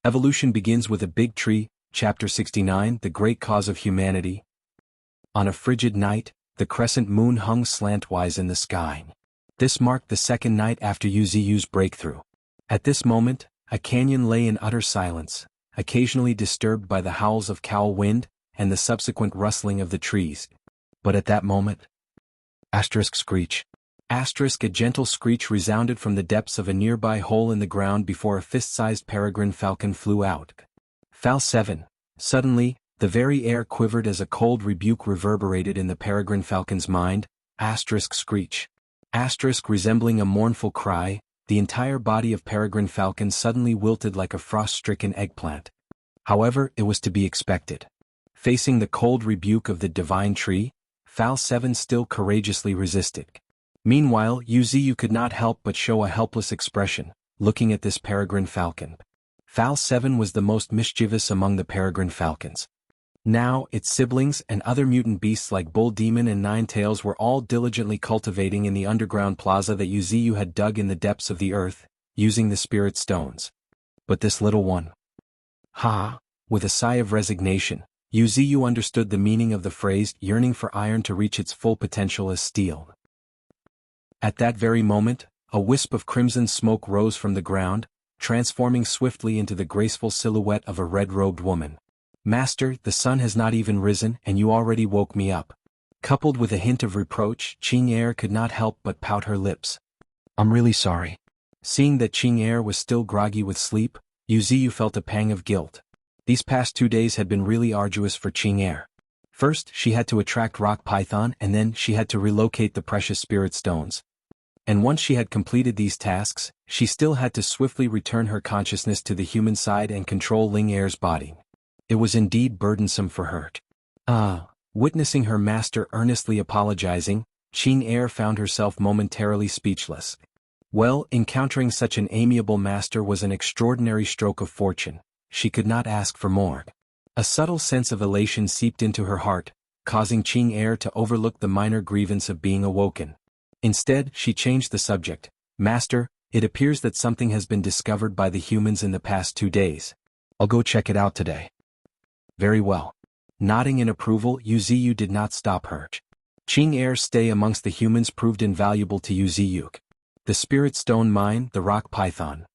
Evolution begins with a big tree, Chapter 69, The Great Cause of Humanity. On a frigid night, the crescent moon hung slantwise in the sky. This marked the second night after Wuxia's breakthrough. At this moment, a canyon lay in utter silence, occasionally disturbed by the howls of cowl wind and the subsequent rustling of the trees. But at that moment, screech. A gentle screech resounded from the depths of a nearby hole in the ground before a fist-sized peregrine falcon flew out. Fal 7. Suddenly, the very air quivered as a cold rebuke reverberated in the peregrine falcon's mind. Screech. Resembling a mournful cry, the entire body of peregrine falcon suddenly wilted like a frost-stricken eggplant. However, it was to be expected. Facing the cold rebuke of the divine tree, Fal 7 still courageously resisted. Meanwhile, Wuxia could not help but show a helpless expression, looking at this peregrine falcon. Fal 7 was the most mischievous among the peregrine falcons. Now, its siblings and other mutant beasts like Bull Demon and Ninetails were all diligently cultivating in the underground plaza that Wuxia had dug in the depths of the earth, using the spirit stones. But this little one. With a sigh of resignation, Wuxia understood the meaning of the phrase yearning for iron to reach its full potential as steel. At that very moment, a wisp of crimson smoke rose from the ground, transforming swiftly into the graceful silhouette of a red-robed woman. "Master, the sun has not even risen and you already woke me up." Coupled with a hint of reproach, Qing'er could not help but pout her lips. "I'm really sorry." Seeing that Qing'er was still groggy with sleep, Wuxia felt a pang of guilt. These past 2 days had been really arduous for Qing'er. First, she had to attract Rock Python and then she had to relocate the precious spirit stones. And once she had completed these tasks, she still had to swiftly return her consciousness to the human side and control Ling'er's body. It was indeed burdensome for her. Witnessing her master earnestly apologizing, Qing'er found herself momentarily speechless. Well, encountering such an amiable master was an extraordinary stroke of fortune. She could not ask for more. A subtle sense of elation seeped into her heart, causing Qing'er to overlook the minor grievance of being awoken. Instead, she changed the subject. "Master, it appears that something has been discovered by the humans in the past 2 days. I'll go check it out today." "Very well." Nodding in approval, Wuxia did not stop her. Qing'er's stay amongst the humans proved invaluable to Wuxia. The spirit stone mine, the rock python.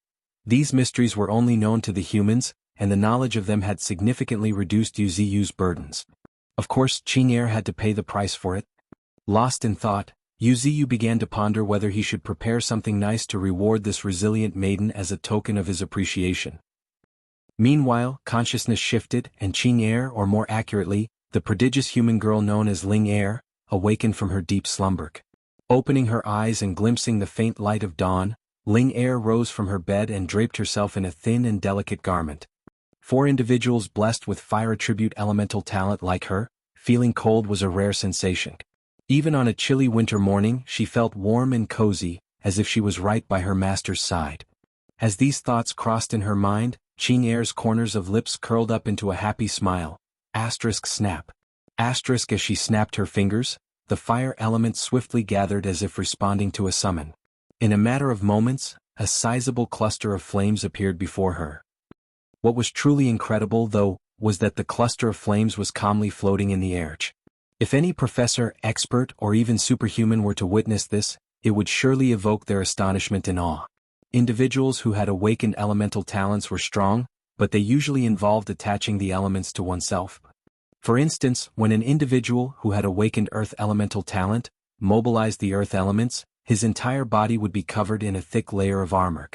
These mysteries were only known to the humans, and the knowledge of them had significantly reduced Wuxia's burdens. Of course, Qing'er had to pay the price for it. Lost in thought, Wuxia began to ponder whether he should prepare something nice to reward this resilient maiden as a token of his appreciation. Meanwhile, consciousness shifted and Qing'er, or more accurately, the prodigious human girl known as Ling'er, awakened from her deep slumber. Opening her eyes and glimpsing the faint light of dawn, Ling'er rose from her bed and draped herself in a thin and delicate garment. For individuals blessed with fire attribute elemental talent like her, feeling cold was a rare sensation. Even on a chilly winter morning, she felt warm and cozy, as if she was right by her master's side. As these thoughts crossed in her mind, Qing'er's corners of lips curled up into a happy smile. Snap. As she snapped her fingers, the fire element swiftly gathered as if responding to a summon. In a matter of moments, a sizable cluster of flames appeared before her. What was truly incredible, though, was that the cluster of flames was calmly floating in the air. If any professor, expert, or even superhuman were to witness this, it would surely evoke their astonishment and awe. Individuals who had awakened elemental talents were strong, but they usually involved attaching the elements to oneself. For instance, when an individual who had awakened earth elemental talent mobilized the earth elements, his entire body would be covered in a thick layer of armor.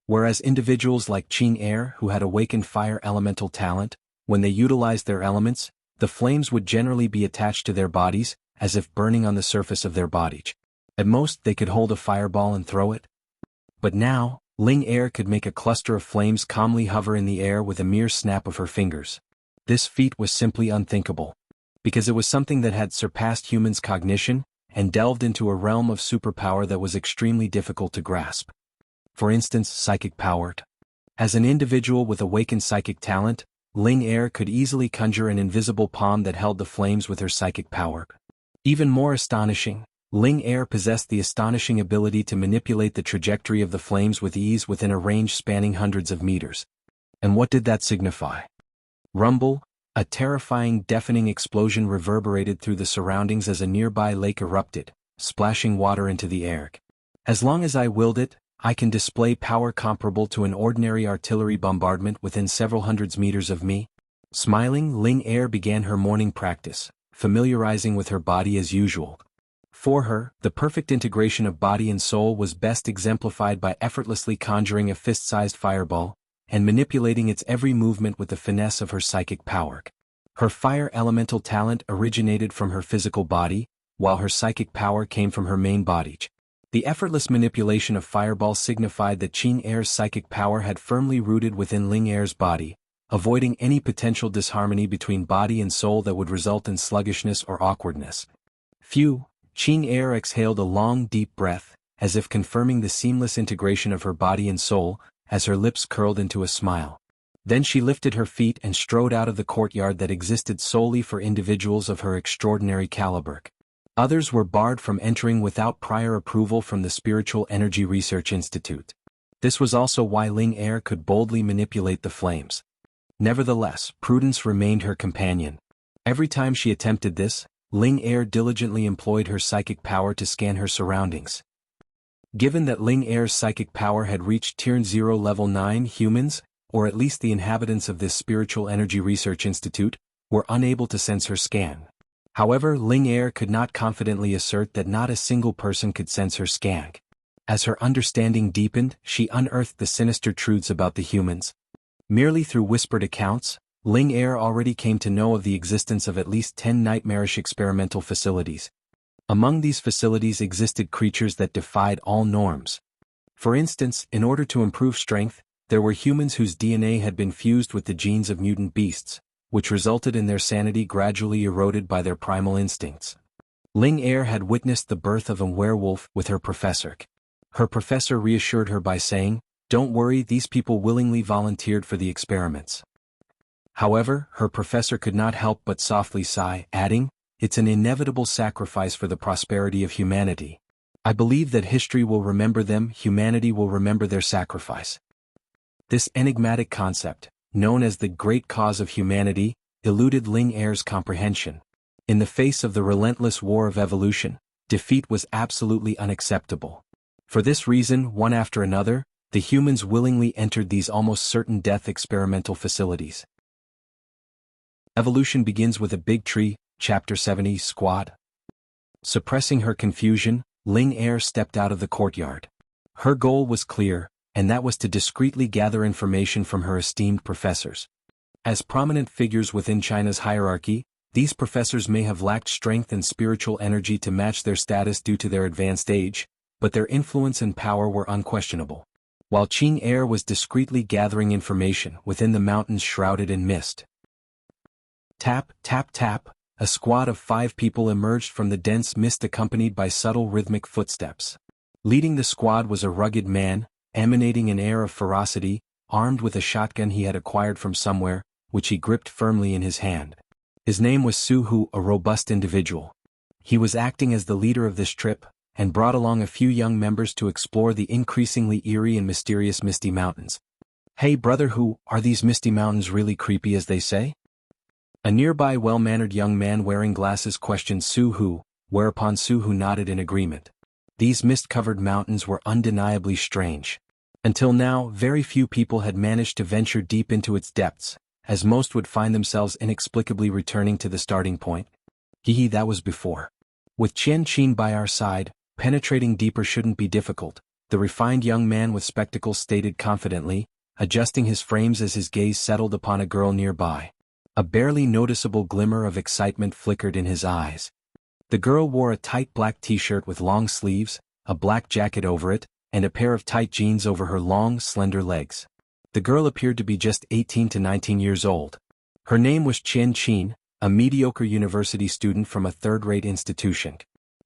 Whereas individuals like Qing'er who had awakened fire elemental talent, when they utilized their elements, the flames would generally be attached to their bodies, as if burning on the surface of their body. At most, they could hold a fireball and throw it. But now, Ling'er could make a cluster of flames calmly hover in the air with a mere snap of her fingers. This feat was simply unthinkable, because it was something that had surpassed humans' cognition and delved into a realm of superpower that was extremely difficult to grasp. For instance, psychic power. As an individual with awakened psychic talent, Ling'er could easily conjure an invisible palm that held the flames with her psychic power. Even more astonishing, Ling'er possessed the astonishing ability to manipulate the trajectory of the flames with ease within a range spanning hundreds of meters. And what did that signify? Rumble, a terrifying, deafening explosion reverberated through the surroundings as a nearby lake erupted, splashing water into the air. As long as I willed it, I can display power comparable to an ordinary artillery bombardment within several hundreds meters of me. Smiling, Ling Er began her morning practice, familiarizing with her body as usual. For her, the perfect integration of body and soul was best exemplified by effortlessly conjuring a fist-sized fireball, and manipulating its every movement with the finesse of her psychic power. Her fire elemental talent originated from her physical body, while her psychic power came from her main body. The effortless manipulation of fireball signified that Qin Er's psychic power had firmly rooted within Ling Er's body, avoiding any potential disharmony between body and soul that would result in sluggishness or awkwardness. Qin Er exhaled a long, deep breath, as if confirming the seamless integration of her body and soul, as her lips curled into a smile. Then she lifted her feet and strode out of the courtyard that existed solely for individuals of her extraordinary caliber. Others were barred from entering without prior approval from the Spiritual Energy Research Institute. This was also why Ling Er could boldly manipulate the flames. Nevertheless, prudence remained her companion. Every time she attempted this, Ling Er diligently employed her psychic power to scan her surroundings. Given that Ling Er's psychic power had reached Tier 0 Level 9, humans, or at least the inhabitants of this Spiritual Energy Research Institute, were unable to sense her scan. However, Ling Er could not confidently assert that not a single person could sense her scan. As her understanding deepened, she unearthed the sinister truths about the humans. Merely through whispered accounts, Ling Er already came to know of the existence of at least 10 nightmarish experimental facilities. Among these facilities existed creatures that defied all norms. For instance, in order to improve strength, there were humans whose DNA had been fused with the genes of mutant beasts, which resulted in their sanity gradually eroded by their primal instincts. Ling Er had witnessed the birth of a werewolf with her professor. Her professor reassured her by saying, "Don't worry, these people willingly volunteered for the experiments." However, her professor could not help but softly sigh, adding, "It's an inevitable sacrifice for the prosperity of humanity. I believe that history will remember them, humanity will remember their sacrifice." This enigmatic concept, known as the great cause of humanity, eluded Ling Er's comprehension. In the face of the relentless war of evolution, defeat was absolutely unacceptable. For this reason, one after another, the humans willingly entered these almost certain death experimental facilities. Evolution begins with a big tree, Chapter 70, Squad. Suppressing her confusion, Ling Er stepped out of the courtyard. Her goal was clear, and that was to discreetly gather information from her esteemed professors. As prominent figures within China's hierarchy, these professors may have lacked strength and spiritual energy to match their status due to their advanced age, but their influence and power were unquestionable. While Qin Er was discreetly gathering information within the mountains shrouded in mist. Tap, tap, tap, a squad of 5 people emerged from the dense mist accompanied by subtle rhythmic footsteps. Leading the squad was a rugged man, emanating an air of ferocity, armed with a shotgun he had acquired from somewhere, which he gripped firmly in his hand. His name was Su Hu, a robust individual. He was acting as the leader of this trip, and brought along a few young members to explore the increasingly eerie and mysterious Misty Mountains. "Hey brother Hu, are these Misty Mountains really creepy as they say?" A nearby well-mannered young man wearing glasses questioned Su Hu, whereupon Su Hu nodded in agreement. These mist-covered mountains were undeniably strange. Until now, very few people had managed to venture deep into its depths, as most would find themselves inexplicably returning to the starting point. That was before. With Qian Qin by our side, penetrating deeper shouldn't be difficult, the refined young man with spectacles stated confidently, adjusting his frames as his gaze settled upon a girl nearby. A barely noticeable glimmer of excitement flickered in his eyes. The girl wore a tight black t-shirt with long sleeves, a black jacket over it, and a pair of tight jeans over her long, slender legs. The girl appeared to be just 18 to 19 years old. Her name was Qian Qin, a mediocre university student from a third-rate institution.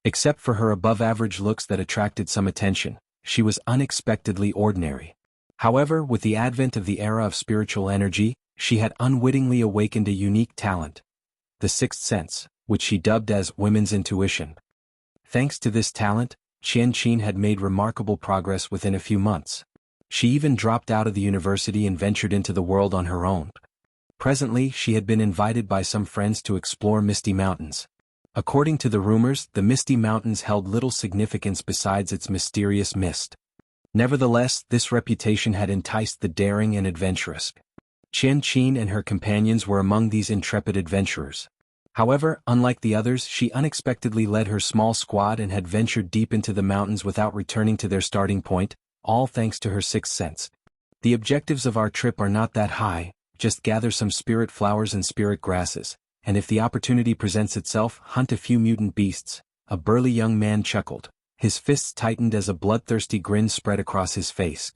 Except for her above-average looks that attracted some attention, she was unexpectedly ordinary. However, with the advent of the era of spiritual energy, she had unwittingly awakened a unique talent, the sixth sense, which she dubbed as women's intuition. Thanks to this talent, Qian Qin had made remarkable progress within a few months. She even dropped out of the university and ventured into the world on her own. Presently, she had been invited by some friends to explore Misty Mountains. According to the rumors, the Misty Mountains held little significance besides its mysterious mist. Nevertheless, this reputation had enticed the daring and adventurous. Qian Qin and her companions were among these intrepid adventurers. However, unlike the others, she unexpectedly led her small squad and had ventured deep into the mountains without returning to their starting point, all thanks to her sixth sense. The objectives of our trip are not that high, just gather some spirit flowers and spirit grasses, and if the opportunity presents itself, hunt a few mutant beasts. A burly young man chuckled. His fists tightened as a bloodthirsty grin spread across his face.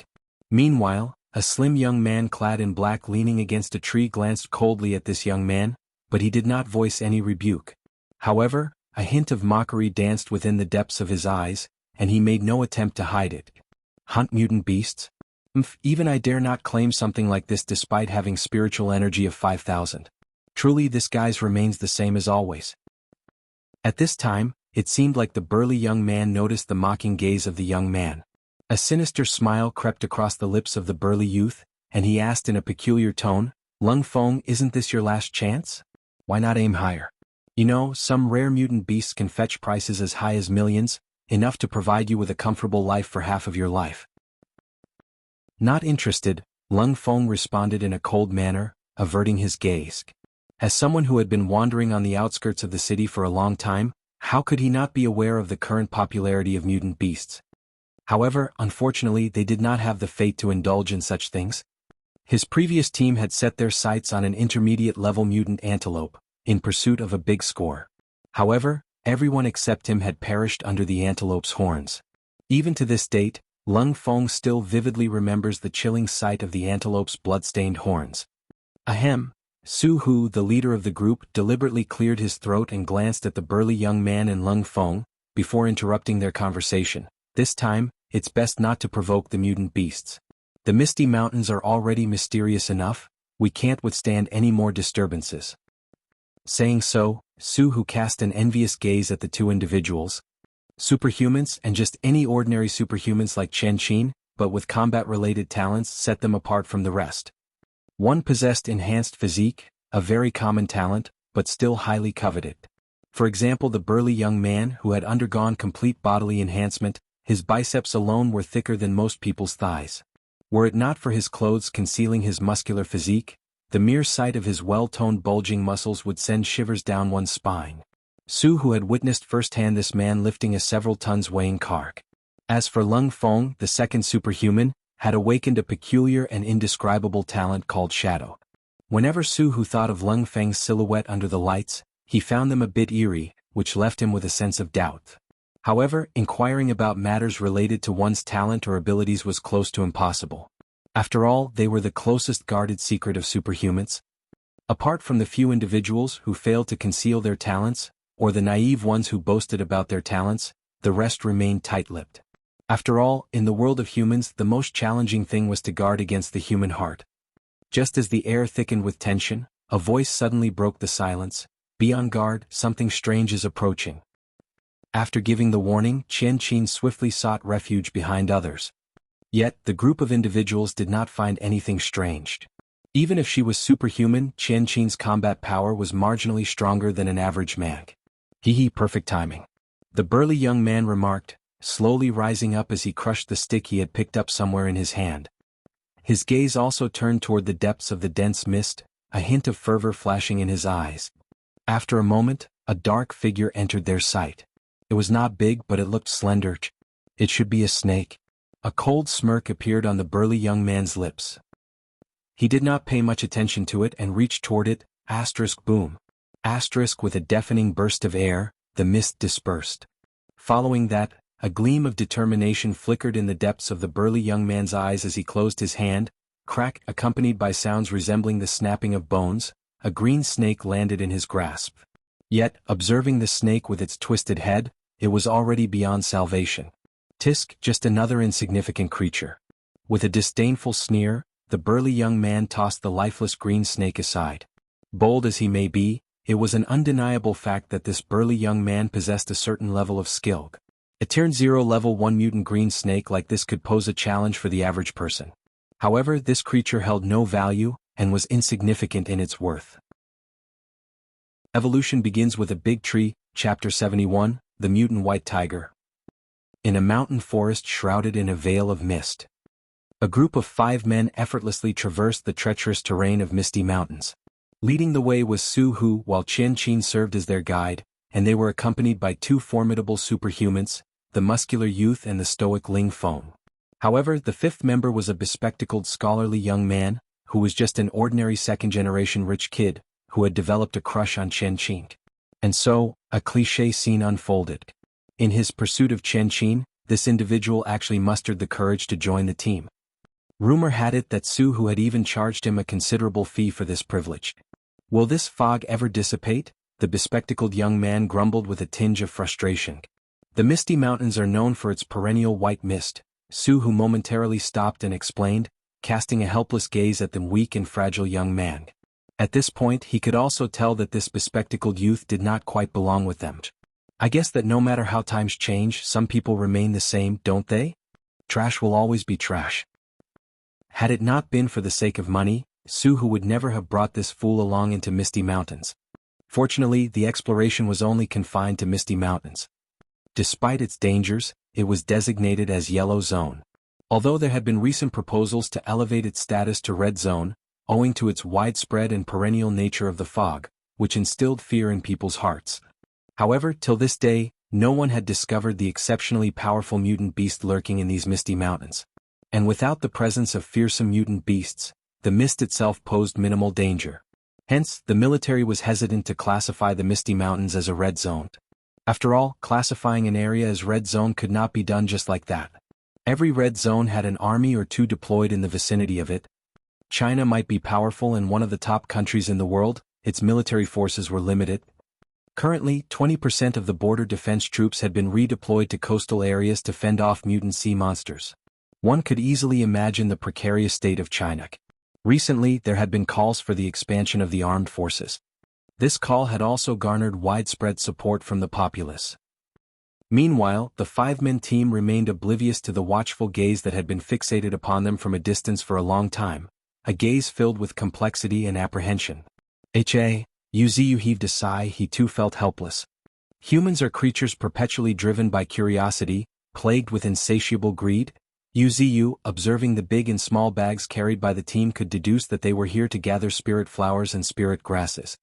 Meanwhile, a slim young man clad in black leaning against a tree glanced coldly at this young man, but he did not voice any rebuke. However, a hint of mockery danced within the depths of his eyes, and he made no attempt to hide it. Hunt mutant beasts? Even I dare not claim something like this despite having spiritual energy of 5,000. Truly this guise remains the same as always. At this time, it seemed like the burly young man noticed the mocking gaze of the young man. A sinister smile crept across the lips of the burly youth, and he asked in a peculiar tone, "Lung Feng, isn't this your last chance? Why not aim higher? You know, some rare mutant beasts can fetch prices as high as millions, enough to provide you with a comfortable life for half of your life." Not interested, Lung Feng responded in a cold manner, averting his gaze. As someone who had been wandering on the outskirts of the city for a long time, how could he not be aware of the current popularity of mutant beasts? However, unfortunately they did not have the fate to indulge in such things. His previous team had set their sights on an intermediate-level mutant antelope, in pursuit of a big score. However, everyone except him had perished under the antelope's horns. Even to this date, Lung Feng still vividly remembers the chilling sight of the antelope's blood-stained horns. Ahem. Su Hu, the leader of the group, deliberately cleared his throat and glanced at the burly young man and Lung Feng, before interrupting their conversation. This time, it's best not to provoke the mutant beasts. The Misty Mountains are already mysterious enough, we can't withstand any more disturbances. Saying so, Su Hu cast an envious gaze at the two individuals. Superhumans, and just any ordinary superhumans like Chen Qin, but with combat-related talents set them apart from the rest. One possessed enhanced physique, a very common talent, but still highly coveted. For example, the burly young man who had undergone complete bodily enhancement, his biceps alone were thicker than most people's thighs. Were it not for his clothes concealing his muscular physique, the mere sight of his well-toned bulging muscles would send shivers down one's spine. Su Hu had witnessed firsthand this man lifting a several tons weighing cart. As for Lung Feng, the second superhuman, had awakened a peculiar and indescribable talent called shadow. Whenever Su Hu thought of Lung Feng's silhouette under the lights, he found them a bit eerie, which left him with a sense of doubt. However, inquiring about matters related to one's talent or abilities was close to impossible. After all, they were the closest guarded secret of superhumans. Apart from the few individuals who failed to conceal their talents, or the naive ones who boasted about their talents, the rest remained tight-lipped. After all, in the world of humans, the most challenging thing was to guard against the human heart. Just as the air thickened with tension, a voice suddenly broke the silence. "Be on guard, something strange is approaching." After giving the warning, Qian Qin swiftly sought refuge behind others. Yet, the group of individuals did not find anything strange. Even if she was superhuman, Qian Qin's combat power was marginally stronger than an average mag. Perfect timing. The burly young man remarked, slowly rising up as he crushed the stick he had picked up somewhere in his hand. His gaze also turned toward the depths of the dense mist, a hint of fervor flashing in his eyes. After a moment, a dark figure entered their sight. It was not big, but it looked slender. It should be a snake. A cold smirk appeared on the burly young man's lips. He did not pay much attention to it and reached toward it, boom. With a deafening burst of air, the mist dispersed. Following that, a gleam of determination flickered in the depths of the burly young man's eyes as he closed his hand. Crack, accompanied by sounds resembling the snapping of bones, a green snake landed in his grasp. Yet, observing the snake with its twisted head, it was already beyond salvation. Tisk, just another insignificant creature. With a disdainful sneer, the burly young man tossed the lifeless green snake aside. Bold as he may be, it was an undeniable fact that this burly young man possessed a certain level of skill. A Tier 0 Level 1 mutant green snake like this could pose a challenge for the average person. However, this creature held no value, and was insignificant in its worth. Evolution begins with a big tree, Chapter 71, the mutant white tiger. In a mountain forest shrouded in a veil of mist, a group of 5 men effortlessly traversed the treacherous terrain of misty mountains. Leading the way was Su Hu, while Qian Qin served as their guide, and they were accompanied by 2 formidable superhumans, the muscular youth and the stoic Ling Feng. However, the 5th member was a bespectacled scholarly young man, who was just an ordinary second-generation rich kid, who had developed a crush on Qian Qin. And so, a cliché scene unfolded. In his pursuit of Qian Qin, this individual actually mustered the courage to join the team. Rumor had it that Su Hu had even charged him a considerable fee for this privilege. Will this fog ever dissipate? The bespectacled young man grumbled with a tinge of frustration. The misty mountains are known for its perennial white mist. Su Hu momentarily stopped and explained, casting a helpless gaze at the weak and fragile young man. At this point he could also tell that this bespectacled youth did not quite belong with them. I guess that no matter how times change, some people remain the same, don't they? Trash will always be trash. Had it not been for the sake of money, Su Hu would never have brought this fool along into Misty Mountains. Fortunately, the exploration was only confined to Misty Mountains. Despite its dangers, it was designated as Yellow Zone. Although there had been recent proposals to elevate its status to Red Zone, owing to its widespread and perennial nature of the fog, which instilled fear in people's hearts. However, till this day, no one had discovered the exceptionally powerful mutant beast lurking in these misty mountains. And without the presence of fearsome mutant beasts, the mist itself posed minimal danger. Hence, the military was hesitant to classify the Misty Mountains as a red zone. After all, classifying an area as red zone could not be done just like that. Every red zone had an army or 2 deployed in the vicinity of it. China might be powerful and one of the top countries in the world, its military forces were limited. Currently, 20% of the border defense troops had been redeployed to coastal areas to fend off mutant sea monsters. One could easily imagine the precarious state of China. Recently, there had been calls for the expansion of the armed forces. This call had also garnered widespread support from the populace. Meanwhile, the 5-man team remained oblivious to the watchful gaze that had been fixated upon them from a distance for a long time, a gaze filled with complexity and apprehension. Wuxia heaved a sigh. He too felt helpless. Humans are creatures perpetually driven by curiosity, plagued with insatiable greed. Wuxia, observing the big and small bags carried by the team, could deduce that they were here to gather spirit flowers and spirit grasses.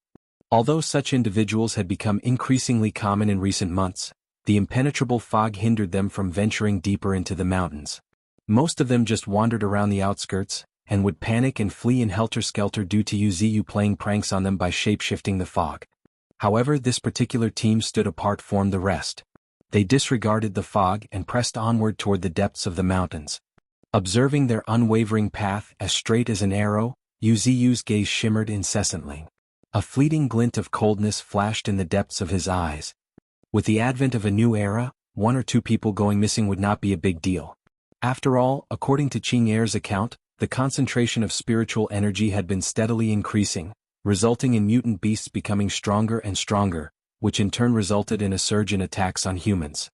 Although such individuals had become increasingly common in recent months, the impenetrable fog hindered them from venturing deeper into the mountains. Most of them just wandered around the outskirts, and would panic and flee in helter-skelter due to Wuxia playing pranks on them by shape-shifting the fog. However, this particular team stood apart from the rest. They disregarded the fog and pressed onward toward the depths of the mountains. Observing their unwavering path as straight as an arrow, Wuxia's gaze shimmered incessantly. A fleeting glint of coldness flashed in the depths of his eyes. With the advent of a new era, 1 or 2 people going missing would not be a big deal. After all, according to Qing Er's account, the concentration of spiritual energy had been steadily increasing, resulting in mutant beasts becoming stronger and stronger, which in turn resulted in a surge in attacks on humans.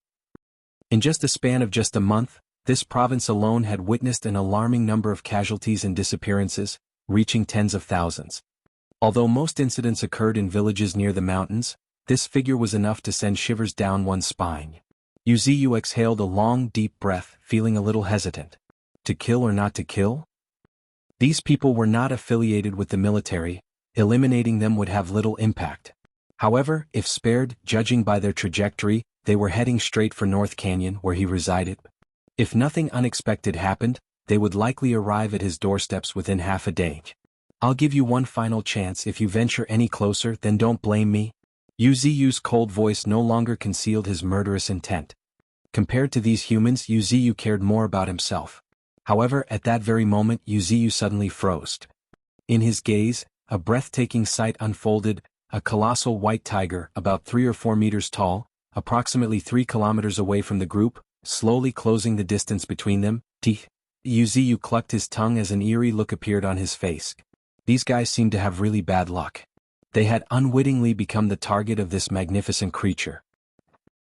In just a span of just a month, this province alone had witnessed an alarming number of casualties and disappearances, reaching tens of thousands. Although most incidents occurred in villages near the mountains, this figure was enough to send shivers down one's spine. Wuxia exhaled a long, deep breath, feeling a little hesitant. To kill or not to kill? These people were not affiliated with the military. Eliminating them would have little impact. However, if spared, judging by their trajectory, they were heading straight for North Canyon where he resided. If nothing unexpected happened, they would likely arrive at his doorsteps within half a day. I'll give you one final chance. If you venture any closer, then don't blame me. Wuxia's cold voice no longer concealed his murderous intent. Compared to these humans, Wuxia cared more about himself. However, at that very moment, Wuxia suddenly froze. In his gaze, a breathtaking sight unfolded. A colossal white tiger, about 3 or 4 meters tall, approximately 3 kilometers away from the group, slowly closing the distance between them. Wuxia clucked his tongue as an eerie look appeared on his face. These guys seemed to have really bad luck. They had unwittingly become the target of this magnificent creature.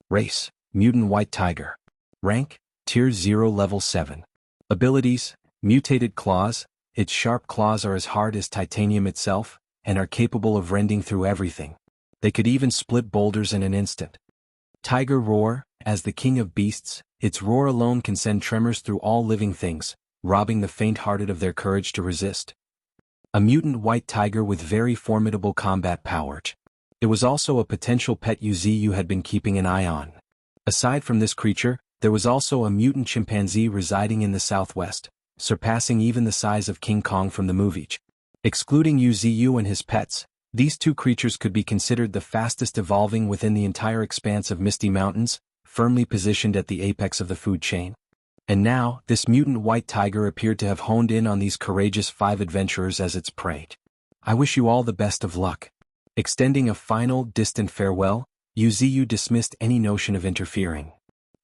Race. Mutant White Tiger. Rank, Tier 0 Level 7. Abilities, Mutated Claws. Its sharp claws are as hard as titanium itself, and are capable of rending through everything. They could even split boulders in an instant. Tiger Roar. As the king of beasts, its roar alone can send tremors through all living things, robbing the faint-hearted of their courage to resist. A mutant white tiger with very formidable combat powers. It was also a potential pet Wuxia had been keeping an eye on. Aside from this creature, there was also a mutant chimpanzee residing in the southwest, surpassing even the size of King Kong from the movies. Excluding Wuxia and his pets, these two creatures could be considered the fastest evolving within the entire expanse of Misty Mountains, firmly positioned at the apex of the food chain. And now, this mutant white tiger appeared to have honed in on these courageous 5 adventurers as its prey. I wish you all the best of luck. Extending a final, distant farewell, Wuxia dismissed any notion of interfering.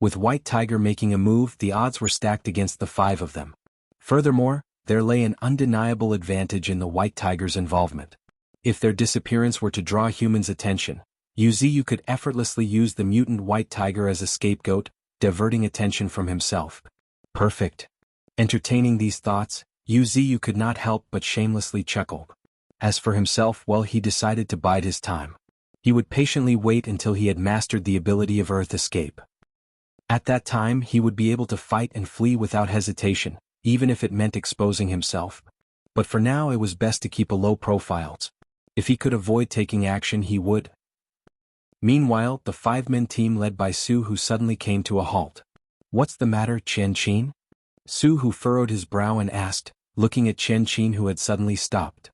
With White Tiger making a move, the odds were stacked against the 5 of them. Furthermore, there lay an undeniable advantage in the White Tiger's involvement. If their disappearance were to draw humans' attention, Wuxia could effortlessly use the mutant White Tiger as a scapegoat, diverting attention from himself. Perfect. Entertaining these thoughts, Wuxia could not help but shamelessly chuckle. As for himself, well, he decided to bide his time. He would patiently wait until he had mastered the ability of Earth Escape. At that time, he would be able to fight and flee without hesitation, even if it meant exposing himself. But for now, it was best to keep a low profile. If he could avoid taking action, he would. Meanwhile, the 5-man team led by Su Hu suddenly came to a halt. What's the matter, Chen Qin? Su Hu furrowed his brow and asked, looking at Chen Qin who had suddenly stopped.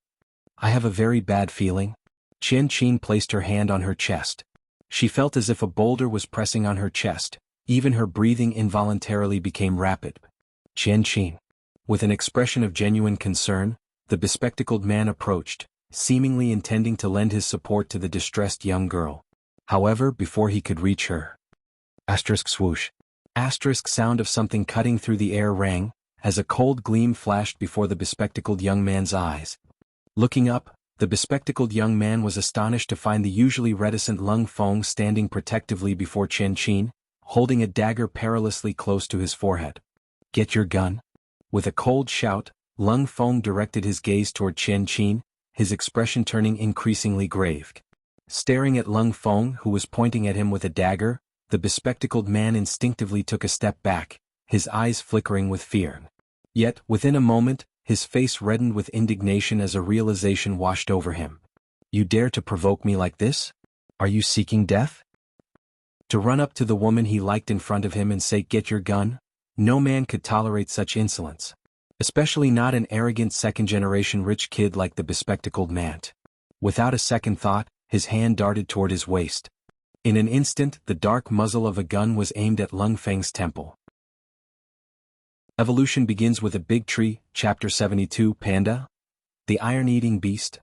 I have a very bad feeling. Chen Qin placed her hand on her chest. She felt as if a boulder was pressing on her chest, even her breathing involuntarily became rapid. Chen Qin. With an expression of genuine concern, the bespectacled man approached, seemingly intending to lend his support to the distressed young girl. However, before he could reach her, asterisk swoosh. Asterisk sound of something cutting through the air rang, as a cold gleam flashed before the bespectacled young man's eyes. Looking up, the bespectacled young man was astonished to find the usually reticent Lung Feng standing protectively before Chen Qin, holding a dagger perilously close to his forehead. Get your gun. With a cold shout, Lung Feng directed his gaze toward Chen Qin, his expression turning increasingly grave. Staring at Lung Feng, who was pointing at him with a dagger, the bespectacled man instinctively took a step back, his eyes flickering with fear. Yet, within a moment, his face reddened with indignation as a realization washed over him. You dare to provoke me like this? Are you seeking death? To run up to the woman he liked in front of him and say, "Get your gun"? No man could tolerate such insolence. Especially not an arrogant second-generation rich kid like the bespectacled man. Without a second thought, his hand darted toward his waist. In an instant, the dark muzzle of a gun was aimed at Lung Feng's temple. Evolution begins with a big tree, Chapter 72, Panda. The Iron-Eating Beast.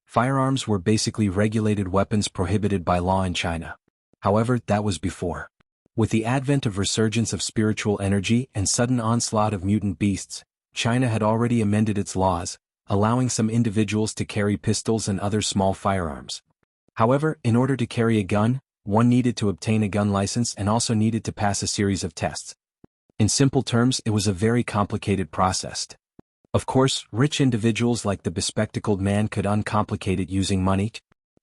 Firearms were basically regulated weapons prohibited by law in China. However, that was before. With the advent of resurgence of spiritual energy and sudden onslaught of mutant beasts, China had already amended its laws, allowing some individuals to carry pistols and other small firearms. However, in order to carry a gun, one needed to obtain a gun license and also needed to pass a series of tests. In simple terms, it was a very complicated process. Of course, rich individuals like the bespectacled man could uncomplicate it using money.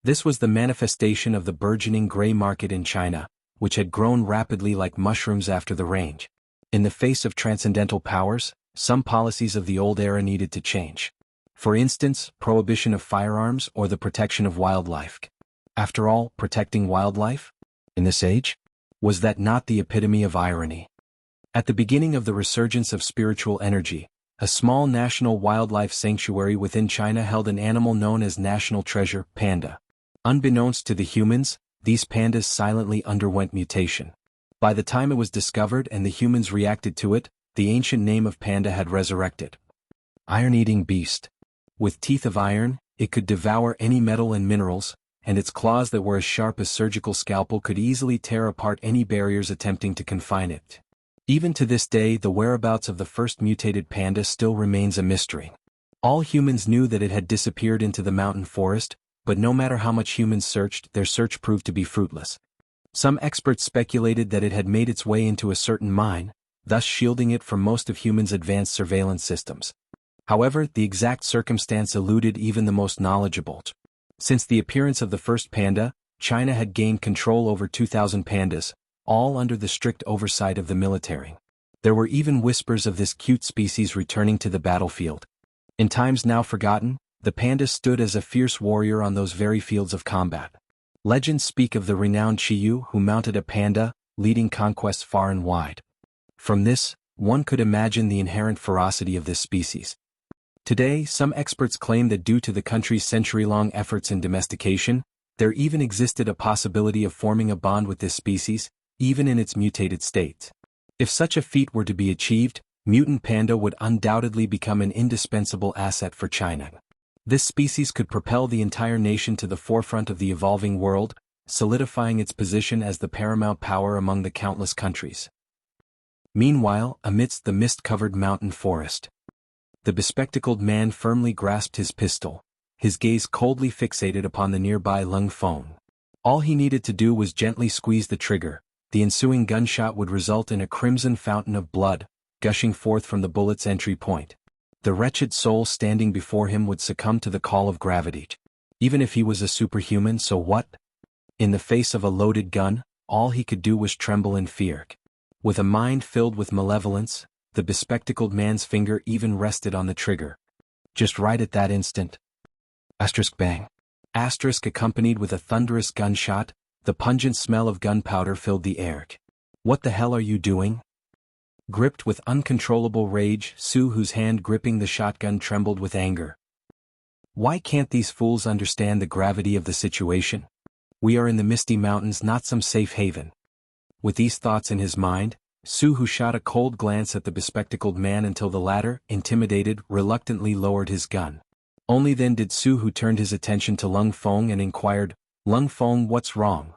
This was the manifestation of the burgeoning gray market in China, which had grown rapidly like mushrooms after the rain. In the face of transcendental powers, some policies of the old era needed to change. For instance, prohibition of firearms or the protection of wildlife. After all, protecting wildlife? In this age? Was that not the epitome of irony? At the beginning of the resurgence of spiritual energy, a small national wildlife sanctuary within China held an animal known as national treasure, panda. Unbeknownst to the humans, these pandas silently underwent mutation. By the time it was discovered and the humans reacted to it, the ancient name of panda had resurrected. Iron-eating beast. With teeth of iron, it could devour any metal and minerals, and its claws that were as sharp as surgical scalpel could easily tear apart any barriers attempting to confine it. Even to this day, the whereabouts of the first mutated panda still remains a mystery. All humans knew that it had disappeared into the mountain forest, but no matter how much humans searched, their search proved to be fruitless. Some experts speculated that it had made its way into a certain mine, thus shielding it from most of humans' advanced surveillance systems. However, the exact circumstance eluded even the most knowledgeable. Since the appearance of the first panda, China had gained control over 2,000 pandas, all under the strict oversight of the military. There were even whispers of this cute species returning to the battlefield. In times now forgotten, the panda stood as a fierce warrior on those very fields of combat. Legends speak of the renowned Qiyu who mounted a panda, leading conquests far and wide. From this, one could imagine the inherent ferocity of this species. Today, some experts claim that due to the country's century-long efforts in domestication, there even existed a possibility of forming a bond with this species, even in its mutated state. If such a feat were to be achieved, mutant panda would undoubtedly become an indispensable asset for China. This species could propel the entire nation to the forefront of the evolving world, solidifying its position as the paramount power among the countless countries. Meanwhile, amidst the mist-covered mountain forest, the bespectacled man firmly grasped his pistol, his gaze coldly fixated upon the nearby Lung Feng. All he needed to do was gently squeeze the trigger. The ensuing gunshot would result in a crimson fountain of blood, gushing forth from the bullet's entry point. The wretched soul standing before him would succumb to the call of gravity. Even if he was a superhuman, so what? In the face of a loaded gun, all he could do was tremble in fear. With a mind filled with malevolence, the bespectacled man's finger even rested on the trigger. Just right at that instant. Asterisk bang. Asterisk accompanied with a thunderous gunshot, the pungent smell of gunpowder filled the air. What the hell are you doing? Gripped with uncontrollable rage, Su, whose hand gripping the shotgun, trembled with anger. Why can't these fools understand the gravity of the situation? We are in the misty mountains, not some safe haven. With these thoughts in his mind, Su, who shot a cold glance at the bespectacled man until the latter, intimidated, reluctantly lowered his gun. Only then did Su, who turned his attention to Lung Feng and inquired, "Lung Feng, what's wrong?"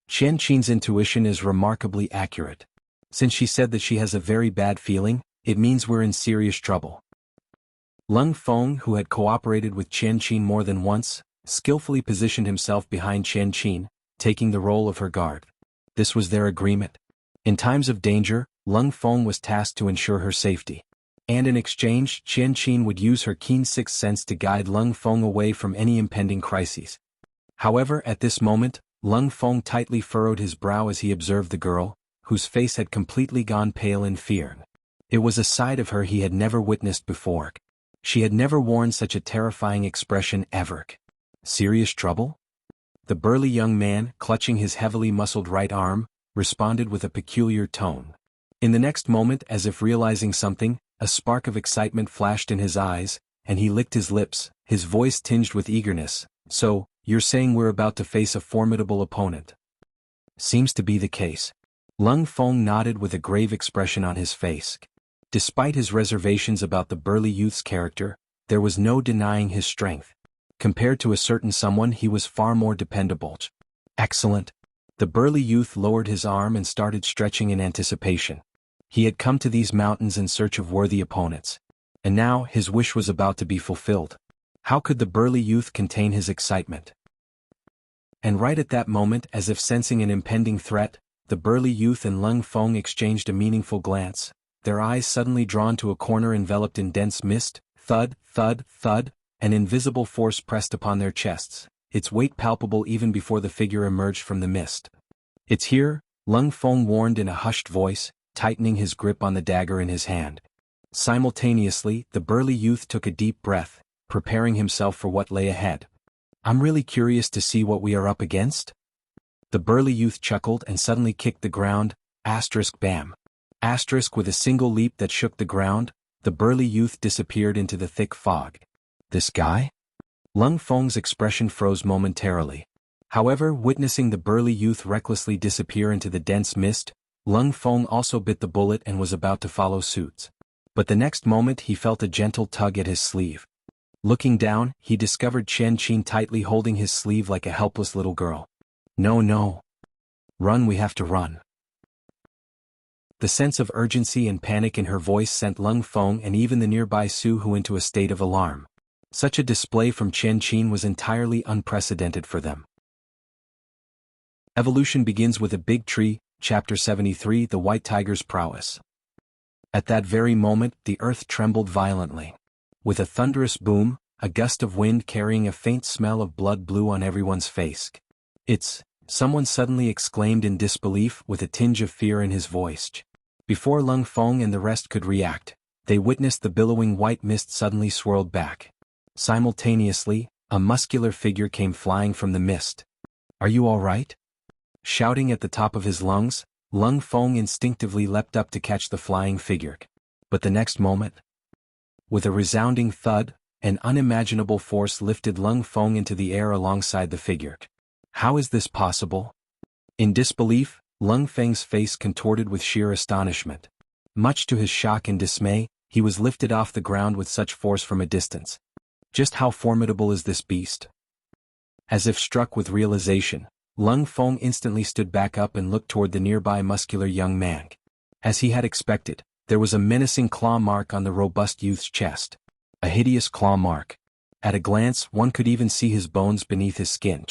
Qian Qin's intuition is remarkably accurate. Since she said that she has a very bad feeling, it means we're in serious trouble. Lung Feng, who had cooperated with Qian Qin more than once, skillfully positioned himself behind Qian Qin, taking the role of her guard. This was their agreement. In times of danger, Lung Feng was tasked to ensure her safety. And in exchange, Qian Qin would use her keen sixth sense to guide Lung Feng away from any impending crises. However, at this moment, Lung Feng tightly furrowed his brow as he observed the girl, whose face had completely gone pale in fear. It was a side of her he had never witnessed before. She had never worn such a terrifying expression ever. Serious trouble? The burly young man, clutching his heavily muscled right arm, responded with a peculiar tone. In the next moment, as if realizing something, a spark of excitement flashed in his eyes, and he licked his lips, his voice tinged with eagerness. "So, you're saying we're about to face a formidable opponent?" "Seems to be the case." Lung Feng nodded with a grave expression on his face. Despite his reservations about the burly youth's character, there was no denying his strength. Compared to a certain someone, he was far more dependable. "Excellent." The burly youth lowered his arm and started stretching in anticipation. He had come to these mountains in search of worthy opponents. And now, his wish was about to be fulfilled. How could the burly youth contain his excitement? And right at that moment, as if sensing an impending threat, the burly youth and Lung Feng exchanged a meaningful glance, their eyes suddenly drawn to a corner enveloped in dense mist. Thud, thud, thud, an invisible force pressed upon their chests, its weight palpable even before the figure emerged from the mist. "It's here," Lung Feng warned in a hushed voice, tightening his grip on the dagger in his hand. Simultaneously, the burly youth took a deep breath, preparing himself for what lay ahead. "I'm really curious to see what we are up against." The burly youth chuckled and suddenly kicked the ground, bam. With a single leap that shook the ground, the burly youth disappeared into the thick fog. "This guy?" Lung Feng's expression froze momentarily. However, witnessing the burly youth recklessly disappear into the dense mist, Lung Feng also bit the bullet and was about to follow suit. But the next moment he felt a gentle tug at his sleeve. Looking down, he discovered Qian Qin tightly holding his sleeve like a helpless little girl. "No, no. Run, we have to run." The sense of urgency and panic in her voice sent Lung Feng and even the nearby Su Hu into a state of alarm. Such a display from Qian Qin was entirely unprecedented for them. Evolution begins with a big tree, Chapter 73, The White Tiger's Prowess. At that very moment, the earth trembled violently. With a thunderous boom, a gust of wind carrying a faint smell of blood blew on everyone's face. Someone suddenly exclaimed in disbelief with a tinge of fear in his voice. Before Lung Feng and the rest could react, they witnessed the billowing white mist suddenly swirled back. Simultaneously, a muscular figure came flying from the mist. "Are you all right?" Shouting at the top of his lungs, Lung Feng instinctively leapt up to catch the flying figure. But the next moment, with a resounding thud, an unimaginable force lifted Lung Feng into the air alongside the figure. How is this possible? In disbelief, Lung Feng's face contorted with sheer astonishment. Much to his shock and dismay, he was lifted off the ground with such force from a distance. Just how formidable is this beast? As if struck with realization, Lung Feng instantly stood back up and looked toward the nearby muscular young man. As he had expected, there was a menacing claw mark on the robust youth's chest. A hideous claw mark. At a glance, one could even see his bones beneath his skin.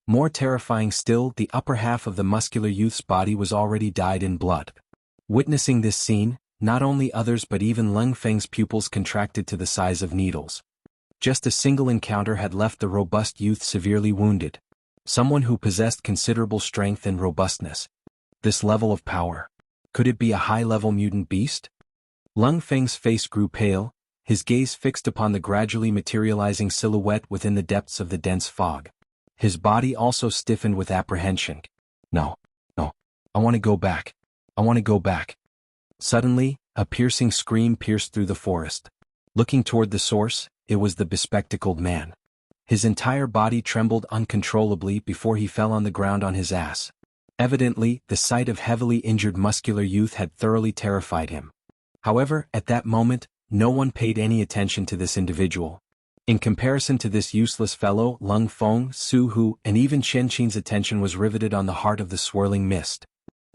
More terrifying still, the upper half of the muscular youth's body was already dyed in blood. Witnessing this scene, not only others but even Lung Feng's pupils contracted to the size of needles. Just a single encounter had left the robust youth severely wounded. Someone who possessed considerable strength and robustness. This level of power. Could it be a high-level mutant beast? Lung Feng's face grew pale, his gaze fixed upon the gradually materializing silhouette within the depths of the dense fog. His body also stiffened with apprehension. No. I want to go back. I want to go back. Suddenly, a piercing scream pierced through the forest. Looking toward the source, it was the bespectacled man. His entire body trembled uncontrollably before he fell on the ground on his ass. Evidently, the sight of heavily injured muscular youth had thoroughly terrified him. However, at that moment, no one paid any attention to this individual. In comparison to this useless fellow, Lung Feng, Su Hu, and even Chen Qin's attention was riveted on the heart of the swirling mist.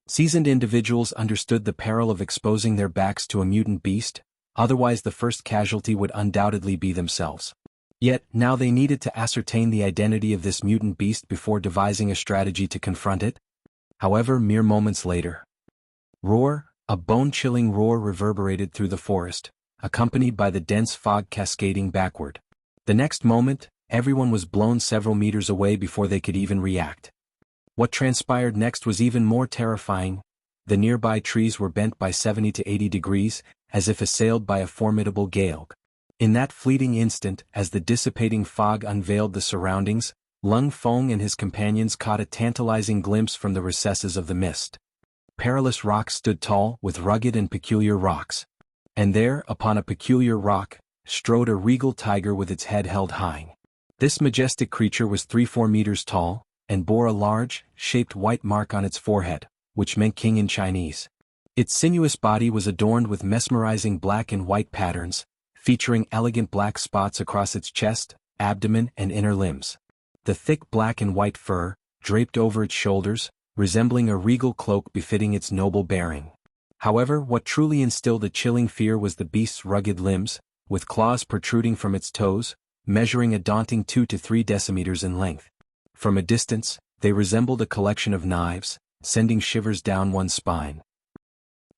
Seasoned individuals understood the peril of exposing their backs to a mutant beast, otherwise the first casualty would undoubtedly be themselves. Yet, now they needed to ascertain the identity of this mutant beast before devising a strategy to confront it. However, mere moments later, a bone-chilling roar reverberated through the forest, accompanied by the dense fog cascading backward. The next moment, everyone was blown several meters away before they could even react. What transpired next was even more terrifying. The nearby trees were bent by 70 to 80 degrees, as if assailed by a formidable gale. In that fleeting instant, as the dissipating fog unveiled the surroundings, Lung Feng and his companions caught a tantalizing glimpse from the recesses of the mist. Perilous rocks stood tall, with rugged and peculiar rocks. And there, upon a peculiar rock, strode a regal tiger with its head held high. This majestic creature was 3-4 meters tall, and bore a large, shaped white mark on its forehead, which meant king in Chinese. Its sinuous body was adorned with mesmerizing black and white patterns, featuring elegant black spots across its chest, abdomen, and inner limbs. The thick black and white fur, draped over its shoulders, resembling a regal cloak befitting its noble bearing. However, what truly instilled a chilling fear was the beast's rugged limbs, with claws protruding from its toes, measuring a daunting 2 to 3 decimeters in length. From a distance, they resembled a collection of knives, sending shivers down one's spine.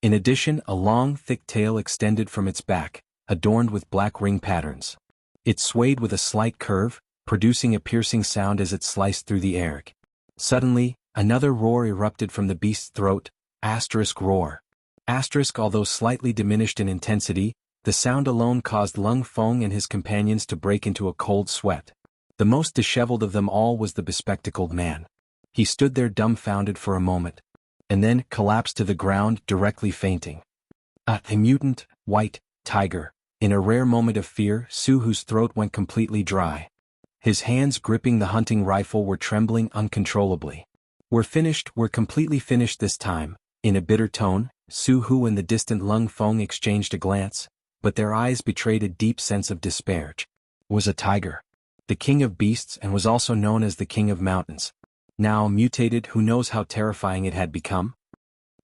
In addition, a long, thick tail extended from its back, adorned with black ring patterns. It swayed with a slight curve, producing a piercing sound as it sliced through the air. Suddenly, another roar erupted from the beast's throat, roar. Although slightly diminished in intensity, the sound alone caused Lung Feng and his companions to break into a cold sweat. The most disheveled of them all was the bespectacled man. He stood there dumbfounded for a moment, and then collapsed to the ground, directly fainting. A mutant, white, tiger. In a rare moment of fear, Su Hu's throat went completely dry. His hands gripping the hunting rifle were trembling uncontrollably. We're completely finished this time." In a bitter tone, Su Hu and the distant Lung Feng exchanged a glance, but their eyes betrayed a deep sense of despair. Was a tiger. The king of beasts, and was also known as the king of mountains. Now mutated, who knows how terrifying it had become?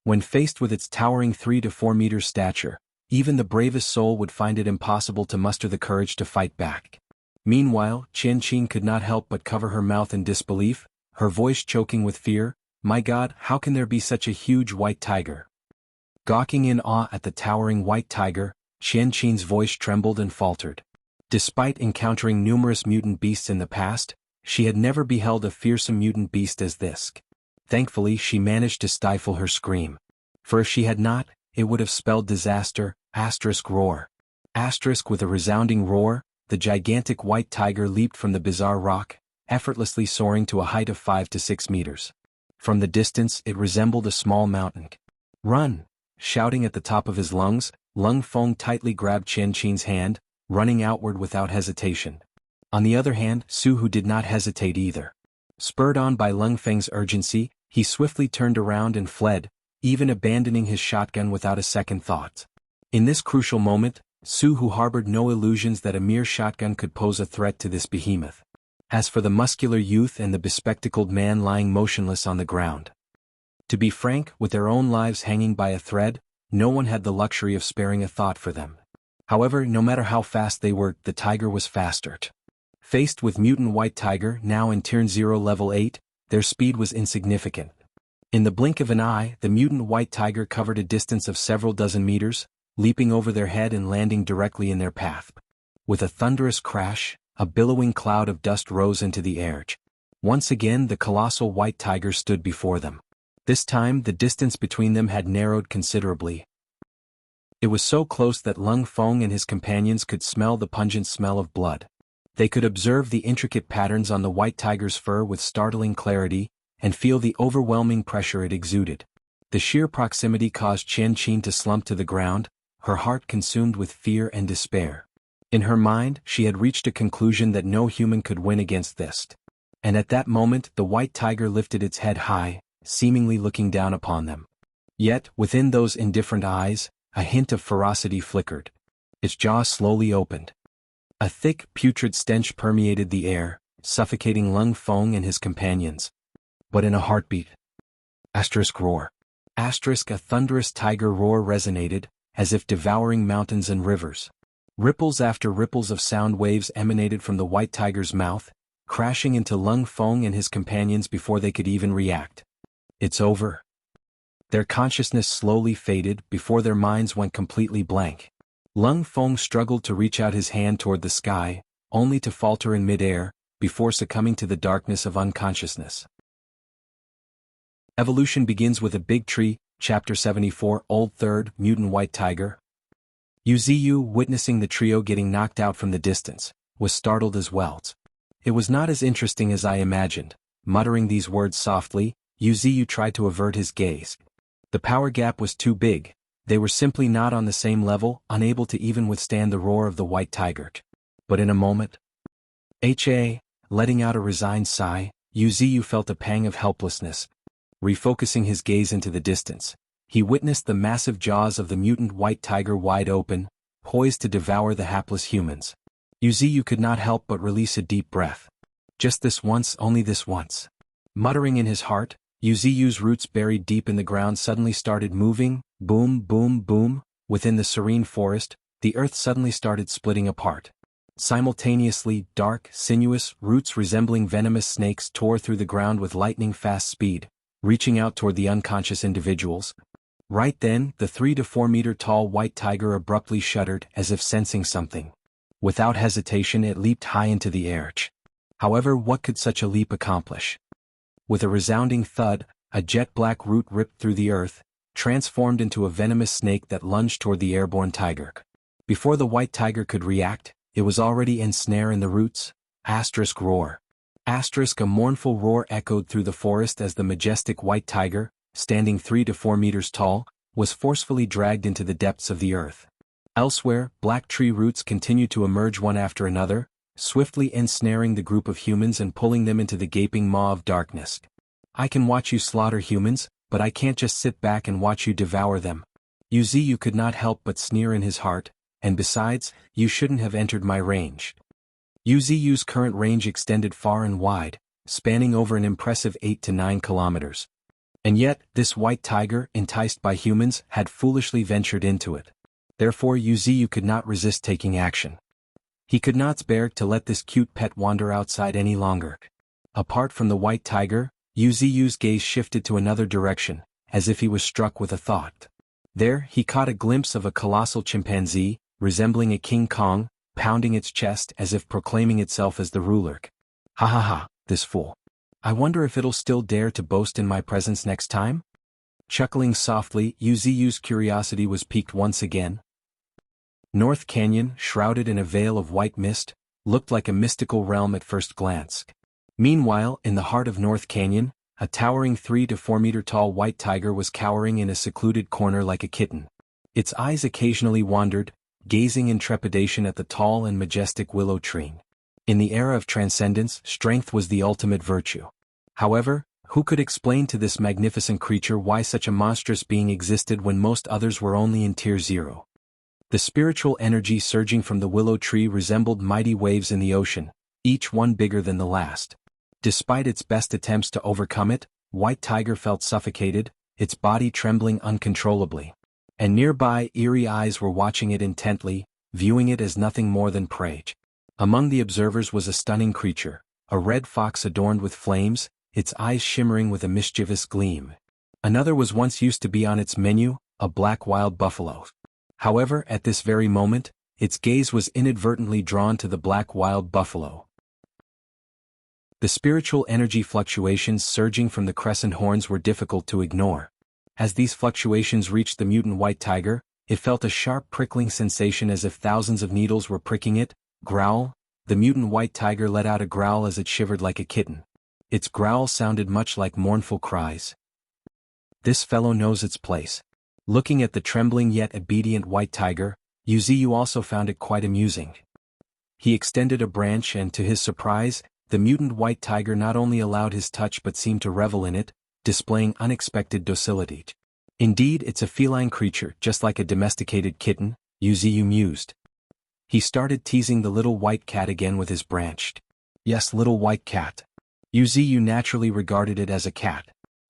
When faced with its towering 3 to 4 meters stature, even the bravest soul would find it impossible to muster the courage to fight back. Meanwhile, Chen Qin could not help but cover her mouth in disbelief, her voice choking with fear. My God, how can there be such a huge white tiger? Gawking in awe at the towering white tiger, Qian Qin's voice trembled and faltered. Despite encountering numerous mutant beasts in the past, she had never beheld a fearsome mutant beast as this. Thankfully, she managed to stifle her scream. For if she had not, it would have spelled disaster. Roar. With a resounding roar, the gigantic white tiger leaped from the bizarre rock, effortlessly soaring to a height of 5 to 6 meters. From the distance, it resembled a small mountain. Run! Shouting at the top of his lungs, Lung Feng tightly grabbed Qian Qin's hand, running outward without hesitation. On the other hand, Su Hu did not hesitate either. Spurred on by Lung Feng's urgency, he swiftly turned around and fled, even abandoning his shotgun without a second thought. In this crucial moment, Su Hu harbored no illusions that a mere shotgun could pose a threat to this behemoth. As for the muscular youth and the bespectacled man lying motionless on the ground. To be frank, with their own lives hanging by a thread, no one had the luxury of sparing a thought for them. However, no matter how fast they were, the tiger was faster. Faced with mutant white tiger now in Tier 0 level 8, their speed was insignificant. In the blink of an eye, the mutant white tiger covered a distance of several dozen meters, leaping over their head and landing directly in their path. With a thunderous crash, a billowing cloud of dust rose into the air. Once again the colossal white tiger stood before them. This time the distance between them had narrowed considerably. It was so close that Lung Feng and his companions could smell the pungent smell of blood. They could observe the intricate patterns on the white tiger's fur with startling clarity, and feel the overwhelming pressure it exuded. The sheer proximity caused Qian Qin to slump to the ground, her heart consumed with fear and despair. In her mind, she had reached a conclusion that no human could win against this. And at that moment the white tiger lifted its head high, seemingly looking down upon them. Yet, within those indifferent eyes, a hint of ferocity flickered. Its jaw slowly opened. A thick, putrid stench permeated the air, suffocating Lung Feng and his companions. But in a heartbeat. Roar. A thunderous tiger roar resonated, as if devouring mountains and rivers. Ripples after ripples of sound waves emanated from the white tiger's mouth, crashing into Lung Feng and his companions before they could even react. It's over. Their consciousness slowly faded before their minds went completely blank. Lung Feng struggled to reach out his hand toward the sky, only to falter in midair, before succumbing to the darkness of unconsciousness. Evolution begins with a big tree, Chapter 74, Old Third, Mutant White Tiger. Yuziyu, witnessing the trio getting knocked out from the distance, was startled as well. It was not as interesting as I imagined. Muttering these words softly, Yuziyu tried to avert his gaze. The power gap was too big. They were simply not on the same level, unable to even withstand the roar of the white tiger. But in a moment, letting out a resigned sigh, Yuziyu felt a pang of helplessness. Refocusing his gaze into the distance, he witnessed the massive jaws of the mutant white tiger wide open, poised to devour the hapless humans. Yuziyu could not help but release a deep breath. Just this once, only this once. Muttering in his heart, Yuziyu's roots buried deep in the ground suddenly started moving, boom, boom, boom. Within the serene forest, the earth suddenly started splitting apart. Simultaneously, dark, sinuous roots resembling venomous snakes tore through the ground with lightning-fast speed, reaching out toward the unconscious individuals. Right then, the 3 to 4 meter tall white tiger abruptly shuddered as if sensing something. Without hesitation it leaped high into the air. However, what could such a leap accomplish? With a resounding thud, a jet-black root ripped through the earth, transformed into a venomous snake that lunged toward the airborne tiger. Before the white tiger could react, it was already ensnared in the roots. Roar. A mournful roar echoed through the forest as the majestic white tiger, standing 3 to 4 meters tall, was forcefully dragged into the depths of the earth. Elsewhere, black tree roots continued to emerge one after another, swiftly ensnaring the group of humans and pulling them into the gaping maw of darkness. I can watch you slaughter humans, but I can't just sit back and watch you devour them. Yuziyu could not help but sneer in his heart, and besides, you shouldn't have entered my range. Yuziyu's current range extended far and wide, spanning over an impressive 8 to 9 kilometers. And yet, this white tiger, enticed by humans, had foolishly ventured into it. Therefore Yuziyu could not resist taking action. He could not bear to let this cute pet wander outside any longer. Apart from the white tiger, Yu's gaze shifted to another direction, as if he was struck with a thought. There, he caught a glimpse of a colossal chimpanzee, resembling a King Kong, pounding its chest as if proclaiming itself as the ruler. Ha ha ha, this fool. I wonder if it'll still dare to boast in my presence next time? Chuckling softly, Yu's curiosity was piqued once again. North Canyon, shrouded in a veil of white mist, looked like a mystical realm at first glance. Meanwhile, in the heart of North Canyon, a towering 3 to 4 meter tall white tiger was cowering in a secluded corner like a kitten. Its eyes occasionally wandered, gazing in trepidation at the tall and majestic willow tree. In the era of transcendence, strength was the ultimate virtue. However, who could explain to this magnificent creature why such a monstrous being existed when most others were only in tier 0? The spiritual energy surging from the willow tree resembled mighty waves in the ocean, each one bigger than the last. Despite its best attempts to overcome it, White Tiger felt suffocated, its body trembling uncontrollably. And nearby, eerie eyes were watching it intently, viewing it as nothing more than prey. Among the observers was a stunning creature, a red fox adorned with flames, its eyes shimmering with a mischievous gleam. Another was once used to be on its menu, a black wild buffalo. However, at this very moment, its gaze was inadvertently drawn to the black wild buffalo. The spiritual energy fluctuations surging from the crescent horns were difficult to ignore. As these fluctuations reached the mutant white tiger, it felt a sharp prickling sensation as if thousands of needles were pricking it. Growl. The mutant white tiger let out a growl as it shivered like a kitten. Its growl sounded much like mournful cries. This fellow knows its place. Looking at the trembling yet obedient white tiger, Yuziu also found it quite amusing. He extended a branch and to his surprise, the mutant white tiger not only allowed his touch but seemed to revel in it, displaying unexpected docility. Indeed, it's a feline creature, just like a domesticated kitten, Yuziu mused. He started teasing the little white cat again with his branch. Yes, little white cat. Yuziu naturally regarded it as a cat.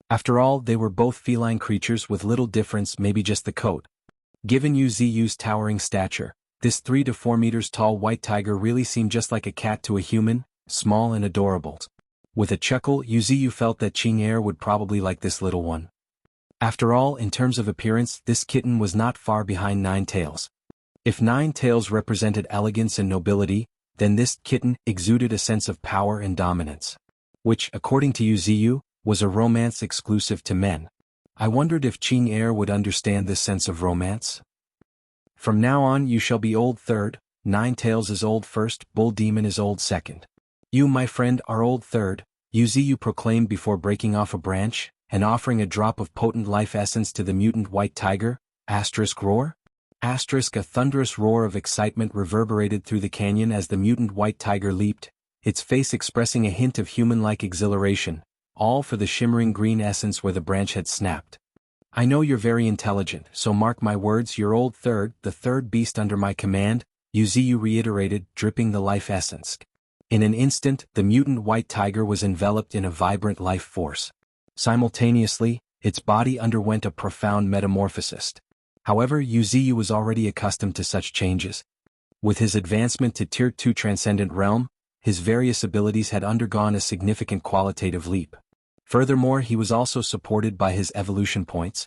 After all, they were both feline creatures with little difference, maybe just the coat. Given Yuziu's towering stature, this 3 to 4 meters tall white tiger really seemed just like a cat to a human, small and adorable. With a chuckle, Yuziu felt that Qing'er would probably like this little one. After all, in terms of appearance, this kitten was not far behind Nine Tails. If Nine Tails represented elegance and nobility, then this kitten exuded a sense of power and dominance. Which, according to Yuziu, was a romance exclusive to men. I wondered if Qing'er would understand this sense of romance. From now on you shall be old third, Nine Tails is old first, Bull Demon is old second. You, my friend, are old third, Yuziu proclaimed before breaking off a branch, and offering a drop of potent life essence to the mutant white tiger. Roar? A thunderous roar of excitement reverberated through the canyon as the mutant white tiger leaped, its face expressing a hint of human-like exhilaration, all for the shimmering green essence where the branch had snapped. I know you're very intelligent, so mark my words, you're old third, the third beast under my command, Yuziu reiterated, dripping the life essence. In an instant, the mutant white tiger was enveloped in a vibrant life force. Simultaneously, its body underwent a profound metamorphosis. However, Yuziu was already accustomed to such changes. With his advancement to Tier 2 Transcendent Realm, his various abilities had undergone a significant qualitative leap. Furthermore, he was also supported by his evolution points.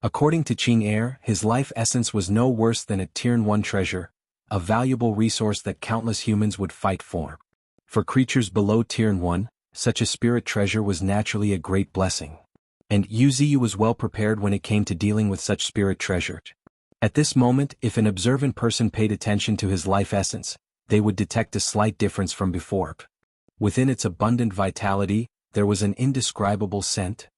According to Qing'er, his life essence was no worse than a Tier 1 treasure, a valuable resource that countless humans would fight for. For creatures below Tier 1, such a spirit treasure was naturally a great blessing. And Yuziu was well prepared when it came to dealing with such spirit treasure. At this moment, if an observant person paid attention to his life essence, they would detect a slight difference from before. Within its abundant vitality, there was an indescribable scent.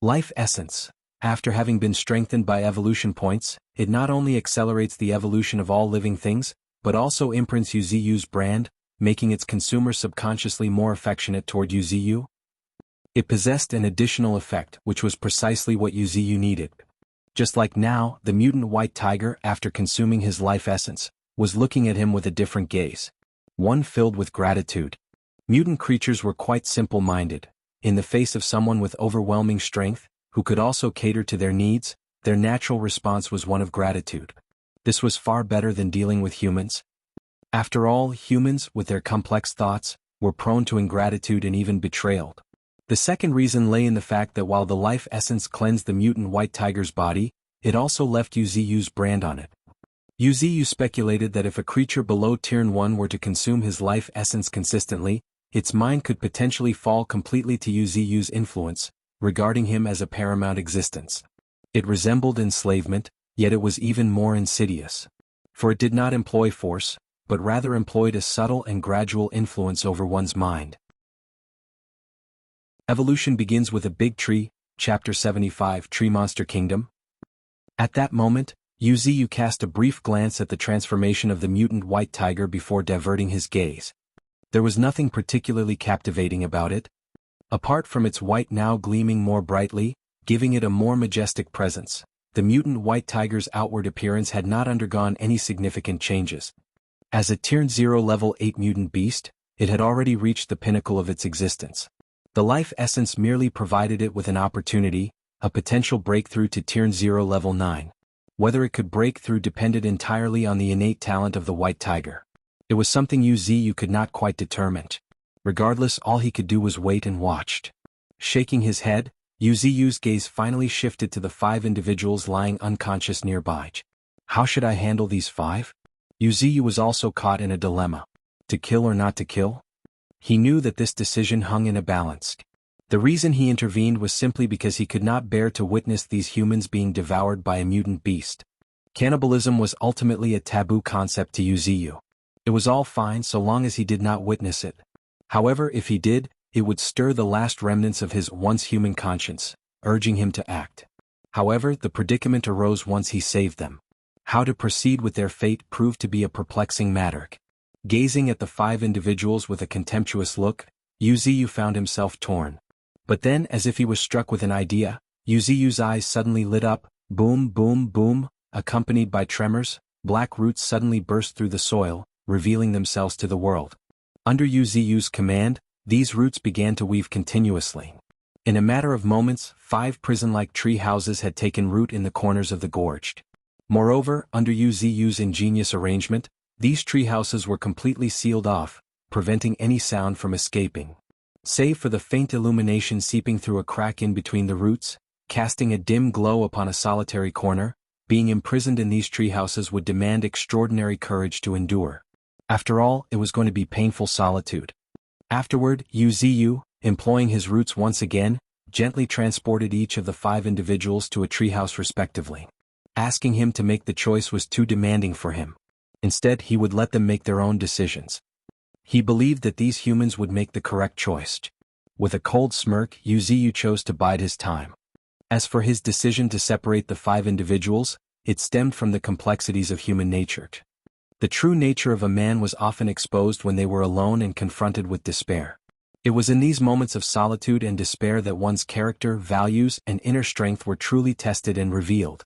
Life essence. After having been strengthened by evolution points, it not only accelerates the evolution of all living things, but also imprints Yuziu's brand, making its consumer subconsciously more affectionate toward Yuziu. It possessed an additional effect, which was precisely what Yuziu needed. Just like now, the mutant white tiger, after consuming his life essence, was looking at him with a different gaze. One filled with gratitude. Mutant creatures were quite simple-minded. In the face of someone with overwhelming strength, who could also cater to their needs, their natural response was one of gratitude. This was far better than dealing with humans. After all, humans, with their complex thoughts, were prone to ingratitude and even betrayal. The second reason lay in the fact that while the life essence cleansed the mutant white tiger's body, it also left Yuziu's brand on it. Yuziu speculated that if a creature below Tier 1 were to consume his life essence consistently, its mind could potentially fall completely to Yuziu's influence, regarding him as a paramount existence. It resembled enslavement, yet it was even more insidious. For it did not employ force, but rather employed a subtle and gradual influence over one's mind. Evolution begins with a big tree, Chapter 75, Tree Monster Kingdom. At that moment, Yuziu cast a brief glance at the transformation of the mutant white tiger before diverting his gaze. There was nothing particularly captivating about it. Apart from its white now gleaming more brightly, giving it a more majestic presence, the mutant white tiger's outward appearance had not undergone any significant changes. As a Tier 0 Level 8 mutant beast, it had already reached the pinnacle of its existence. The life essence merely provided it with an opportunity, a potential breakthrough to Tier 0 Level 9. Whether it could break through depended entirely on the innate talent of the white tiger. It was something Yuziu could not quite determine. Regardless, all he could do was wait and watched. Shaking his head, Yuziu's gaze finally shifted to the 5 individuals lying unconscious nearby. How should I handle these 5? Yuziu was also caught in a dilemma. To kill or not to kill? He knew that this decision hung in a balance. The reason he intervened was simply because he could not bear to witness these humans being devoured by a mutant beast. Cannibalism was ultimately a taboo concept to Yuziu. It was all fine so long as he did not witness it. However, if he did, it would stir the last remnants of his once human conscience, urging him to act. However, the predicament arose once he saved them. How to proceed with their fate proved to be a perplexing matter. Gazing at the 5 individuals with a contemptuous look, Yuziu found himself torn. But then, as if he was struck with an idea, Yuziu's eyes suddenly lit up, boom boom boom, accompanied by tremors. Black roots suddenly burst through the soil, revealing themselves to the world. Under Yuziu's command, these roots began to weave continuously. In a matter of moments, 5 prison-like tree houses had taken root in the corners of the gorge. Moreover, under Yuziu's ingenious arrangement, these tree houses were completely sealed off, preventing any sound from escaping. Save for the faint illumination seeping through a crack in between the roots, casting a dim glow upon a solitary corner, being imprisoned in these tree houses would demand extraordinary courage to endure. After all, it was going to be painful solitude. Afterward, Yuziu, employing his roots once again, gently transported each of the 5 individuals to a treehouse respectively. Asking him to make the choice was too demanding for him. Instead, he would let them make their own decisions. He believed that these humans would make the correct choice. With a cold smirk, Yuziu chose to bide his time. As for his decision to separate the 5 individuals, it stemmed from the complexities of human nature. The true nature of a man was often exposed when they were alone and confronted with despair. It was in these moments of solitude and despair that one's character, values, and inner strength were truly tested and revealed.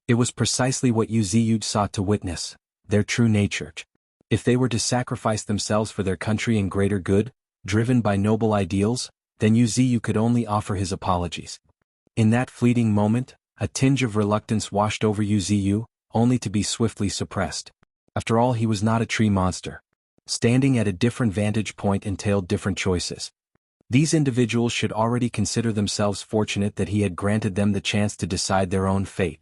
It was precisely what Yuziu sought to witness, their true nature. If they were to sacrifice themselves for their country and greater good, driven by noble ideals, then Yuziu could only offer his apologies. In that fleeting moment, a tinge of reluctance washed over Yuziu, only to be swiftly suppressed. After all, he was not a tree monster. Standing at a different vantage point entailed different choices. These individuals should already consider themselves fortunate that he had granted them the chance to decide their own fate.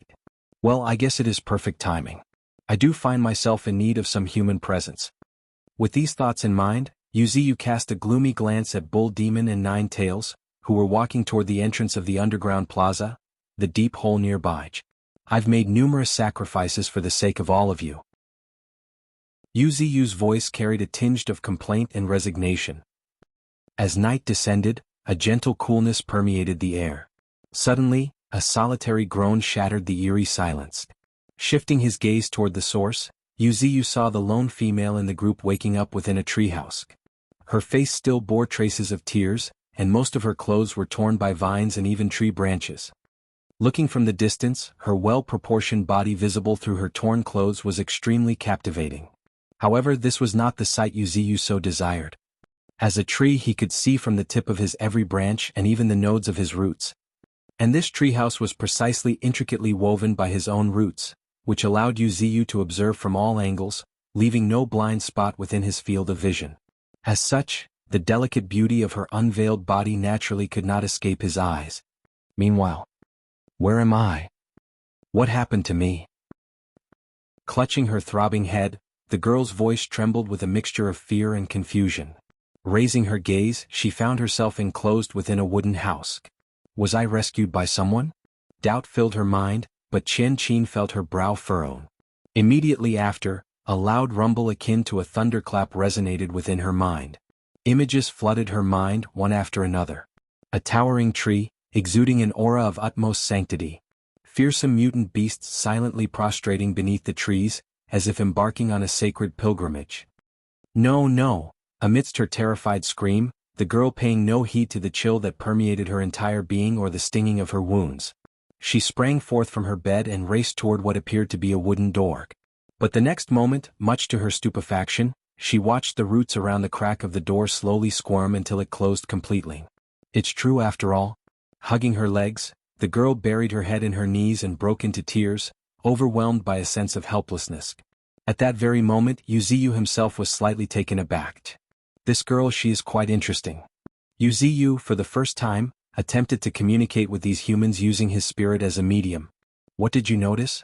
Well, I guess it is perfect timing. I do find myself in need of some human presence. With these thoughts in mind, Yuziu cast a gloomy glance at Bull Demon and Nine Tails, who were walking toward the entrance of the underground plaza, the deep hole nearby. I've made numerous sacrifices for the sake of all of you. Yuziu's voice carried a tinge of complaint and resignation. As night descended, a gentle coolness permeated the air. Suddenly, a solitary groan shattered the eerie silence. Shifting his gaze toward the source, Yuziu saw the lone female in the group waking up within a treehouse. Her face still bore traces of tears, and most of her clothes were torn by vines and even tree branches. Looking from the distance, her well-proportioned body visible through her torn clothes was extremely captivating. However, this was not the sight Yuziu so desired. As a tree, he could see from the tip of his every branch and even the nodes of his roots. And this treehouse was precisely intricately woven by his own roots, which allowed Yuziu to observe from all angles, leaving no blind spot within his field of vision. As such, The delicate beauty of her unveiled body naturally could not escape his eyes. Meanwhile, where am I? What happened to me? Clutching her throbbing head, the girl's voice trembled with a mixture of fear and confusion. Raising her gaze, she found herself enclosed within a wooden house. Was I rescued by someone? Doubt filled her mind, but Chen Qin felt her brow furrow. Immediately after, a loud rumble akin to a thunderclap resonated within her mind. Images flooded her mind one after another. A towering tree, exuding an aura of utmost sanctity. Fearsome mutant beasts silently prostrating beneath the trees, as if embarking on a sacred pilgrimage. No, no! Amidst her terrified scream, the girl paying no heed to the chill that permeated her entire being or the stinging of her wounds. She sprang forth from her bed and raced toward what appeared to be a wooden door. But the next moment, much to her stupefaction, she watched the roots around the crack of the door slowly squirm until it closed completely. It's true after all. Hugging her legs, the girl buried her head in her knees and broke into tears, overwhelmed by a sense of helplessness. At that very moment, Yuziyu himself was slightly taken aback. This girl, she is quite interesting. Yuziyu, for the first time, attempted to communicate with these humans using his spirit as a medium. What did you notice?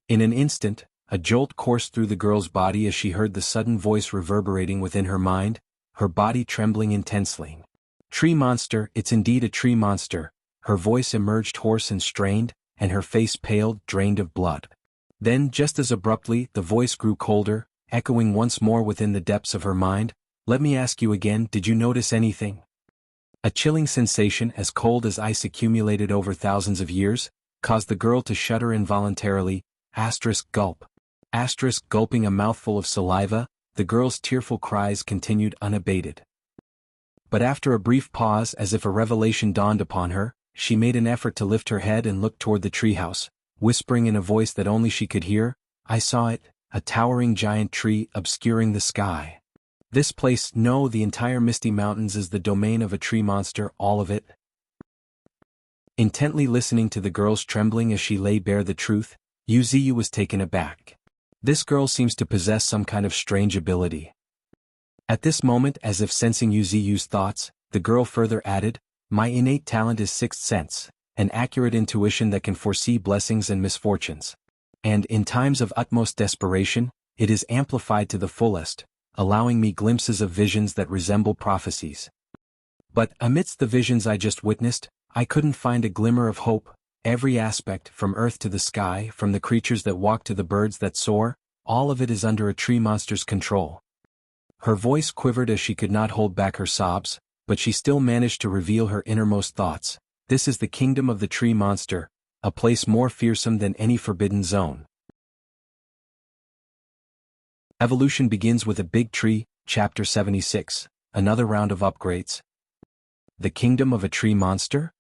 In an instant, a jolt coursed through the girl's body as she heard the sudden voice reverberating within her mind, her body trembling intensely. Tree monster, it's indeed a tree monster. Her voice emerged hoarse and strained, and her face paled, drained of blood. Then, just as abruptly, the voice grew colder, echoing once more within the depths of her mind. Let me ask you again, did you notice anything? A chilling sensation as cold as ice accumulated over thousands of years, caused the girl to shudder involuntarily, gulp. Gulping a mouthful of saliva, the girl's tearful cries continued unabated. But after a brief pause, as if a revelation dawned upon her, she made an effort to lift her head and look toward the treehouse, whispering in a voice that only she could hear, I saw it, a towering giant tree obscuring the sky. This place, no, the entire Misty Mountains is the domain of a tree monster, all of it. Intently listening to the girl's trembling as she lay bare the truth, Yuziyu was taken aback. This girl seems to possess some kind of strange ability. At this moment, as if sensing Yuziyu's thoughts, the girl further added, my innate talent is sixth sense, an accurate intuition that can foresee blessings and misfortunes. And in times of utmost desperation, it is amplified to the fullest, allowing me glimpses of visions that resemble prophecies. But amidst the visions I just witnessed, I couldn't find a glimmer of hope. Every aspect, from earth to the sky, from the creatures that walk to the birds that soar, all of it is under a tree monster's control. Her voice quivered as she could not hold back her sobs, but she still managed to reveal her innermost thoughts. This is the kingdom of the tree monster, a place more fearsome than any forbidden zone. Evolution begins with a big tree, Chapter 76, another round of upgrades. The kingdom of a tree monster?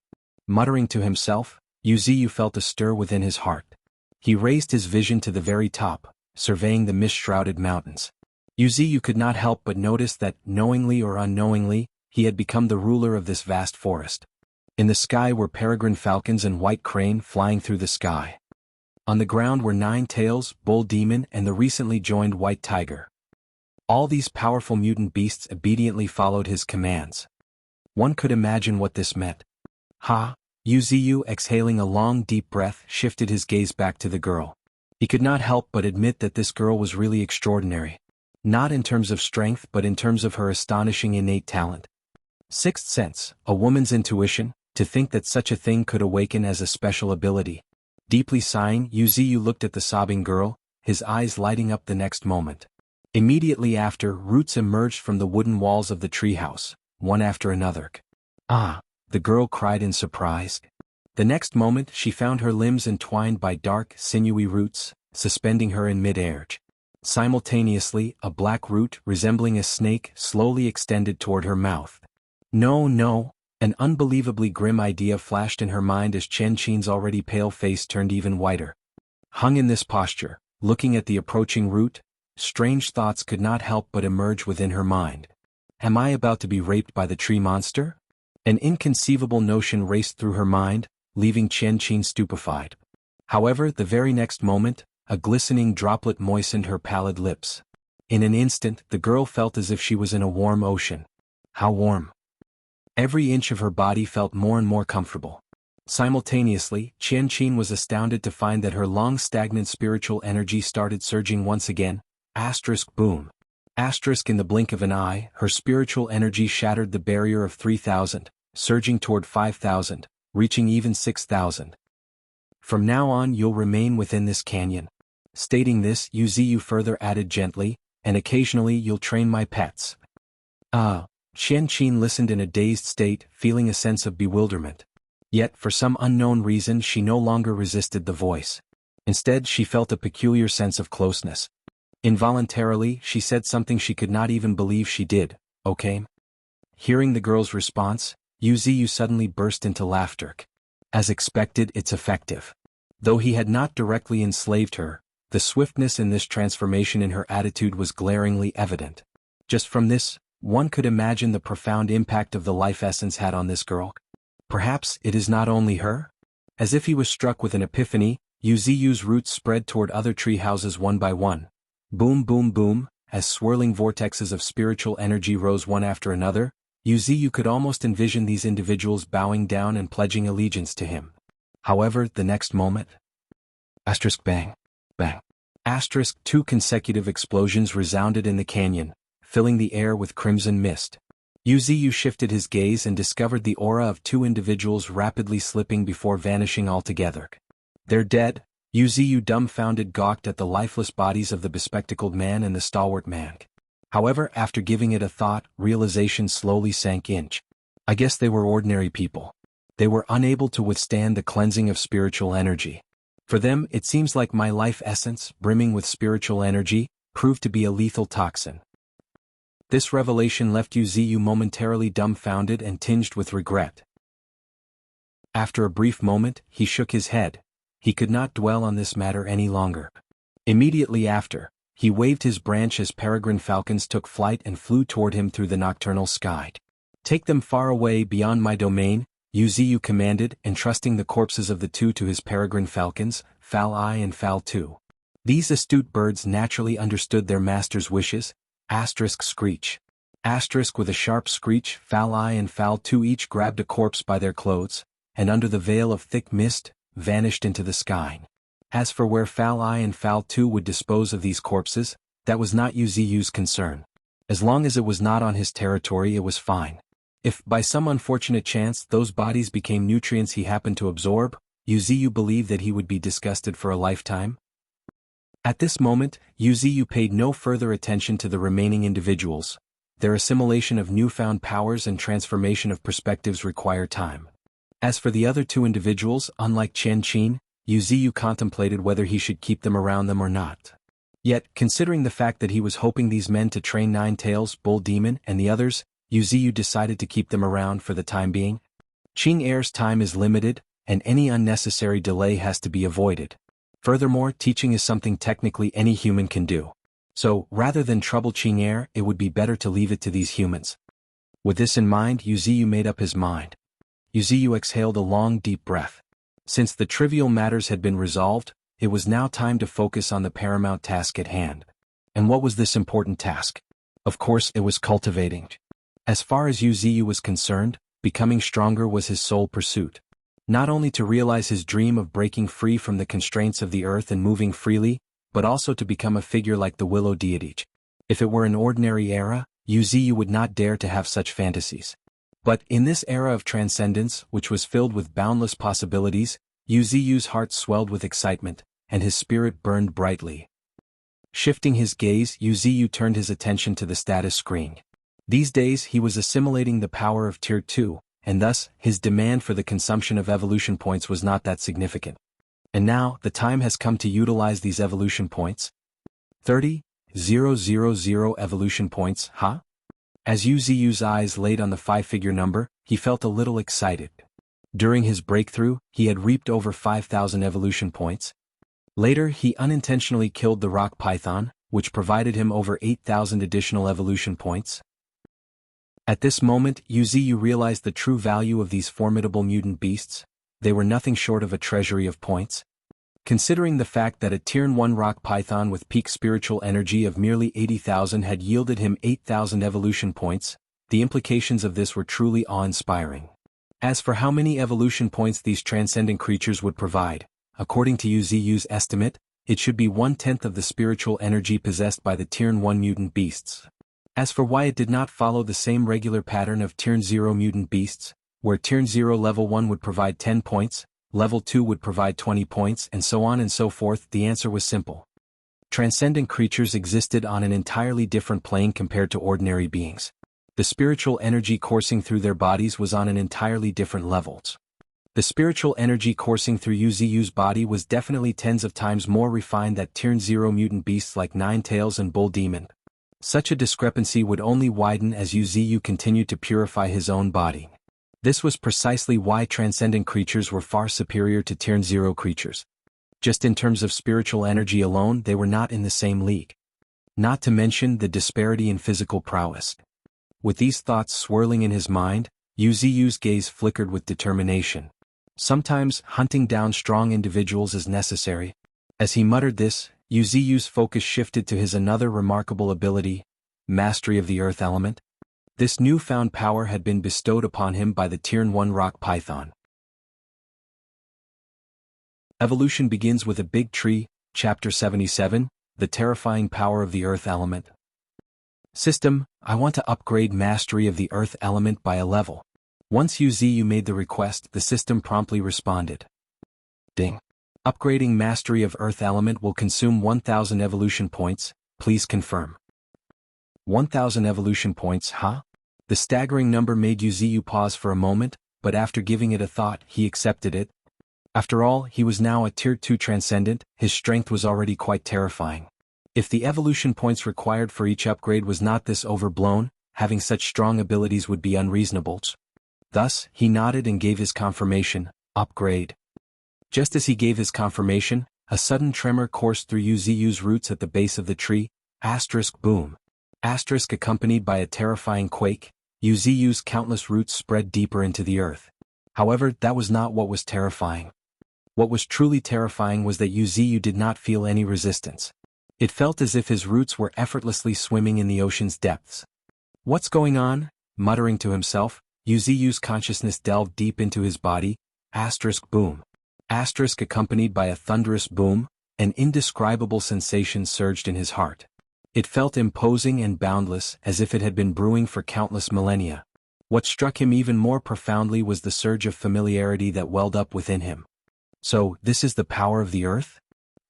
Muttering to himself, Yuziyu felt a stir within his heart. He raised his vision to the very top, surveying the mist-shrouded mountains. Yuziyu could not help but notice that, knowingly or unknowingly, he had become the ruler of this vast forest. In the sky were peregrine falcons and white crane flying through the sky. On the ground were Nine Tails, Bull Demon, and the recently joined White Tiger. All these powerful mutant beasts obediently followed his commands. One could imagine what this meant. Yuziyu, exhaling a long deep breath, shifted his gaze back to the girl. He could not help but admit that this girl was really extraordinary. Not in terms of strength but in terms of her astonishing innate talent. Sixth sense, a woman's intuition, to think that such a thing could awaken as a special ability. Deeply sighing, Yuziyu looked at the sobbing girl, his eyes lighting up the next moment. Immediately after, roots emerged from the wooden walls of the treehouse, one after another. Ah! The girl cried in surprise. The next moment she found her limbs entwined by dark, sinewy roots, suspending her in mid-air. Simultaneously, a black root, resembling a snake, slowly extended toward her mouth. No! An unbelievably grim idea flashed in her mind as Chen Qin's already pale face turned even whiter. Hung in this posture, looking at the approaching root, strange thoughts could not help but emerge within her mind. Am I about to be raped by the tree monster? An inconceivable notion raced through her mind, leaving Chen Qin stupefied. However, the very next moment, a glistening droplet moistened her pallid lips. In an instant, the girl felt as if she was in a warm ocean. How warm. Every inch of her body felt more and more comfortable. Simultaneously, Qian was astounded to find that her long-stagnant spiritual energy started surging once again. Boom. In the blink of an eye, her spiritual energy shattered the barrier of 3,000, surging toward 5,000, reaching even 6,000. From now on you'll remain within this canyon. Stating this, Yuziyu further added gently, and occasionally you'll train my pets. Qian listened in a dazed state, feeling a sense of bewilderment. Yet, for some unknown reason, she no longer resisted the voice. Instead, she felt a peculiar sense of closeness. Involuntarily, she said something she could not even believe she did. Okay? Hearing the girl's response, Yuziyu suddenly burst into laughter. As expected, it's effective. Though he had not directly enslaved her, the swiftness in this transformation in her attitude was glaringly evident. Just from this, one could imagine the profound impact of the life essence had on this girl. Perhaps it is not only her? As if he was struck with an epiphany, Yuziyu's roots spread toward other tree houses one by one. Boom boom boom, as swirling vortexes of spiritual energy rose one after another, Yuziyu could almost envision these individuals bowing down and pledging allegiance to him. However, the next moment... Bang. Bang. Two consecutive explosions resounded in the canyon, filling the air with crimson mist. Yuziyu shifted his gaze and discovered the aura of two individuals rapidly slipping before vanishing altogether. They're dead. Yuziyu dumbfounded gawked at the lifeless bodies of the bespectacled man and the stalwart man. However, after giving it a thought, realization slowly sank in. I guess they were ordinary people. They were unable to withstand the cleansing of spiritual energy. For them, it seems like my life essence, brimming with spiritual energy, proved to be a lethal toxin. This revelation left Yuziyu momentarily dumbfounded and tinged with regret. After a brief moment, he shook his head. He could not dwell on this matter any longer. Immediately after, he waved his branch as peregrine falcons took flight and flew toward him through the nocturnal sky. Take them far away beyond my domain, Yuziyu commanded, entrusting the corpses of the two to his peregrine falcons, Fal I and Fal II. These astute birds naturally understood their master's wishes. Screech. With a sharp screech, Fal I and Fal II each grabbed a corpse by their clothes, and under the veil of thick mist, vanished into the sky. As for where Fal I and Fal II would dispose of these corpses, that was not Yuziyu's concern. As long as it was not on his territory, it was fine. If, by some unfortunate chance, those bodies became nutrients he happened to absorb, Yuziyu believed that he would be disgusted for a lifetime. At this moment, Yuziyu paid no further attention to the remaining individuals. Their assimilation of newfound powers and transformation of perspectives require time. As for the other two individuals, unlike Qian, Yuziyu contemplated whether he should keep them around them or not. Yet, considering the fact that he was hoping these men to train Nine-Tails, Bull Demon, and the others, Yuziyu decided to keep them around for the time being. Qing Er's time is limited, and any unnecessary delay has to be avoided. Furthermore, teaching is something technically any human can do. So, rather than trouble Qing Er, it would be better to leave it to these humans. With this in mind, Yuziyu made up his mind. Yuziyu exhaled a long, deep breath. Since the trivial matters had been resolved, it was now time to focus on the paramount task at hand. And what was this important task? Of course, it was cultivating. As far as Yuziyu was concerned, becoming stronger was his sole pursuit. Not only to realize his dream of breaking free from the constraints of the earth and moving freely, but also to become a figure like the willow deity. If it were an ordinary era, Yuziyu would not dare to have such fantasies. But in this era of transcendence, which was filled with boundless possibilities, Yuziyu's heart swelled with excitement, and his spirit burned brightly. Shifting his gaze, Yuziyu turned his attention to the status screen. These days he was assimilating the power of Tier 2, and thus, his demand for the consumption of evolution points was not that significant. And now, the time has come to utilize these evolution points. 30,000 evolution points, huh? As Yuziyu's eyes laid on the 5-figure number, he felt a little excited. During his breakthrough, he had reaped over 5,000 evolution points. Later, he unintentionally killed the rock python, which provided him over 8,000 additional evolution points. At this moment, Yuziyu realized the true value of these formidable mutant beasts. They were nothing short of a treasury of points. Considering the fact that a Tier 1 rock python with peak spiritual energy of merely 80,000 had yielded him 8,000 evolution points, The implications of this were truly awe-inspiring. As for how many evolution points these transcendent creatures would provide, according to Yu's estimate, it should be 1/10 of the spiritual energy possessed by the Tier 1 mutant beasts. As for why it did not follow the same regular pattern of Tier 0 mutant beasts, where Tier 0 level 1 would provide 10 points, level 2 would provide 20 points, and so on and so forth, the answer was simple. Transcendent creatures existed on an entirely different plane compared to ordinary beings. The spiritual energy coursing through their bodies was on an entirely different level. The spiritual energy coursing through Yu's body was definitely tens of times more refined than Tier 0 mutant beasts like Ninetales and Bull Demon. Such a discrepancy would only widen as Yu continued to purify his own body. This was precisely why transcendent creatures were far superior to Tier 0 creatures. Just in terms of spiritual energy alone, they were not in the same league. Not to mention the disparity in physical prowess. With these thoughts swirling in his mind, Yu's gaze flickered with determination. Sometimes, hunting down strong individuals is necessary. As he muttered this, Yu's focus shifted to his another remarkable ability, mastery of the earth element. This newfound power had been bestowed upon him by the Tier 1 rock python. Evolution begins with a big tree, Chapter 77, the terrifying power of the earth element. System, I want to upgrade mastery of the earth element by a level. Once Yu made the request, the system promptly responded. Ding. Upgrading mastery of earth element will consume 1000 evolution points, please confirm. 1000 evolution points, huh? The staggering number made Yu pause for a moment, but after giving it a thought, he accepted it. After all, he was now a Tier 2 transcendent, his strength was already quite terrifying. If the evolution points required for each upgrade was not this overblown, having such strong abilities would be unreasonable. Thus, he nodded and gave his confirmation, upgrade. Just as he gave his confirmation, a sudden tremor coursed through Yu's roots at the base of the tree, boom. Accompanied by a terrifying quake, Yu's countless roots spread deeper into the earth. However, that was not what was terrifying. What was truly terrifying was that Yu did not feel any resistance. It felt as if his roots were effortlessly swimming in the ocean's depths. What's going on? Muttering to himself, Yu's consciousness delved deep into his body, boom. Accompanied by a thunderous boom, an indescribable sensation surged in his heart. It felt imposing and boundless, as if it had been brewing for countless millennia. What struck him even more profoundly was the surge of familiarity that welled up within him. So, this is the power of the earth?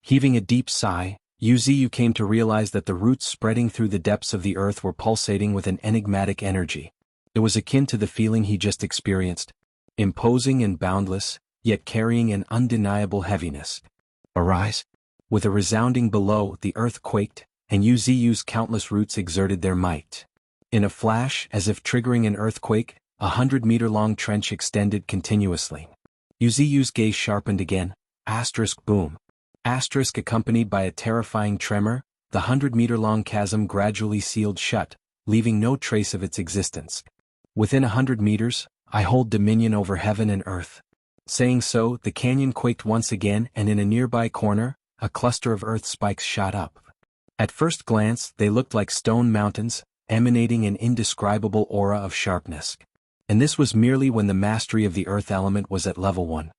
Heaving a deep sigh, Yu came to realize that the roots spreading through the depths of the earth were pulsating with an enigmatic energy. It was akin to the feeling he just experienced. Imposing and boundless, yet carrying an undeniable heaviness. Arise! With a resounding bellow, the earth quaked, and Yu's countless roots exerted their might. In a flash, as if triggering an earthquake, 100-meter-long trench extended continuously. Yu's gaze sharpened again, boom. Accompanied by a terrifying tremor, the 100-meter-long chasm gradually sealed shut, leaving no trace of its existence. Within 100 meters, I hold dominion over heaven and earth. Saying so, the canyon quaked once again, and in a nearby corner, a cluster of earth spikes shot up. At first glance, they looked like stone mountains, emanating an indescribable aura of sharpness. And this was merely when the mastery of the earth element was at level 1.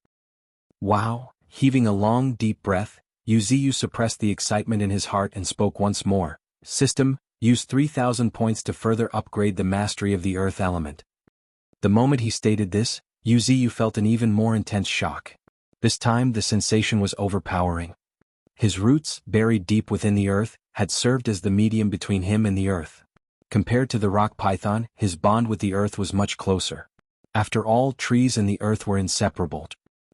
Wow! Heaving a long, deep breath, Yu suppressed the excitement in his heart and spoke once more. System, use 3000 points to further upgrade the mastery of the earth element. The moment he stated this, Yu felt an even more intense shock. This time the sensation was overpowering. His roots, buried deep within the earth, had served as the medium between him and the earth. Compared to the rock python, his bond with the earth was much closer. After all, trees and the earth were inseparable.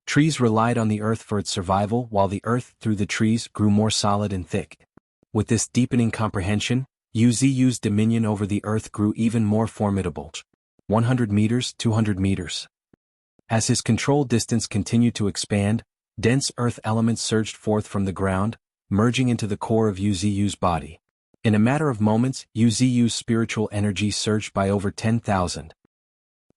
Trees relied on the earth for its survival, while the earth, through the trees, grew more solid and thick. With this deepening comprehension, Yu's dominion over the earth grew even more formidable. 100 meters, 200 meters. As his control distance continued to expand, dense earth elements surged forth from the ground, merging into the core of Yu's body. In a matter of moments, Yu's spiritual energy surged by over 10,000.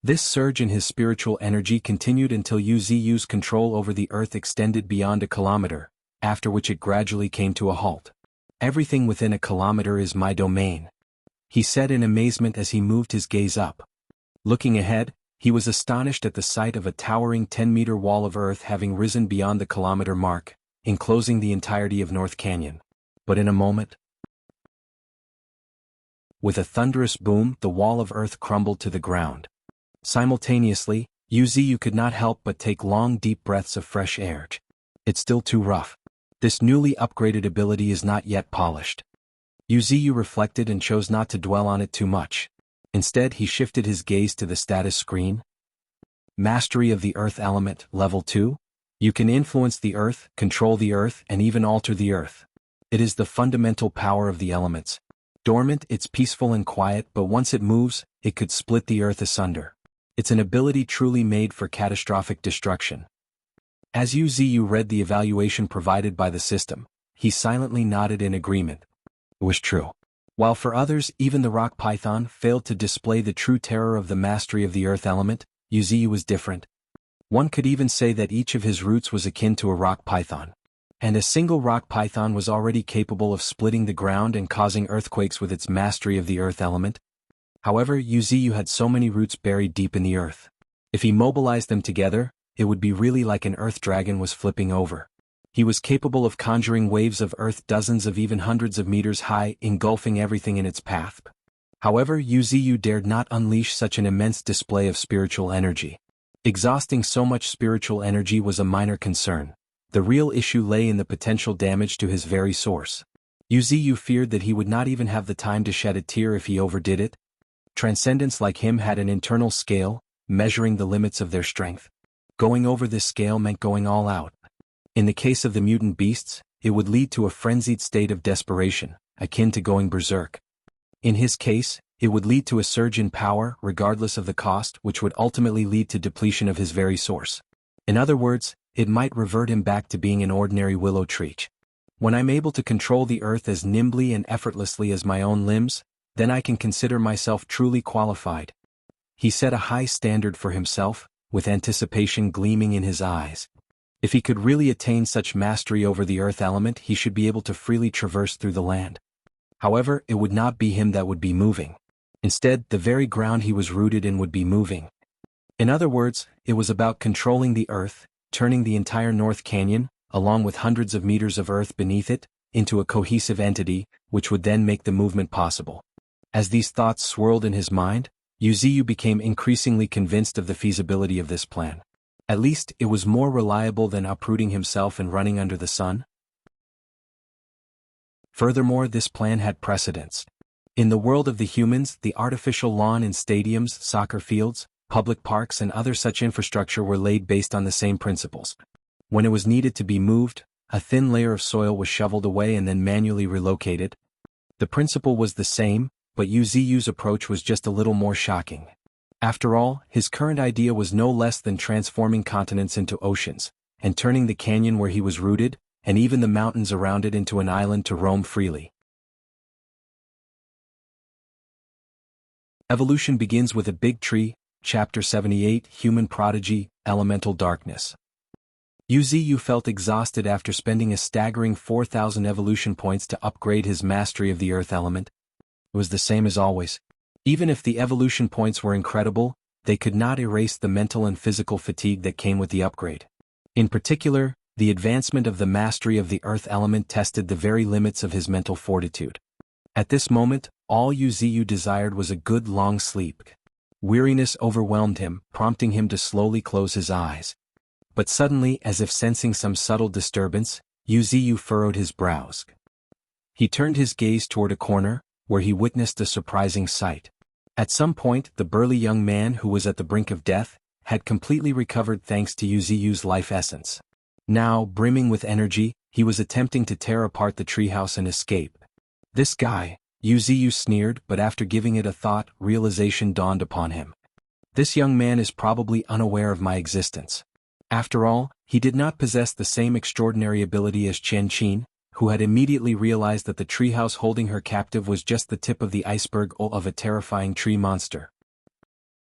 This surge in his spiritual energy continued until Yu's control over the earth extended beyond a kilometer, after which it gradually came to a halt. Everything within a kilometer is my domain. he said in amazement as he moved his gaze up. Looking ahead, he was astonished at the sight of a towering 10-meter wall of earth having risen beyond the kilometer mark, enclosing the entirety of North Canyon. But in a moment, with a thunderous boom, the wall of earth crumbled to the ground. Simultaneously, Wuxia could not help but take long deep breaths of fresh air. It's still too rough. This newly upgraded ability is not yet polished. Wuxia reflected and chose not to dwell on it too much. Instead, he shifted his gaze to the status screen. Mastery of the Earth Element, Level 2. You can influence the Earth, control the Earth, and even alter the Earth. It is the fundamental power of the elements. Dormant, it's peaceful and quiet, but once it moves, it could split the Earth asunder. It's an ability truly made for catastrophic destruction. As Wuxia read the evaluation provided by the system, he silently nodded in agreement. It was true. While for others, even the rock python failed to display the true terror of the mastery of the earth element, Wuxia was different. One could even say that each of his roots was akin to a rock python. And a single rock python was already capable of splitting the ground and causing earthquakes with its mastery of the earth element. However, Wuxia had so many roots buried deep in the earth. If he mobilized them together, it would be really like an earth dragon was flipping over. He was capable of conjuring waves of earth dozens of even hundreds of meters high, engulfing everything in its path. However, Wuxia dared not unleash such an immense display of spiritual energy. Exhausting so much spiritual energy was a minor concern. The real issue lay in the potential damage to his very source. Wuxia feared that he would not even have the time to shed a tear if he overdid it. Transcendents like him had an internal scale, measuring the limits of their strength. Going over this scale meant going all out. In the case of the mutant beasts, it would lead to a frenzied state of desperation, akin to going berserk. In his case, it would lead to a surge in power, regardless of the cost, which would ultimately lead to depletion of his very source. In other words, it might revert him back to being an ordinary willow tree. When I'm able to control the earth as nimbly and effortlessly as my own limbs, then I can consider myself truly qualified. He set a high standard for himself, with anticipation gleaming in his eyes. If he could really attain such mastery over the earth element, he should be able to freely traverse through the land. However, it would not be him that would be moving. Instead, the very ground he was rooted in would be moving. In other words, it was about controlling the earth, turning the entire North Canyon, along with hundreds of meters of earth beneath it, into a cohesive entity, which would then make the movement possible. As these thoughts swirled in his mind, Wuxia became increasingly convinced of the feasibility of this plan. At least, it was more reliable than uprooting himself and running under the sun. Furthermore, this plan had precedence. In the world of the humans, the artificial lawn in stadiums, soccer fields, public parks and other such infrastructure were laid based on the same principles. When it was needed to be moved, a thin layer of soil was shoveled away and then manually relocated. The principle was the same, but Wuxia's approach was just a little more shocking. After all, his current idea was no less than transforming continents into oceans, and turning the canyon where he was rooted, and even the mountains around it into an island to roam freely. Evolution begins with a big tree, Chapter 78, Human Prodigy, Elemental Darkness. Wuxia felt exhausted after spending a staggering 4,000 evolution points to upgrade his mastery of the earth element. It was the same as always. Even if the evolution points were incredible, they could not erase the mental and physical fatigue that came with the upgrade. In particular, the advancement of the mastery of the earth element tested the very limits of his mental fortitude. At this moment, all Wuxia desired was a good long sleep. Weariness overwhelmed him, prompting him to slowly close his eyes. But suddenly, as if sensing some subtle disturbance, Wuxia furrowed his brows. He turned his gaze toward a corner, where he witnessed a surprising sight. At some point, the burly young man who was at the brink of death had completely recovered thanks to Wuxia's life essence. Now, brimming with energy, he was attempting to tear apart the treehouse and escape. This guy, Wuxia sneered, but after giving it a thought, realization dawned upon him. This young man is probably unaware of my existence. After all, he did not possess the same extraordinary ability as Chen Qin, who had immediately realized that the treehouse holding her captive was just the tip of the iceberg of a terrifying tree monster.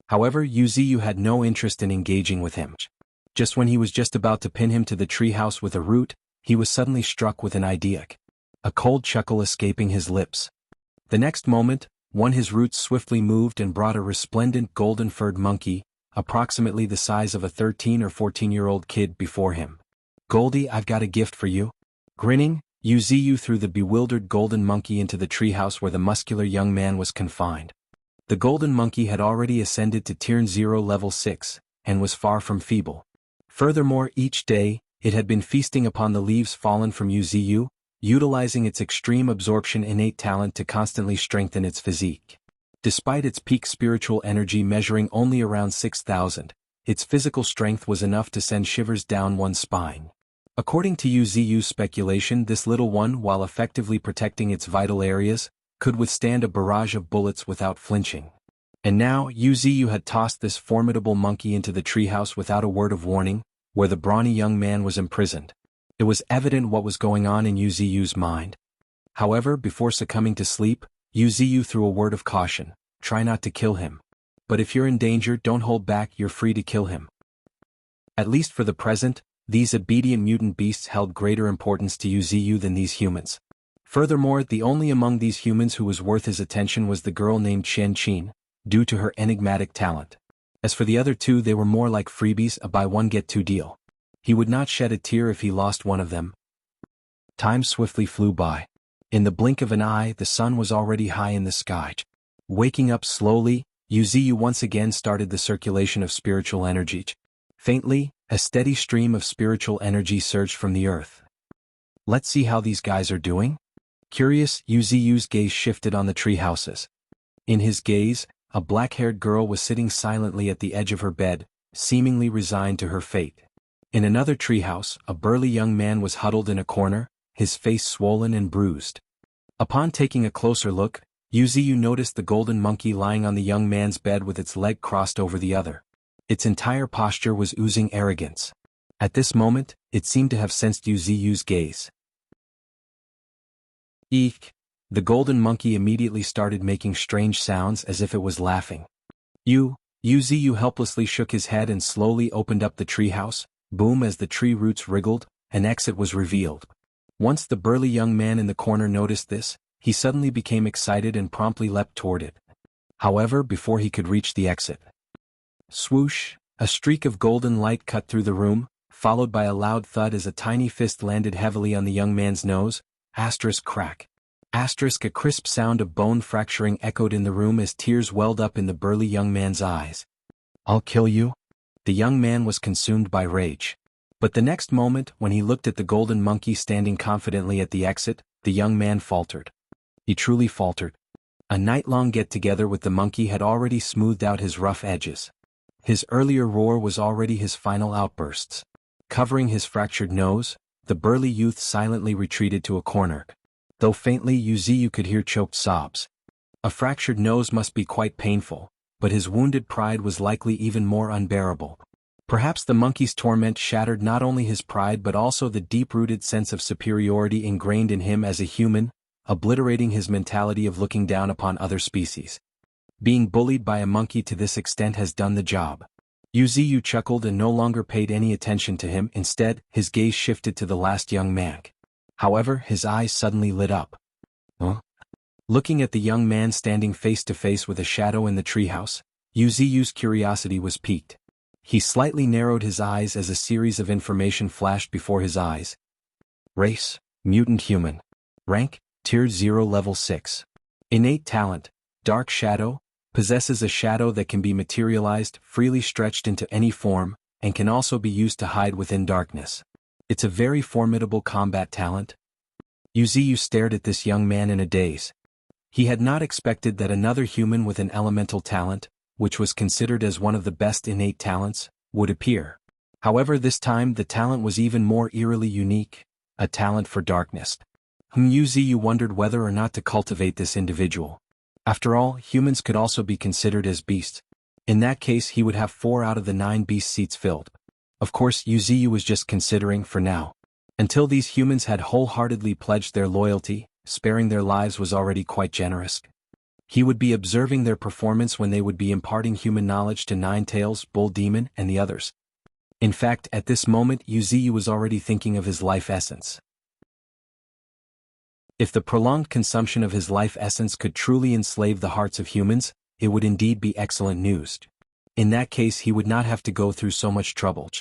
However, Wuxia had no interest in engaging with him. Just when he was just about to pin him to the treehouse with a root, he was suddenly struck with an idea. A cold chuckle escaping his lips. The next moment, one his roots swiftly moved and brought a resplendent golden-furred monkey, approximately the size of a 13 or 14-year-old kid, before him. "Goldie, I've got a gift for you." Grinning, Yuziyu threw the bewildered golden monkey into the treehouse where the muscular young man was confined. The golden monkey had already ascended to Tier 0 level 6, and was far from feeble. Furthermore, each day, it had been feasting upon the leaves fallen from Yuziyu, utilizing its extreme absorption innate talent to constantly strengthen its physique. Despite its peak spiritual energy measuring only around 6,000, its physical strength was enough to send shivers down one's spine. According to Yuziyu's speculation, this little one, while effectively protecting its vital areas, could withstand a barrage of bullets without flinching. And now, Yuziyu had tossed this formidable monkey into the treehouse without a word of warning, where the brawny young man was imprisoned. It was evident what was going on in Yuziyu's mind. However, before succumbing to sleep, Yuziyu threw a word of caution: "Try not to kill him. But if you're in danger, don't hold back, you're free to kill him." At least for the present, these obedient mutant beasts held greater importance to Yuziyu than these humans. Furthermore, the only among these humans who was worth his attention was the girl named Chen Qin, due to her enigmatic talent. As for the other two, they were more like freebies, a buy-one-get-two deal. He would not shed a tear if he lost one of them. Time swiftly flew by. In the blink of an eye, the sun was already high in the sky. Waking up slowly, Yuziyu once again started the circulation of spiritual energy. Faintly, a steady stream of spiritual energy surged from the earth. "Let's see how these guys are doing." Curious, Yuziyu's gaze shifted on the tree houses. In his gaze, a black-haired girl was sitting silently at the edge of her bed, seemingly resigned to her fate. In another treehouse, a burly young man was huddled in a corner, his face swollen and bruised. Upon taking a closer look, Yuziyu noticed the golden monkey lying on the young man's bed with its leg crossed over the other. Its entire posture was oozing arrogance. At this moment, it seemed to have sensed Yuziyu's gaze. Eek! The golden monkey immediately started making strange sounds as if it was laughing. Yuziyu helplessly shook his head and slowly opened up the treehouse. Boom! As the tree roots wriggled, an exit was revealed. Once the burly young man in the corner noticed this, he suddenly became excited and promptly leapt toward it. However, before he could reach the exit, swoosh! A streak of golden light cut through the room, followed by a loud thud as a tiny fist landed heavily on the young man's nose. Crack. A crisp sound of bone fracturing echoed in the room as tears welled up in the burly young man's eyes. "I'll kill you." The young man was consumed by rage. But the next moment, when he looked at the golden monkey standing confidently at the exit, the young man faltered. He truly faltered. A night-long get-together with the monkey had already smoothed out his rough edges. His earlier roar was already his final outbursts. Covering his fractured nose, the burly youth silently retreated to a corner. Though faintly, Yuziyu could hear choked sobs. A fractured nose must be quite painful, but his wounded pride was likely even more unbearable. Perhaps the monkey's torment shattered not only his pride but also the deep-rooted sense of superiority ingrained in him as a human, obliterating his mentality of looking down upon other species. Being bullied by a monkey to this extent has done the job. Yuziyu chuckled and no longer paid any attention to him. Instead, his gaze shifted to the last young man. However, his eyes suddenly lit up. Huh? Looking at the young man standing face to face with a shadow in the treehouse, Yuziyu's curiosity was piqued. He slightly narrowed his eyes as a series of information flashed before his eyes. Race: mutant human. Rank: Tier 0 level 6. Innate talent: Dark Shadow. Possesses a shadow that can be materialized, freely stretched into any form, and can also be used to hide within darkness. It's a very formidable combat talent. Yuziyu stared at this young man in a daze. He had not expected that another human with an elemental talent, which was considered as one of the best innate talents, would appear. However, this time the talent was even more eerily unique, a talent for darkness. Yuziyu wondered whether or not to cultivate this individual. After all, humans could also be considered as beasts. In that case, he would have 4 out of the 9 beast seats filled. Of course, Yuziyu was just considering for now. Until these humans had wholeheartedly pledged their loyalty, sparing their lives was already quite generous. He would be observing their performance when they would be imparting human knowledge to Ninetails, Bull Demon, and the others. In fact, at this moment, Yuziyu was already thinking of his life essence. If the prolonged consumption of his life essence could truly enslave the hearts of humans, it would indeed be excellent news. In that case he would not have to go through so much trouble.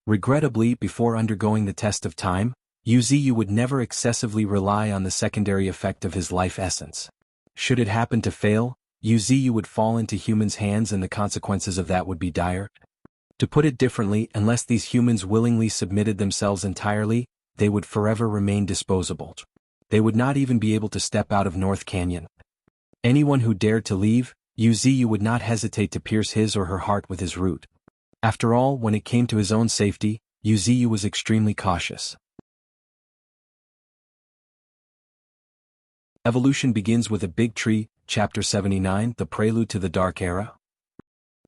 Regrettably, before undergoing the test of time, Wuxia would never excessively rely on the secondary effect of his life essence. Should it happen to fail, Wuxia would fall into humans' hands and the consequences of that would be dire. To put it differently, unless these humans willingly submitted themselves entirely, they would forever remain disposable. They would not even be able to step out of North Canyon. Anyone who dared to leave, Wuxia would not hesitate to pierce his or her heart with his root. After all, when it came to his own safety, Wuxia was extremely cautious. Evolution begins with a big tree, Chapter 79, the prelude to the Dark Era.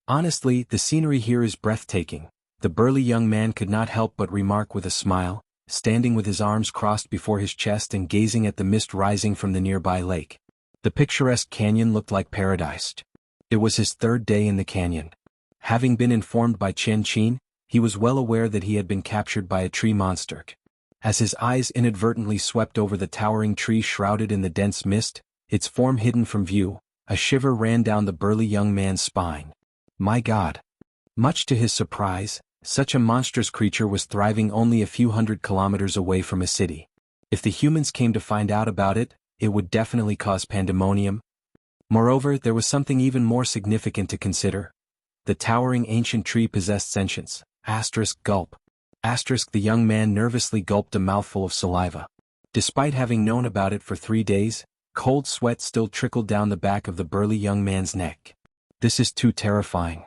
Honestly, the scenery here is breathtaking. The burly young man could not help but remark with a smile, standing with his arms crossed before his chest and gazing at the mist rising from the nearby lake. The picturesque canyon looked like paradise. It was his third day in the canyon. Having been informed by Chen Qin, he was well aware that he had been captured by a tree monster. As his eyes inadvertently swept over the towering tree shrouded in the dense mist, its form hidden from view, a shiver ran down the burly young man's spine. My God! Much to his surprise, such a monstrous creature was thriving only a few hundred kilometers away from a city. If the humans came to find out about it, it would definitely cause pandemonium. Moreover, there was something even more significant to consider. The towering ancient tree possessed sentience. Gulp. The young man nervously gulped a mouthful of saliva. Despite having known about it for 3 days, cold sweat still trickled down the back of the burly young man's neck. This is too terrifying.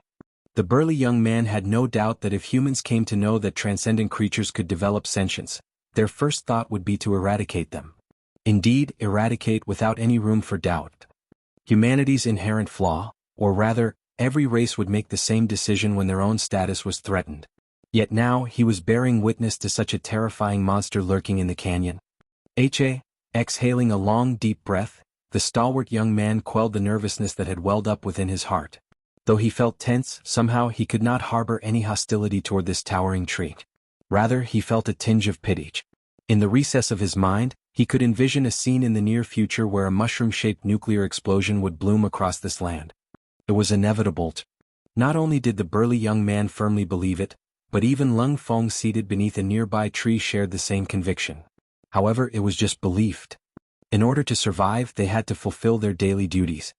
The burly young man had no doubt that if humans came to know that transcendent creatures could develop sentience, their first thought would be to eradicate them. Indeed, eradicate without any room for doubt. Humanity's inherent flaw, or rather, every race would make the same decision when their own status was threatened. Yet now he was bearing witness to such a terrifying monster lurking in the canyon. Exhaling a long deep breath, the stalwart young man quelled the nervousness that had welled up within his heart. Though he felt tense, somehow he could not harbor any hostility toward this towering tree. Rather, he felt a tinge of pity. In the recess of his mind, he could envision a scene in the near future where a mushroom-shaped nuclear explosion would bloom across this land. It was inevitable. Not only did the burly young man firmly believe it, but even Lung Feng seated beneath a nearby tree shared the same conviction. However, it was just belief. In order to survive, they had to fulfill their daily duties.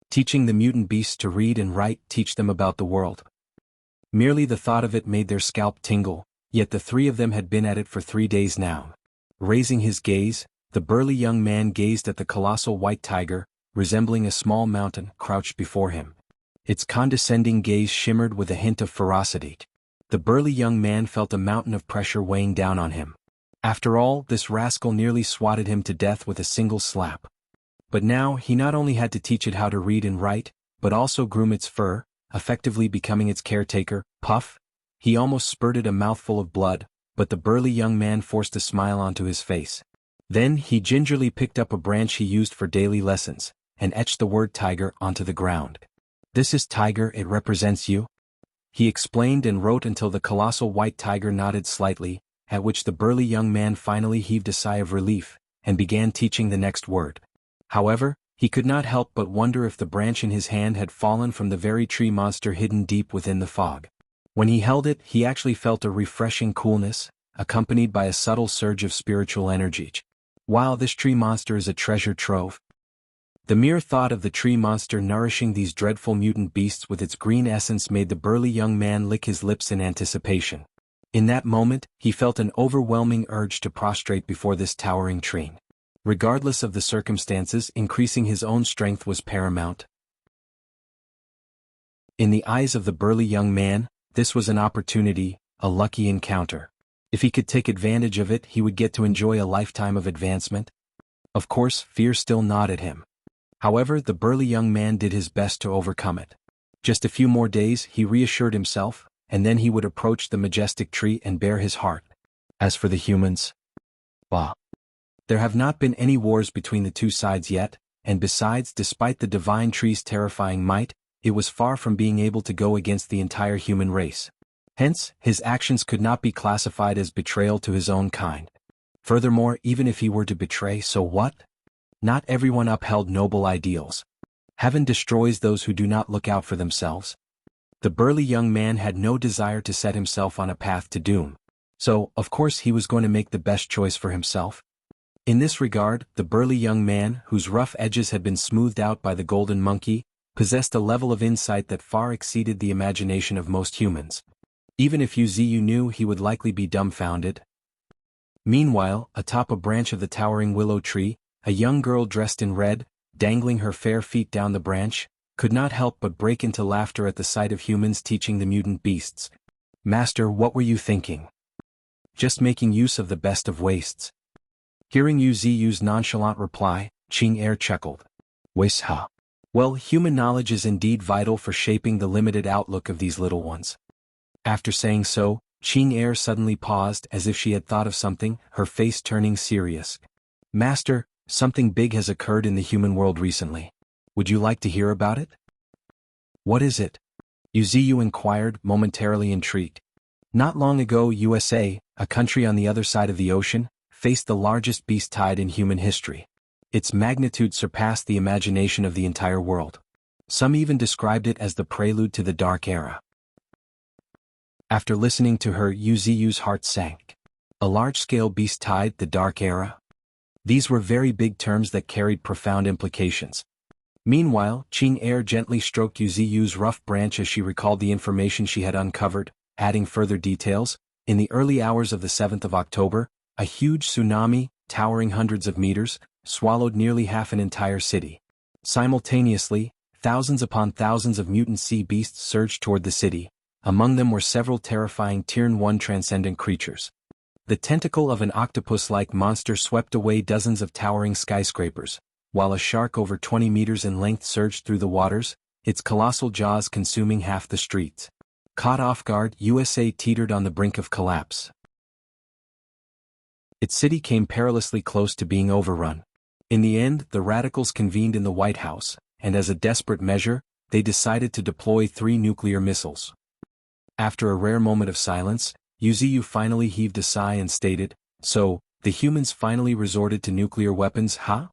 Teaching the mutant beasts to read and write, teach them about the world. Merely the thought of it made their scalp tingle, yet the three of them had been at it for 3 days now. Raising his gaze, the burly young man gazed at the colossal white tiger, resembling a small mountain, crouched before him. Its condescending gaze shimmered with a hint of ferocity. The burly young man felt a mountain of pressure weighing down on him. After all, this rascal nearly swatted him to death with a single slap. But now he not only had to teach it how to read and write, but also groom its fur, effectively becoming its caretaker. Puff! He almost spurted a mouthful of blood, but the burly young man forced a smile onto his face. Then he gingerly picked up a branch he used for daily lessons, and etched the word tiger onto the ground. This is tiger, it represents you? He explained and wrote until the colossal white tiger nodded slightly, at which the burly young man finally heaved a sigh of relief, and began teaching the next word. However, he could not help but wonder if the branch in his hand had fallen from the very tree monster hidden deep within the fog. When he held it, he actually felt a refreshing coolness, accompanied by a subtle surge of spiritual energy. Wow, this tree monster is a treasure trove. The mere thought of the tree monster nourishing these dreadful mutant beasts with its green essence made the burly young man lick his lips in anticipation. In that moment, he felt an overwhelming urge to prostrate before this towering tree. Regardless of the circumstances, increasing his own strength was paramount. In the eyes of the burly young man, this was an opportunity, a lucky encounter. If he could take advantage of it, he would get to enjoy a lifetime of advancement. Of course, fear still gnawed at him. However, the burly young man did his best to overcome it. Just a few more days, he reassured himself, and then he would approach the majestic tree and bare his heart. As for the humans, bah. There have not been any wars between the two sides yet, and besides, despite the divine tree's terrifying might, it was far from being able to go against the entire human race. Hence, his actions could not be classified as betrayal to his own kind. Furthermore, even if he were to betray, so what? Not everyone upheld noble ideals. Heaven destroys those who do not look out for themselves. The burly young man had no desire to set himself on a path to doom. So, of course, he was going to make the best choice for himself. In this regard, the burly young man, whose rough edges had been smoothed out by the golden monkey, possessed a level of insight that far exceeded the imagination of most humans. Even if Wuxia knew, he would likely be dumbfounded. Meanwhile, atop a branch of the towering willow tree, a young girl dressed in red, dangling her fair feet down the branch, could not help but break into laughter at the sight of humans teaching the mutant beasts. "Master, what were you thinking?" "Just making use of the best of wastes." Hearing Wuxia's nonchalant reply, Qing Er chuckled. "Wuxia. Well, human knowledge is indeed vital for shaping the limited outlook of these little ones." After saying so, Qing Er suddenly paused as if she had thought of something, her face turning serious. "Master, something big has occurred in the human world recently. Would you like to hear about it?" "What is it?" Wuxia inquired, momentarily intrigued. Not long ago, USA, a country on the other side of the ocean, faced the largest beast tide in human history. Its magnitude surpassed the imagination of the entire world. Some even described it as the prelude to the Dark Era. After listening to her, Wuxia's heart sank. A large-scale beast tide, the Dark Era? These were very big terms that carried profound implications. Meanwhile, Qing Er gently stroked Wuxia's rough branch as she recalled the information she had uncovered, adding further details. In the early hours of the 7th of October, a huge tsunami, towering hundreds of meters, swallowed nearly half an entire city. Simultaneously, thousands upon thousands of mutant sea beasts surged toward the city. Among them were several terrifying Tier 1 transcendent creatures. The tentacle of an octopus-like monster swept away dozens of towering skyscrapers, while a shark over 20 meters in length surged through the waters, its colossal jaws consuming half the streets. Caught off guard, USA teetered on the brink of collapse. Its city came perilously close to being overrun. In the end, the radicals convened in the White House, and as a desperate measure, they decided to deploy 3 nuclear missiles. After a rare moment of silence, Wuxia finally heaved a sigh and stated, "So, the humans finally resorted to nuclear weapons, huh?"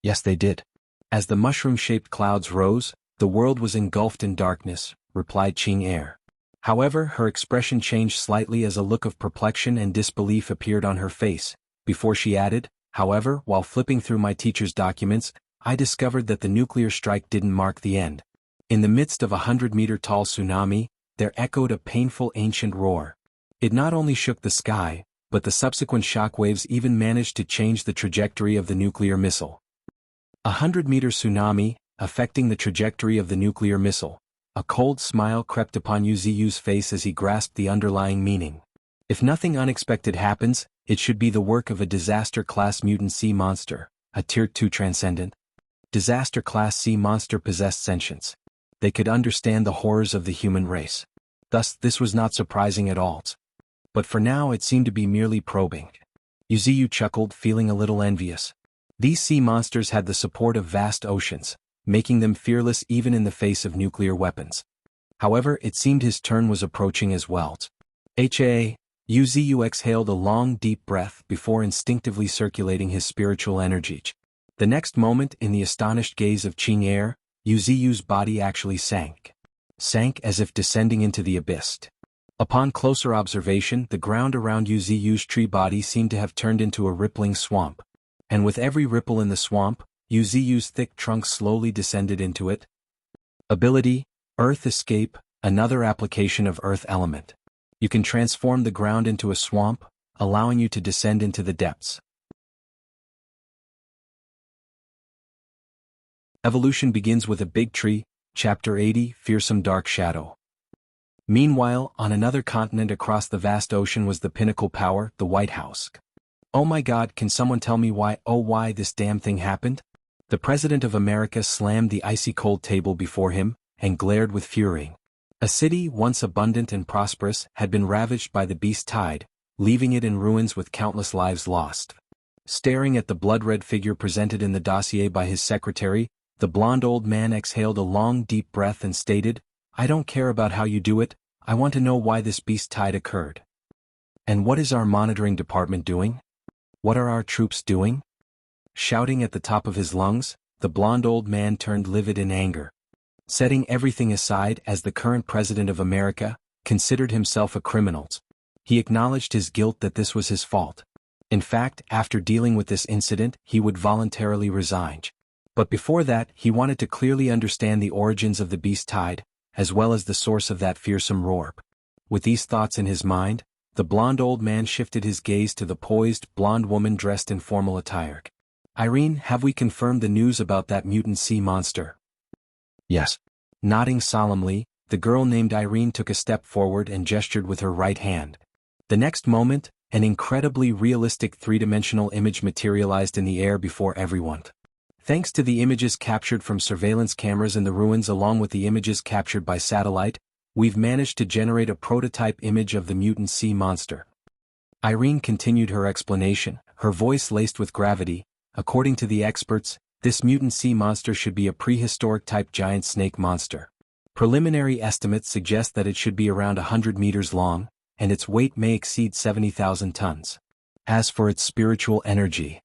"Yes, they did." As the mushroom-shaped clouds rose, the world was engulfed in darkness, replied Qing Er. However, her expression changed slightly as a look of perplexion and disbelief appeared on her face, before she added, "However, while flipping through my teacher's documents, I discovered that the nuclear strike didn't mark the end. In the midst of a 100-meter-tall tsunami, there echoed a painful ancient roar. It not only shook the sky, but the subsequent shockwaves even managed to change the trajectory of the nuclear missile." A 100-meter tsunami, affecting the trajectory of the nuclear missile. A cold smile crept upon Wuxia's face as he grasped the underlying meaning. If nothing unexpected happens, it should be the work of a disaster-class mutant sea monster, a Tier 2 transcendent. Disaster-class sea monster possessed sentience. They could understand the horrors of the human race. Thus, this was not surprising at all. But for now it seemed to be merely probing. Wuxia chuckled, feeling a little envious. These sea monsters had the support of vast oceans, making them fearless even in the face of nuclear weapons. However, it seemed his turn was approaching as well. Wuxia exhaled a long, deep breath before instinctively circulating his spiritual energy. The next moment, in the astonished gaze of Qing Er, Wuxia's body actually sank. Sank as if descending into the abyss. Upon closer observation, the ground around Wuxia's tree body seemed to have turned into a rippling swamp. And with every ripple in the swamp, Wuxia's thick trunk slowly descended into it. Ability, Earth Escape, another application of Earth Element. You can transform the ground into a swamp, allowing you to descend into the depths. Evolution begins with a big tree, Chapter 80, Fearsome Dark Shadow. Meanwhile, on another continent across the vast ocean was the pinnacle power, the White House. "Oh my God, can someone tell me why this damn thing happened?" The President of America slammed the icy cold table before him, and glared with fury. A city, once abundant and prosperous, had been ravaged by the beast tide, leaving it in ruins with countless lives lost. Staring at the blood-red figure presented in the dossier by his secretary, the blond old man exhaled a long, deep breath and stated, "I don't care about how you do it, I want to know why this beast tide occurred." "And what is our monitoring department doing?" What are our troops doing? Shouting at the top of his lungs, the blond old man turned livid in anger. Setting everything aside as the current president of America, considered himself a criminal. He acknowledged his guilt that this was his fault. In fact, after dealing with this incident, he would voluntarily resign. But before that, he wanted to clearly understand the origins of the beast tide, as well as the source of that fearsome roar. With these thoughts in his mind, the blond old man shifted his gaze to the poised, blonde woman dressed in formal attire. Irene, have we confirmed the news about that mutant sea monster? Yes. Nodding solemnly, the girl named Irene took a step forward and gestured with her right hand. The next moment, an incredibly realistic three-dimensional image materialized in the air before everyone. Thanks to the images captured from surveillance cameras in the ruins along with the images captured by satellite, we've managed to generate a prototype image of the mutant sea monster. Irene continued her explanation, her voice laced with gravity. According to the experts, this mutant sea monster should be a prehistoric-type giant snake monster. Preliminary estimates suggest that it should be around 100 meters long, and its weight may exceed 70,000 tons. As for its spiritual energy.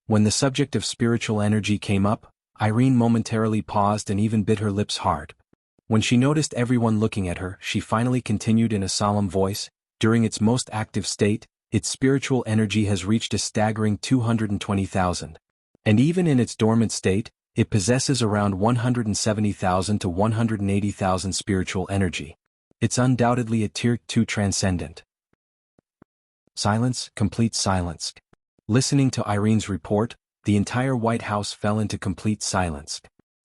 When the subject of spiritual energy came up, Irene momentarily paused and even bit her lips hard. When she noticed everyone looking at her, she finally continued in a solemn voice, during its most active state, its spiritual energy has reached a staggering 220,000. And even in its dormant state, it possesses around 170,000 to 180,000 spiritual energy. It's undoubtedly a Tier 2 transcendent. Silence, complete silence. Listening to Irene's report, the entire White House fell into complete silence.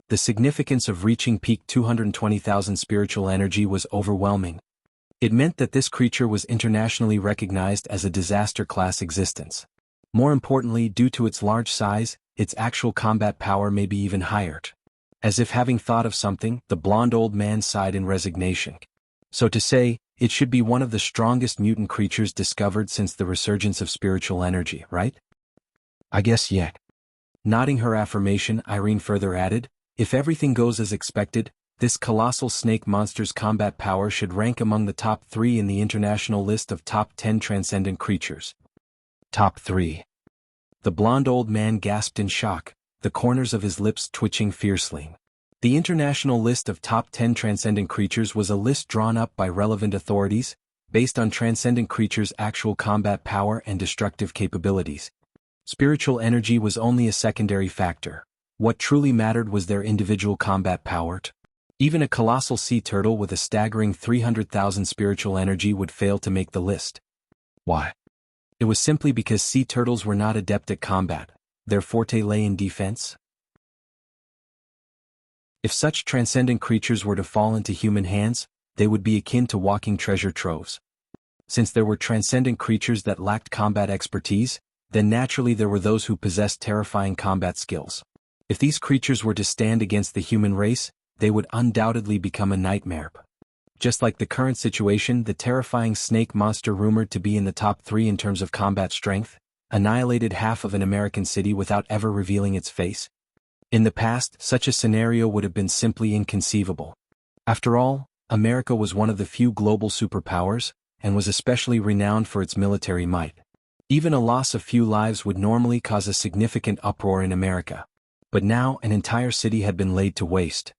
The significance of reaching peak 220,000 spiritual energy was overwhelming. It meant that this creature was internationally recognized as a disaster-class existence. More importantly, due to its large size, its actual combat power may be even higher. As if having thought of something, the blond old man sighed in resignation. So to say, it should be one of the strongest mutant creatures discovered since the resurgence of spiritual energy, right? I guess yeah. Nodding her affirmation, Irene further added, if everything goes as expected, this colossal snake monster's combat power should rank among the top 3 in the international list of top 10 transcendent creatures. Top 3. The blond old man gasped in shock, the corners of his lips twitching fiercely. The international list of top 10 transcendent creatures was a list drawn up by relevant authorities, based on transcendent creatures' actual combat power and destructive capabilities. Spiritual energy was only a secondary factor. What truly mattered was their individual combat power. Even a colossal sea turtle with a staggering 300,000 spiritual energy would fail to make the list. Why? It was simply because sea turtles were not adept at combat. Their forte lay in defense. If such transcendent creatures were to fall into human hands, they would be akin to walking treasure troves. Since there were transcendent creatures that lacked combat expertise, then naturally there were those who possessed terrifying combat skills. If these creatures were to stand against the human race, they would undoubtedly become a nightmare. Just like the current situation, the terrifying snake monster rumored to be in the top 3 in terms of combat strength, annihilated half of an American city without ever revealing its face. In the past, such a scenario would have been simply inconceivable. After all, America was one of the few global superpowers, and was especially renowned for its military might. Even a loss of few lives would normally cause a significant uproar in America. But now an entire city had been laid to waste.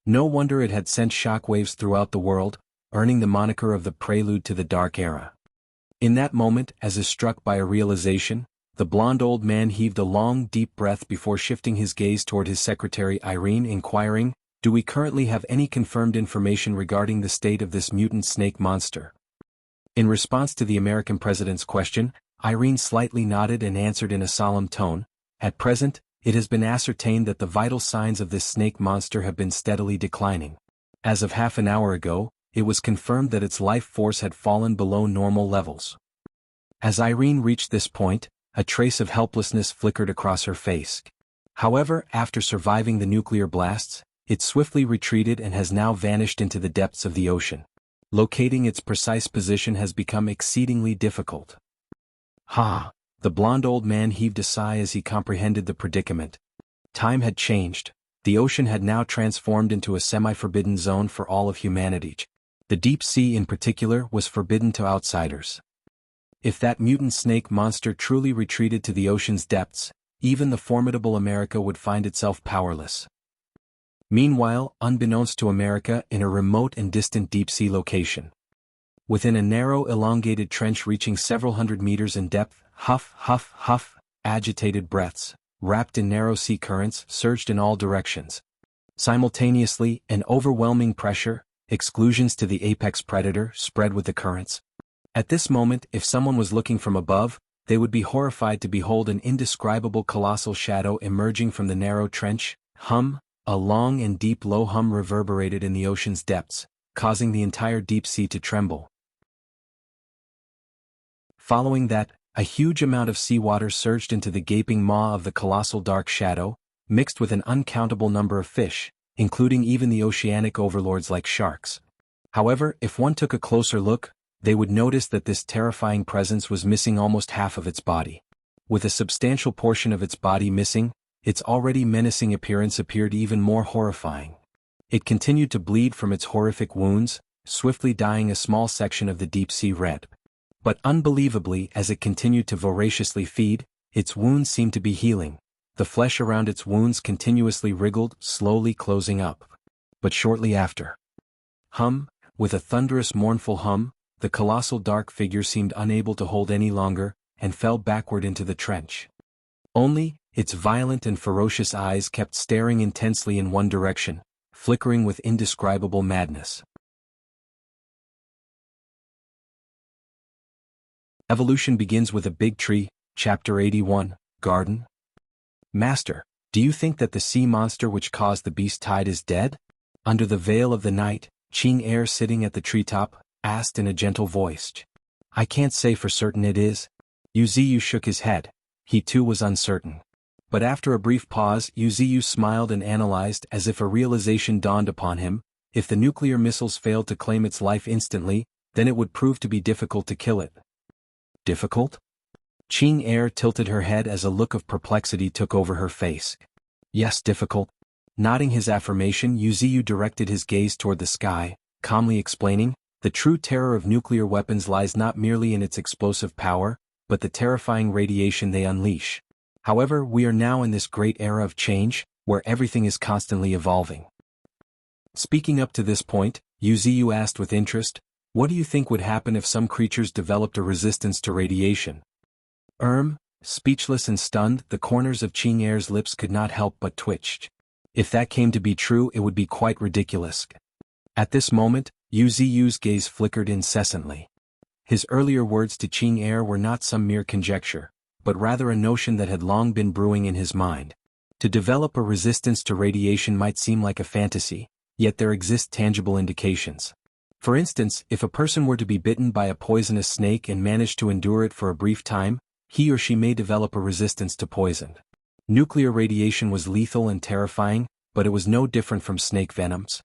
No wonder it had sent shockwaves throughout the world, earning the moniker of the prelude to the Dark Era. In that moment, as is struck by a realization, the blond old man heaved a long, deep breath before shifting his gaze toward his secretary Irene, inquiring, "Do we currently have any confirmed information regarding the state of this mutant snake monster?" In response to the American president's question, Irene slightly nodded and answered in a solemn tone, "At present, it has been ascertained that the vital signs of this snake monster have been steadily declining. As of half an hour ago, it was confirmed that its life force had fallen below normal levels." As Irene reached this point, a trace of helplessness flickered across her face. However, after surviving the nuclear blasts, it swiftly retreated and has now vanished into the depths of the ocean. Locating its precise position has become exceedingly difficult. Ha! The blond old man heaved a sigh as he comprehended the predicament. Time had changed. The ocean had now transformed into a semi-forbidden zone for all of humanity. The deep sea in particular was forbidden to outsiders. If that mutant snake monster truly retreated to the ocean's depths, even the formidable America would find itself powerless. Meanwhile, unbeknownst to America, in a remote and distant deep-sea location, within a narrow elongated trench reaching several hundred meters in depth, huff, huff, huff, agitated breaths, wrapped in narrow sea currents, surged in all directions. Simultaneously, an overwhelming pressure, exclusions to the apex predator, spread with the currents. At this moment, if someone was looking from above, they would be horrified to behold an indescribable colossal shadow emerging from the narrow trench. A long and deep low hum reverberated in the ocean's depths, causing the entire deep sea to tremble. Following that, a huge amount of seawater surged into the gaping maw of the colossal dark shadow, mixed with an uncountable number of fish, including even the oceanic overlords like sharks. However, if one took a closer look, they would notice that this terrifying presence was missing almost half of its body. With a substantial portion of its body missing, its already menacing appearance appeared even more horrifying. It continued to bleed from its horrific wounds, swiftly dyeing a small section of the deep sea red. But unbelievably, as it continued to voraciously feed, its wounds seemed to be healing. The flesh around its wounds continuously wriggled, slowly closing up. But shortly after, with a thunderous mournful hum, the colossal dark figure seemed unable to hold any longer, and fell backward into the trench. Only, its violent and ferocious eyes kept staring intensely in one direction, flickering with indescribable madness. Evolution begins with a big tree, Chapter 81, Garden. Master, do you think that the sea monster which caused the beast tide is dead? Under the veil of the night, Ching Er sitting at the treetop, asked in a gentle voice. I can't say for certain it is. Yuziyu shook his head. He too was uncertain. But after a brief pause, Yuziyu smiled and analyzed as if a realization dawned upon him. If the nuclear missiles failed to claim its life instantly, then it would prove to be difficult to kill it. Difficult? Ching Er tilted her head as a look of perplexity took over her face. Yes, difficult. Nodding his affirmation, Yuziyu directed his gaze toward the sky, calmly explaining, the true terror of nuclear weapons lies not merely in its explosive power, but the terrifying radiation they unleash. However, we are now in this great era of change, where everything is constantly evolving. Speaking up to this point, Yuziyu asked with interest, what do you think would happen if some creatures developed a resistance to radiation? Speechless and stunned, the corners of Ching Er's lips could not help but twitch. If that came to be true, it would be quite ridiculous. At this moment, Yuziyu's gaze flickered incessantly. His earlier words to Ching Er were not some mere conjecture, but rather a notion that had long been brewing in his mind. To develop a resistance to radiation might seem like a fantasy, yet there exist tangible indications. For instance, if a person were to be bitten by a poisonous snake and manage to endure it for a brief time, he or she may develop a resistance to poison. Nuclear radiation was lethal and terrifying, but it was no different from snake venoms.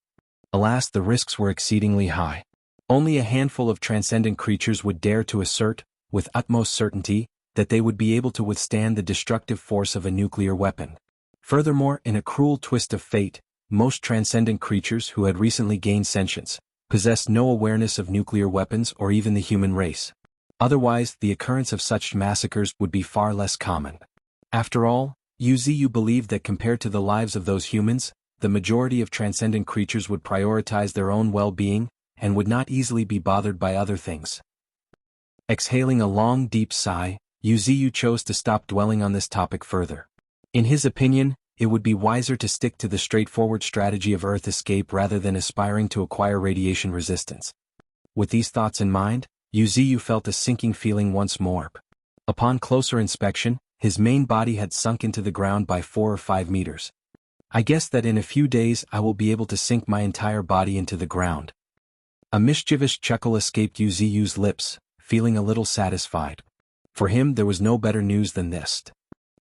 Alas, the risks were exceedingly high. Only a handful of transcendent creatures would dare to assert, with utmost certainty, that they would be able to withstand the destructive force of a nuclear weapon. Furthermore, in a cruel twist of fate, most transcendent creatures who had recently gained sentience possessed no awareness of nuclear weapons or even the human race. Otherwise, the occurrence of such massacres would be far less common. After all, Yuziyu believed that compared to the lives of those humans, the majority of transcendent creatures would prioritize their own well-being, and would not easily be bothered by other things. Exhaling a long, deep sigh, Yuziyu chose to stop dwelling on this topic further. In his opinion, it would be wiser to stick to the straightforward strategy of Earth escape rather than aspiring to acquire radiation resistance. With these thoughts in mind, Yuziyu felt a sinking feeling once more. Upon closer inspection, his main body had sunk into the ground by 4 or 5 meters. I guess that in a few days I will be able to sink my entire body into the ground. A mischievous chuckle escaped Yuziyu's lips, feeling a little satisfied. For him there was no better news than this.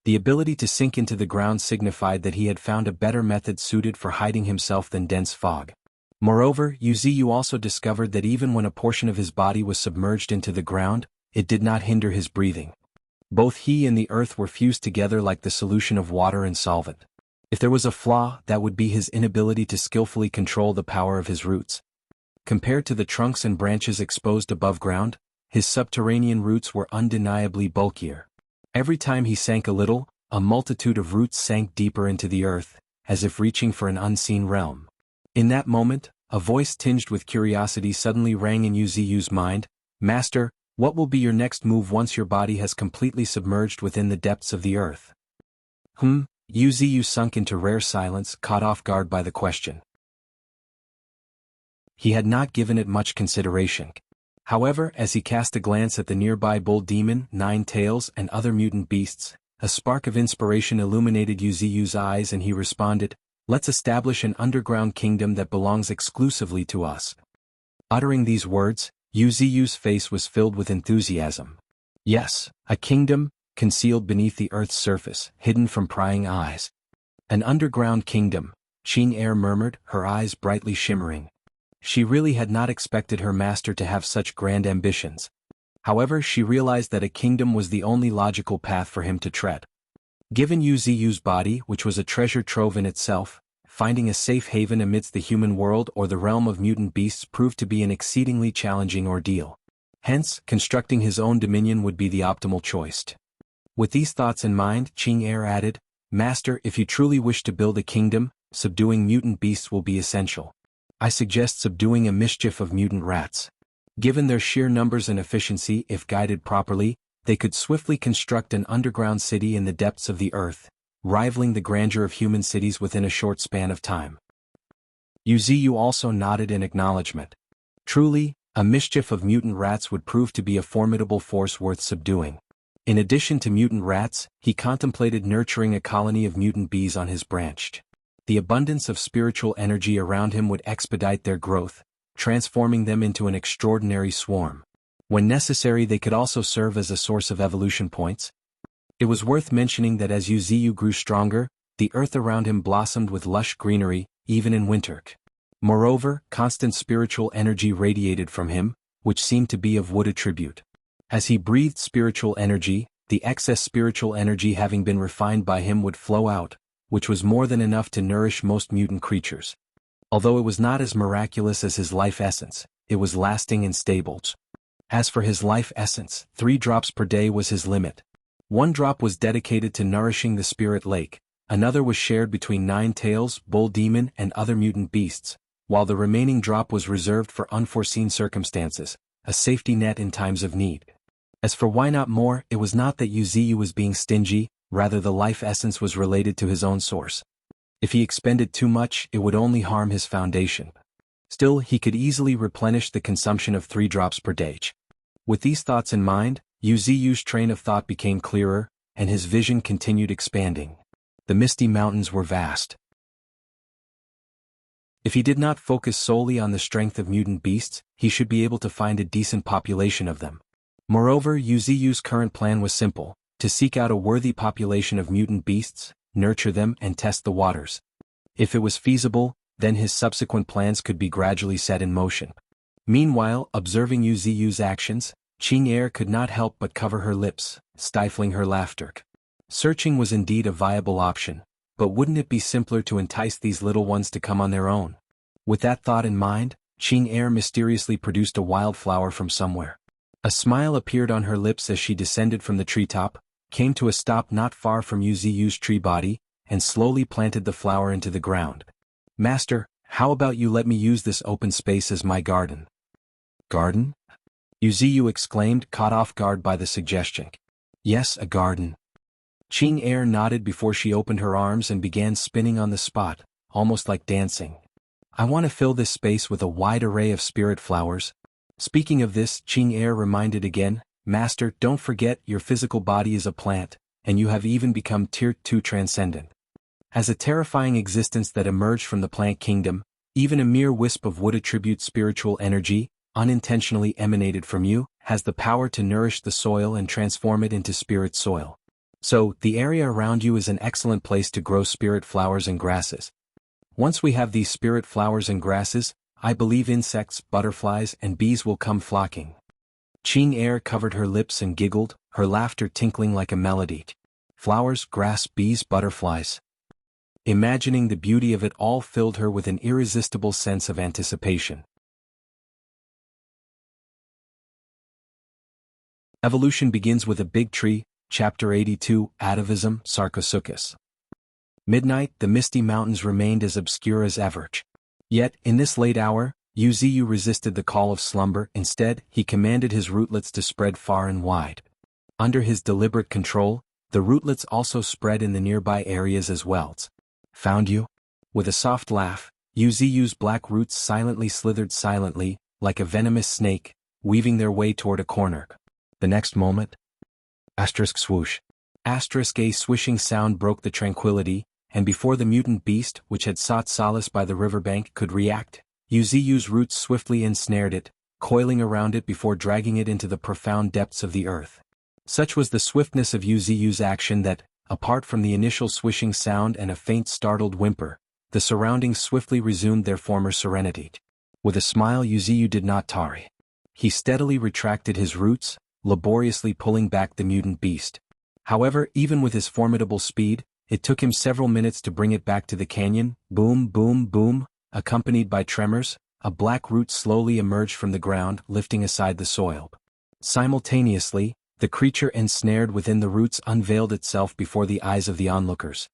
The ability to sink into the ground signified that he had found a better method suited for hiding himself than dense fog. Moreover, Yuziyu also discovered that even when a portion of his body was submerged into the ground, it did not hinder his breathing. Both he and the earth were fused together like the solution of water and solvent. If there was a flaw, that would be his inability to skillfully control the power of his roots. Compared to the trunks and branches exposed above ground, his subterranean roots were undeniably bulkier. Every time he sank a little, a multitude of roots sank deeper into the earth, as if reaching for an unseen realm. In that moment, a voice tinged with curiosity suddenly rang in Yu's mind. "Master, what will be your next move once your body has completely submerged within the depths of the earth?" Yu sunk into rare silence, caught off guard by the question. He had not given it much consideration. However, as he cast a glance at the nearby bull demon, nine tails, and other mutant beasts, a spark of inspiration illuminated Yu's eyes and he responded, "Let's establish an underground kingdom that belongs exclusively to us." Uttering these words, Yu's face was filled with enthusiasm. Yes, a kingdom, concealed beneath the earth's surface, hidden from prying eyes. An underground kingdom, Qing murmured, her eyes brightly shimmering. She really had not expected her master to have such grand ambitions. However, she realized that a kingdom was the only logical path for him to tread. Given Yu's body, which was a treasure trove in itself, finding a safe haven amidst the human world or the realm of mutant beasts proved to be an exceedingly challenging ordeal. Hence, constructing his own dominion would be the optimal choice. With these thoughts in mind, Qing added, "Master, if you truly wish to build a kingdom, subduing mutant beasts will be essential. I suggest subduing a mischief of mutant rats. Given their sheer numbers and efficiency, if guided properly, they could swiftly construct an underground city in the depths of the earth, rivaling the grandeur of human cities within a short span of time." Yu also nodded in acknowledgement. Truly, a mischief of mutant rats would prove to be a formidable force worth subduing. In addition to mutant rats, he contemplated nurturing a colony of mutant bees on his branch. The abundance of spiritual energy around him would expedite their growth, transforming them into an extraordinary swarm. When necessary, they could also serve as a source of evolution points. It was worth mentioning that as Yu grew stronger, the earth around him blossomed with lush greenery, even in winter. Moreover, constant spiritual energy radiated from him, which seemed to be of wood attribute. As he breathed spiritual energy, the excess spiritual energy having been refined by him would flow out, which was more than enough to nourish most mutant creatures. Although it was not as miraculous as his life essence, it was lasting and stable. As for his life essence, 3 drops per day was his limit. 1 drop was dedicated to nourishing the spirit lake, another was shared between Nine Tails, Bull Demon, and other mutant beasts, while the remaining drop was reserved for unforeseen circumstances, a safety net in times of need. As for why not more, it was not that Yu was being stingy, rather the life essence was related to his own source. If he expended too much, it would only harm his foundation. Still, he could easily replenish the consumption of 3 drops per day. With these thoughts in mind, Yu's train of thought became clearer, and his vision continued expanding. The misty mountains were vast. If he did not focus solely on the strength of mutant beasts, he should be able to find a decent population of them. Moreover, Yu's current plan was simple: to seek out a worthy population of mutant beasts, nurture them, and test the waters. If it was feasible, then his subsequent plans could be gradually set in motion. Meanwhile, observing Yu's actions, Qing could not help but cover her lips, stifling her laughter. Searching was indeed a viable option, but wouldn't it be simpler to entice these little ones to come on their own? With that thought in mind, Qing mysteriously produced a wildflower from somewhere. A smile appeared on her lips as she descended from the treetop, came to a stop not far from Yu's tree body, and slowly planted the flower into the ground. "Master, how about you let me use this open space as my garden?" "Garden?" Yu exclaimed, caught off guard by the suggestion. "Yes, a garden." Qing nodded before she opened her arms and began spinning on the spot, almost like dancing. "I want to fill this space with a wide array of spirit flowers." Speaking of this, Qing reminded again, "Master, don't forget your physical body is a plant, and you have even become Tier 2 transcendent. As a terrifying existence that emerged from the plant kingdom, even a mere wisp of wood attribute spiritual energy, unintentionally emanated from you, has the power to nourish the soil and transform it into spirit soil. So, the area around you is an excellent place to grow spirit flowers and grasses. Once we have these spirit flowers and grasses, I believe insects, butterflies, and bees will come flocking." Qing covered her lips and giggled, her laughter tinkling like a melody. Flowers, grass, bees, butterflies. Imagining the beauty of it all filled her with an irresistible sense of anticipation. Evolution begins with a big tree, Chapter 82, Atavism, Sarcosuchus. Midnight, the misty mountains remained as obscure as ever. Yet, in this late hour, Wuxia resisted the call of slumber. Instead, he commanded his rootlets to spread far and wide. Under his deliberate control, the rootlets also spread in the nearby areas as well. Found you? With a soft laugh, Wuxia's black roots silently slithered silently, like a venomous snake, weaving their way toward a corner. The next moment, swoosh. A swishing sound broke the tranquility, and before the mutant beast, which had sought solace by the riverbank, could react, Wuxia's roots swiftly ensnared it, coiling around it before dragging it into the profound depths of the earth. Such was the swiftness of Wuxia's action that, apart from the initial swishing sound and a faint startled whimper, the surroundings swiftly resumed their former serenity. With a smile, Wuxia did not tarry. He steadily retracted his roots, laboriously pulling back the mutant beast. However, even with his formidable speed, it took him several minutes to bring it back to the canyon. Boom, boom, boom, accompanied by tremors, a black root slowly emerged from the ground, lifting aside the soil. Simultaneously, the creature ensnared within the roots unveiled itself before the eyes of the onlookers.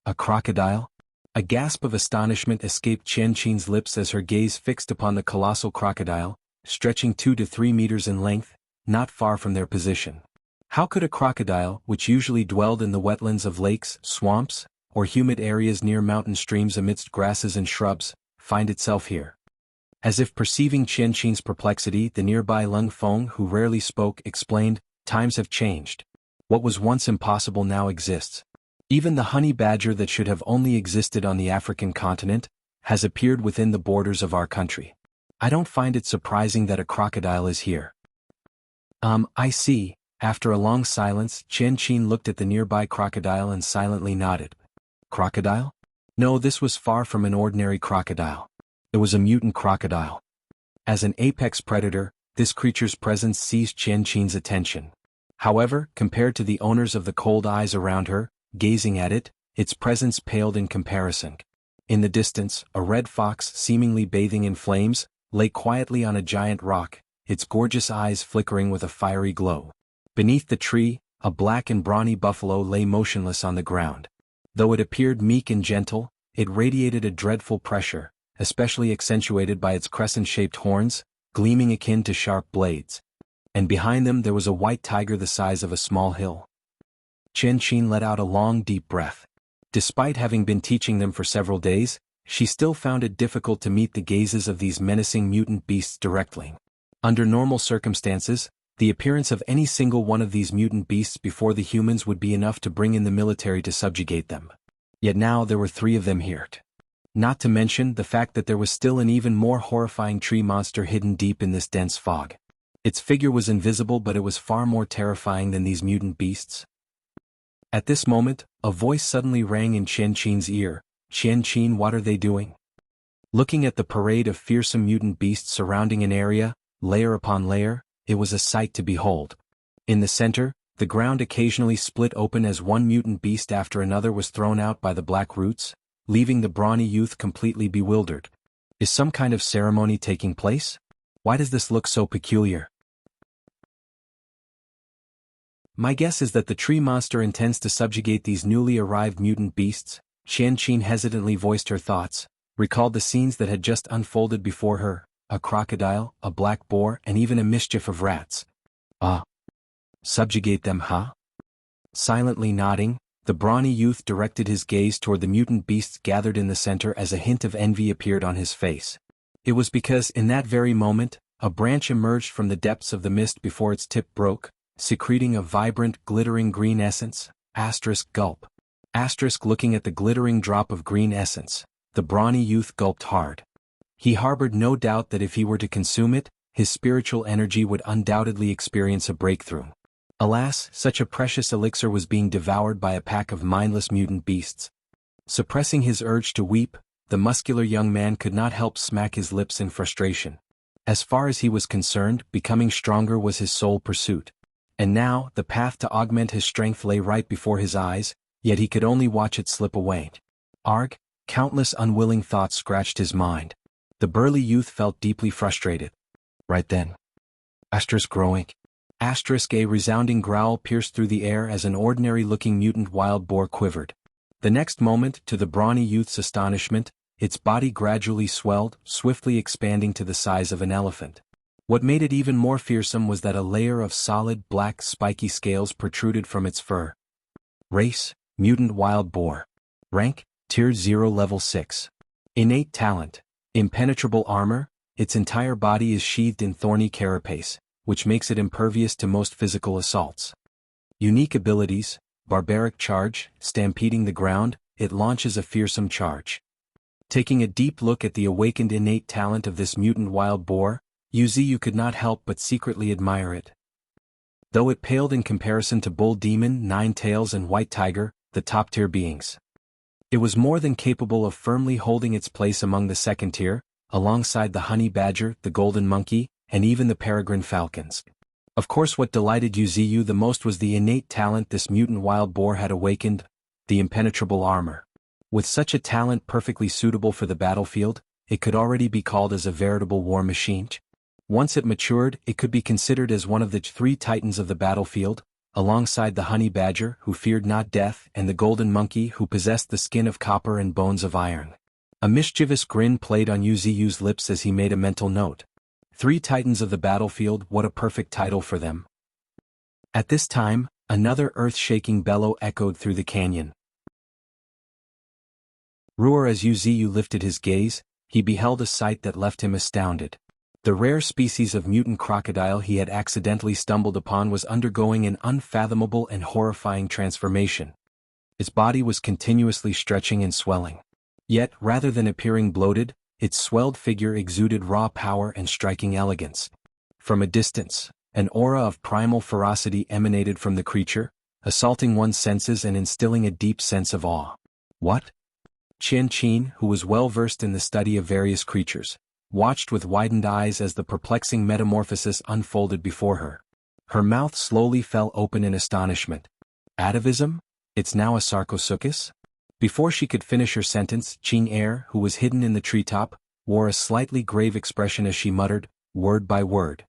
A crocodile? A gasp of astonishment escaped Qianqin's lips as her gaze fixed upon the colossal crocodile, stretching 2 to 3 meters in length, not far from their position. How could a crocodile, which usually dwelled in the wetlands of lakes, swamps, or humid areas near mountain streams amidst grasses and shrubs, find itself here? As if perceiving Qianqin's perplexity, the nearby Lung Feng, who rarely spoke, explained, "Times have changed. What was once impossible now exists. Even the honey badger that should have only existed on the African continent, has appeared within the borders of our country. I don't find it surprising that a crocodile is here." I see." After a long silence, Qianqin looked at the nearby crocodile and silently nodded. Crocodile? No, this was far from an ordinary crocodile. It was a mutant crocodile. As an apex predator, this creature's presence seized Qianqin's attention. However, compared to the owners of the cold eyes around her, gazing at it, its presence paled in comparison. In the distance, a red fox, seemingly bathing in flames, lay quietly on a giant rock, its gorgeous eyes flickering with a fiery glow. Beneath the tree, a black and brawny buffalo lay motionless on the ground. Though it appeared meek and gentle, it radiated a dreadful pressure, especially accentuated by its crescent-shaped horns, gleaming akin to sharp blades. And behind them there was a white tiger the size of a small hill. Qianqin let out a long deep breath. Despite having been teaching them for several days, she still found it difficult to meet the gazes of these menacing mutant beasts directly. Under normal circumstances, the appearance of any single one of these mutant beasts before the humans would be enough to bring in the military to subjugate them. Yet now there were 3 of them here. Not to mention the fact that there was still an even more horrifying tree monster hidden deep in this dense fog. Its figure was invisible, but it was far more terrifying than these mutant beasts. At this moment, a voice suddenly rang in Qianqin's ear. "Qianqin, what are they doing?" Looking at the parade of fearsome mutant beasts surrounding an area, layer upon layer, it was a sight to behold. In the center, the ground occasionally split open as one mutant beast after another was thrown out by the black roots, leaving the brawny youth completely bewildered. Is some kind of ceremony taking place? Why does this look so peculiar? My guess is that the tree monster intends to subjugate these newly arrived mutant beasts. Qianqin hesitantly voiced her thoughts, recalled the scenes that had just unfolded before her. A crocodile, a black boar, and even a mischief of rats. Subjugate them, huh? Silently nodding, the brawny youth directed his gaze toward the mutant beasts gathered in the center as a hint of envy appeared on his face. It was because, in that very moment, a branch emerged from the depths of the mist before its tip broke, secreting a vibrant, glittering green essence. Gulp. Looking at the glittering drop of green essence, the brawny youth gulped hard. He harbored no doubt that if he were to consume it, his spiritual energy would undoubtedly experience a breakthrough. Alas, such a precious elixir was being devoured by a pack of mindless mutant beasts. Suppressing his urge to weep, the muscular young man could not help smack his lips in frustration. As far as he was concerned, becoming stronger was his sole pursuit. And now, the path to augment his strength lay right before his eyes, yet he could only watch it slip away. Arg! Countless unwilling thoughts scratched his mind. The burly youth felt deeply frustrated. Right then. Growing. A resounding growl pierced through the air as an ordinary-looking mutant wild boar quivered. The next moment, to the brawny youth's astonishment, its body gradually swelled, swiftly expanding to the size of an elephant. What made it even more fearsome was that a layer of solid, black, spiky scales protruded from its fur. Race: mutant wild boar. Rank: Tier 0 Level 6. Innate talent: impenetrable armor. Its entire body is sheathed in thorny carapace, which makes it impervious to most physical assaults. Unique abilities: barbaric charge. Stampeding the ground, it launches a fearsome charge. Taking a deep look at the awakened innate talent of this mutant wild boar, Wuxia could not help but secretly admire it. Though it paled in comparison to Bull Demon, Nine Tails and White Tiger, the top-tier beings. It was more than capable of firmly holding its place among the second tier, alongside the honey badger, the golden monkey, and even the peregrine falcons. Of course, what delighted Wuxia the most was the innate talent this mutant wild boar had awakened: the impenetrable armor. With such a talent perfectly suitable for the battlefield, it could already be called as a veritable war machine. Once it matured, it could be considered as one of the three titans of the battlefield, alongside the honey badger, who feared not death, and the golden monkey, who possessed the skin of copper and bones of iron. A mischievous grin played on Wuxia's lips as he made a mental note. Three titans of the battlefield, what a perfect title for them. At this time, another earth-shaking bellow echoed through the canyon. Roar! As Wuxia lifted his gaze, he beheld a sight that left him astounded. The rare species of mutant crocodile he had accidentally stumbled upon was undergoing an unfathomable and horrifying transformation. Its body was continuously stretching and swelling. Yet, rather than appearing bloated, its swelled figure exuded raw power and striking elegance. From a distance, an aura of primal ferocity emanated from the creature, assaulting one's senses and instilling a deep sense of awe. What? Qian, who was well versed in the study of various creatures, watched with widened eyes as the perplexing metamorphosis unfolded before her. Her mouth slowly fell open in astonishment. Atavism? It's now a Sarcosuchus? Before she could finish her sentence, Qing, who was hidden in the treetop, wore a slightly grave expression as she muttered, word by word.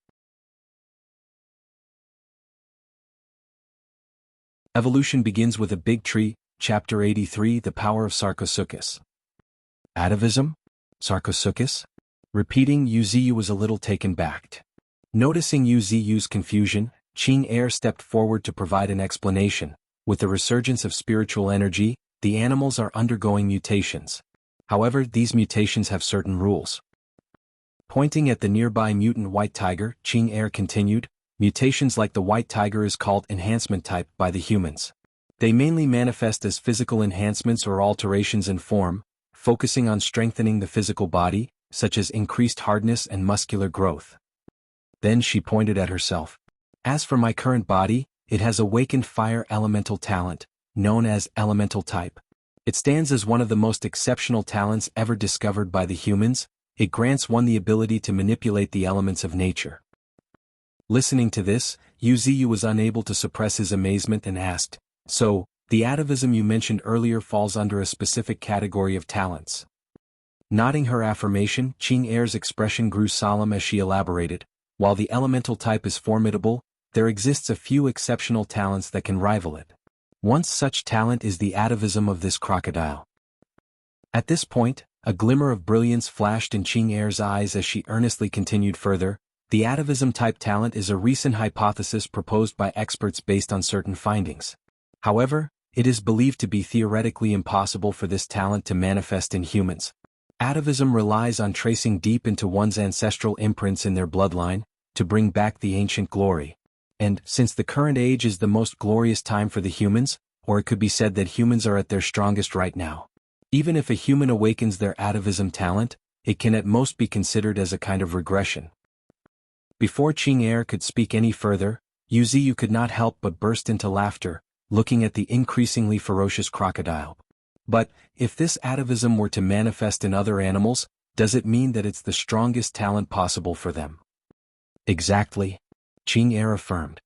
Evolution begins with a big tree. Chapter 83: The Power of Sarcosuchus. Atavism? Sarcosuchus? Repeating, Wuxia was a little taken back. Noticing Wuxia's confusion, Qing stepped forward to provide an explanation. With the resurgence of spiritual energy, the animals are undergoing mutations. However, these mutations have certain rules. Pointing at the nearby mutant white tiger, Qing continued, mutations like the white tiger is called enhancement type by the humans. They mainly manifest as physical enhancements or alterations in form, focusing on strengthening the physical body, such as increased hardness and muscular growth. Then she pointed at herself. As for my current body, it has awakened fire elemental talent, known as elemental type. It stands as one of the most exceptional talents ever discovered by the humans. It grants one the ability to manipulate the elements of nature. Listening to this, Wuxia was unable to suppress his amazement and asked, "So, the atavism you mentioned earlier falls under a specific category of talents?" Nodding her affirmation, Qing's expression grew solemn as she elaborated, "While the elemental type is formidable, there exists a few exceptional talents that can rival it. One such talent is the atavism of this crocodile." At this point, a glimmer of brilliance flashed in Qing's eyes as she earnestly continued further, "The atavism type talent is a recent hypothesis proposed by experts based on certain findings. However, it is believed to be theoretically impossible for this talent to manifest in humans. Atavism relies on tracing deep into one's ancestral imprints in their bloodline, to bring back the ancient glory. And, since the current age is the most glorious time for the humans, or it could be said that humans are at their strongest right now. Even if a human awakens their atavism talent, it can at most be considered as a kind of regression." Before Qing could speak any further, Wuxia could not help but burst into laughter, looking at the increasingly ferocious crocodile. But, if this atavism were to manifest in other animals, does it mean that it's the strongest talent possible for them? Exactly, Qing affirmed.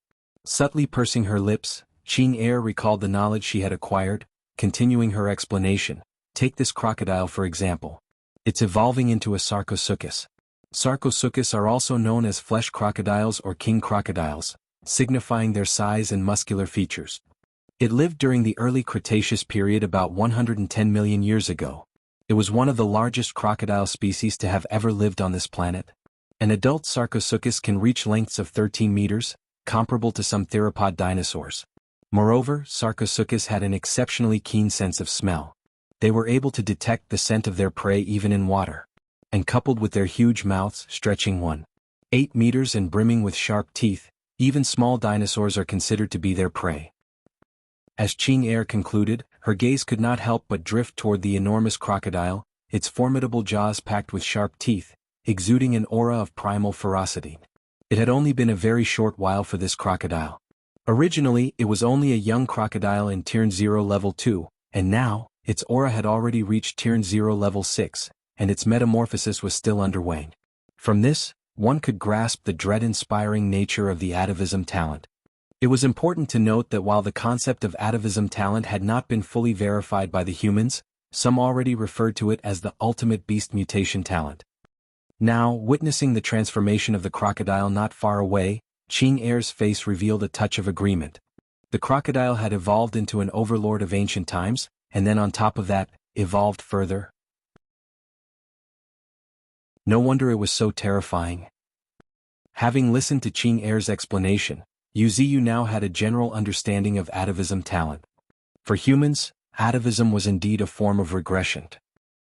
Subtly pursing her lips, Qing recalled the knowledge she had acquired, continuing her explanation. Take this crocodile for example. It's evolving into a Sarcosuchus. Sarcosuchus are also known as flesh crocodiles or king crocodiles. signifying their size and muscular features. It lived during the early Cretaceous period about 110 million years ago. It was one of the largest crocodile species to have ever lived on this planet. An adult Sarcosuchus can reach lengths of 13 meters, comparable to some theropod dinosaurs. Moreover, Sarcosuchus had an exceptionally keen sense of smell. They were able to detect the scent of their prey even in water. And coupled with their huge mouths stretching 1.8 meters and brimming with sharp teeth, even small dinosaurs are considered to be their prey. As Qing concluded, her gaze could not help but drift toward the enormous crocodile, its formidable jaws packed with sharp teeth, exuding an aura of primal ferocity. It had only been a very short while for this crocodile. Originally, it was only a young crocodile in Tier 0 Level 2, and now, its aura had already reached Tier 0 Level 6, and its metamorphosis was still underway. From this, one could grasp the dread-inspiring nature of the atavism talent. It was important to note that while the concept of atavism talent had not been fully verified by the humans, some already referred to it as the ultimate beast mutation talent. Now, witnessing the transformation of the crocodile not far away, Qing face revealed a touch of agreement. The crocodile had evolved into an overlord of ancient times, and then on top of that, evolved further. No wonder it was so terrifying. Having listened to Qing explanation, Wuxia now had a general understanding of atavism talent. For humans, atavism was indeed a form of regression.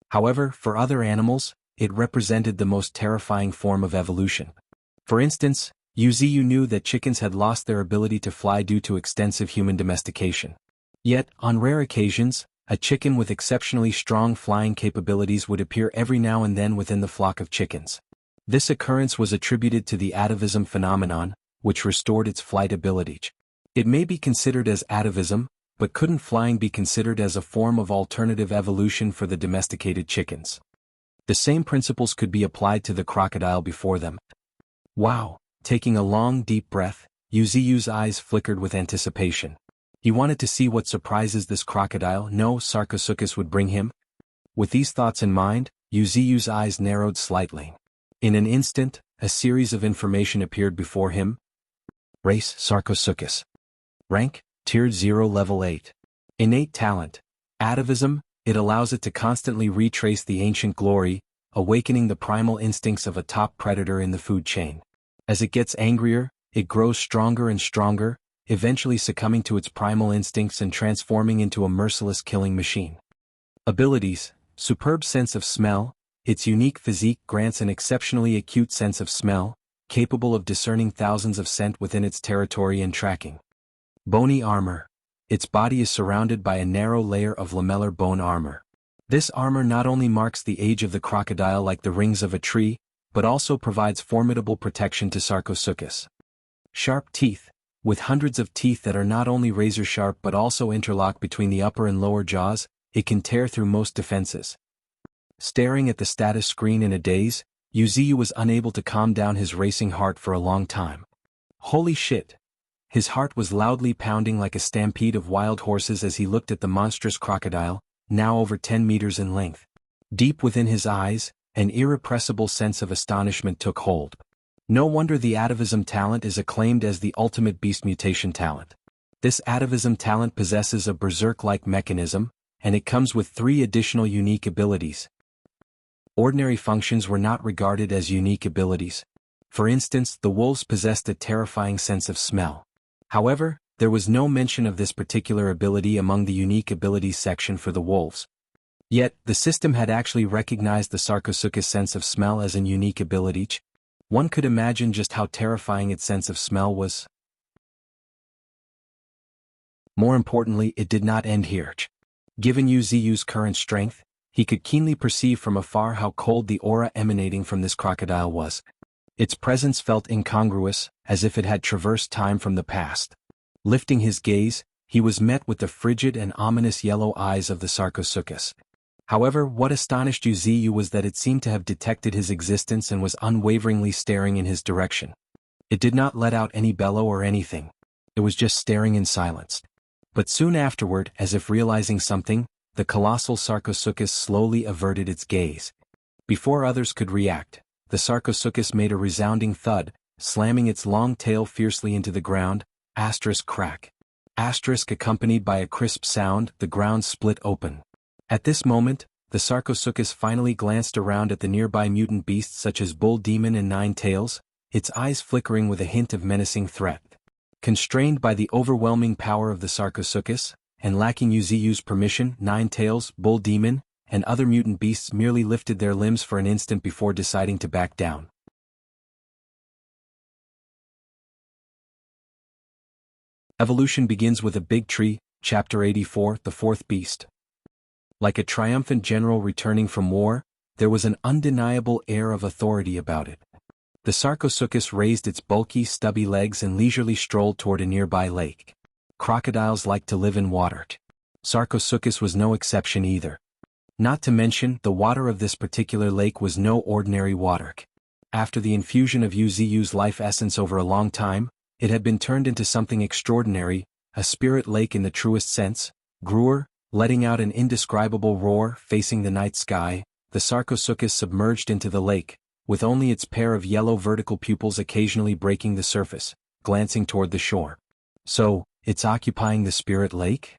However, for other animals, it represented the most terrifying form of evolution. For instance, Wuxia knew that chickens had lost their ability to fly due to extensive human domestication. Yet, on rare occasions, a chicken with exceptionally strong flying capabilities would appear every now and then within the flock of chickens. This occurrence was attributed to the atavism phenomenon, which restored its flight ability. It may be considered as atavism, but couldn't flying be considered as a form of alternative evolution for the domesticated chickens? The same principles could be applied to the crocodile before them. Wow! Taking a long deep breath, Wuxia's eyes flickered with anticipation. He wanted to see what surprises this crocodile Sarcosuchus would bring him. With these thoughts in mind, Wuxia's eyes narrowed slightly. In an instant, a series of information appeared before him. Race Sarcosuchus. Rank, Tier 0 Level 8. Innate talent. Atavism, it allows it to constantly retrace the ancient glory, awakening the primal instincts of a top predator in the food chain. As it gets angrier, it grows stronger and stronger, eventually succumbing to its primal instincts and transforming into a merciless killing machine. Abilities. Superb sense of smell. Its unique physique grants an exceptionally acute sense of smell, capable of discerning thousands of scent within its territory and tracking. Bony armor. Its body is surrounded by a narrow layer of lamellar bone armor. This armor not only marks the age of the crocodile like the rings of a tree, but also provides formidable protection to Sarcosuchus. Sharp teeth. With hundreds of teeth that are not only razor-sharp but also interlock between the upper and lower jaws, it can tear through most defenses. Staring at the status screen in a daze, Wuxia was unable to calm down his racing heart for a long time. Holy shit! His heart was loudly pounding like a stampede of wild horses as he looked at the monstrous crocodile, now over 10 meters in length. Deep within his eyes, an irrepressible sense of astonishment took hold. No wonder the atavism talent is acclaimed as the ultimate beast mutation talent. This atavism talent possesses a berserk-like mechanism, and it comes with 3 additional unique abilities. Ordinary functions were not regarded as unique abilities. For instance, the wolves possessed a terrifying sense of smell. However, there was no mention of this particular ability among the unique abilities section for the wolves. Yet, the system had actually recognized the Sarcosuchus sense of smell as an unique ability. One could imagine just how terrifying its sense of smell was. More importantly, it did not end here. Given Wuxia's current strength, he could keenly perceive from afar how cold the aura emanating from this crocodile was. Its presence felt incongruous, as if it had traversed time from the past. Lifting his gaze, he was met with the frigid and ominous yellow eyes of the Sarcosuchus. However, what astonished Wuxia was that it seemed to have detected his existence and was unwaveringly staring in his direction. It did not let out any bellow or anything. It was just staring in silence. But soon afterward, as if realizing something, the colossal Sarcosuchus slowly averted its gaze. Before others could react, the Sarcosuchus made a resounding thud, slamming its long tail fiercely into the ground, crack. Accompanied by a crisp sound, the ground split open. At this moment, the Sarcosuchus finally glanced around at the nearby mutant beasts such as Bull Demon and Nine Tails, its eyes flickering with a hint of menacing threat. Constrained by the overwhelming power of the Sarcosuchus, and lacking Uziyu's permission, Nine Tails, Bull Demon, and other mutant beasts merely lifted their limbs for an instant before deciding to back down. Evolution begins with a big tree, Chapter 84, the fourth beast. Like a triumphant general returning from war, there was an undeniable air of authority about it. The Sarcosuchus raised its bulky, stubby legs and leisurely strolled toward a nearby lake. Crocodiles like to live in water. Sarcosuchus was no exception either. Not to mention, the water of this particular lake was no ordinary water. After the infusion of Uziyu's life essence over a long time, it had been turned into something extraordinary, a spirit lake in the truest sense. Gruer, letting out an indescribable roar facing the night sky, the Sarcosuchus submerged into the lake, with only its pair of yellow vertical pupils occasionally breaking the surface, glancing toward the shore. So, it's occupying the spirit lake?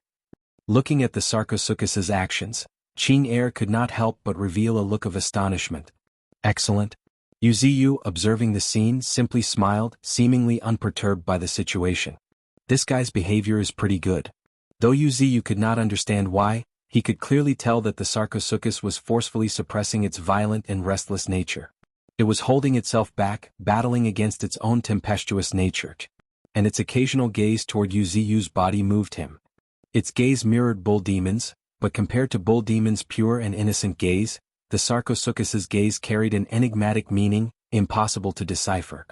Looking at the Sarcosuchus's actions, Qin Air could not help but reveal a look of astonishment. Excellent. Uziyu, observing the scene, simply smiled, seemingly unperturbed by the situation. This guy's behavior is pretty good. Though Uziyu could not understand why, he could clearly tell that the Sarcosuchus was forcefully suppressing its violent and restless nature. It was holding itself back, battling against its own tempestuous nature. And its occasional gaze toward Uziyu's body moved him. Its gaze mirrored Bull Demon's, but compared to Bull Demon's pure and innocent gaze, the Sarcosuchus's gaze carried an enigmatic meaning, impossible to decipher.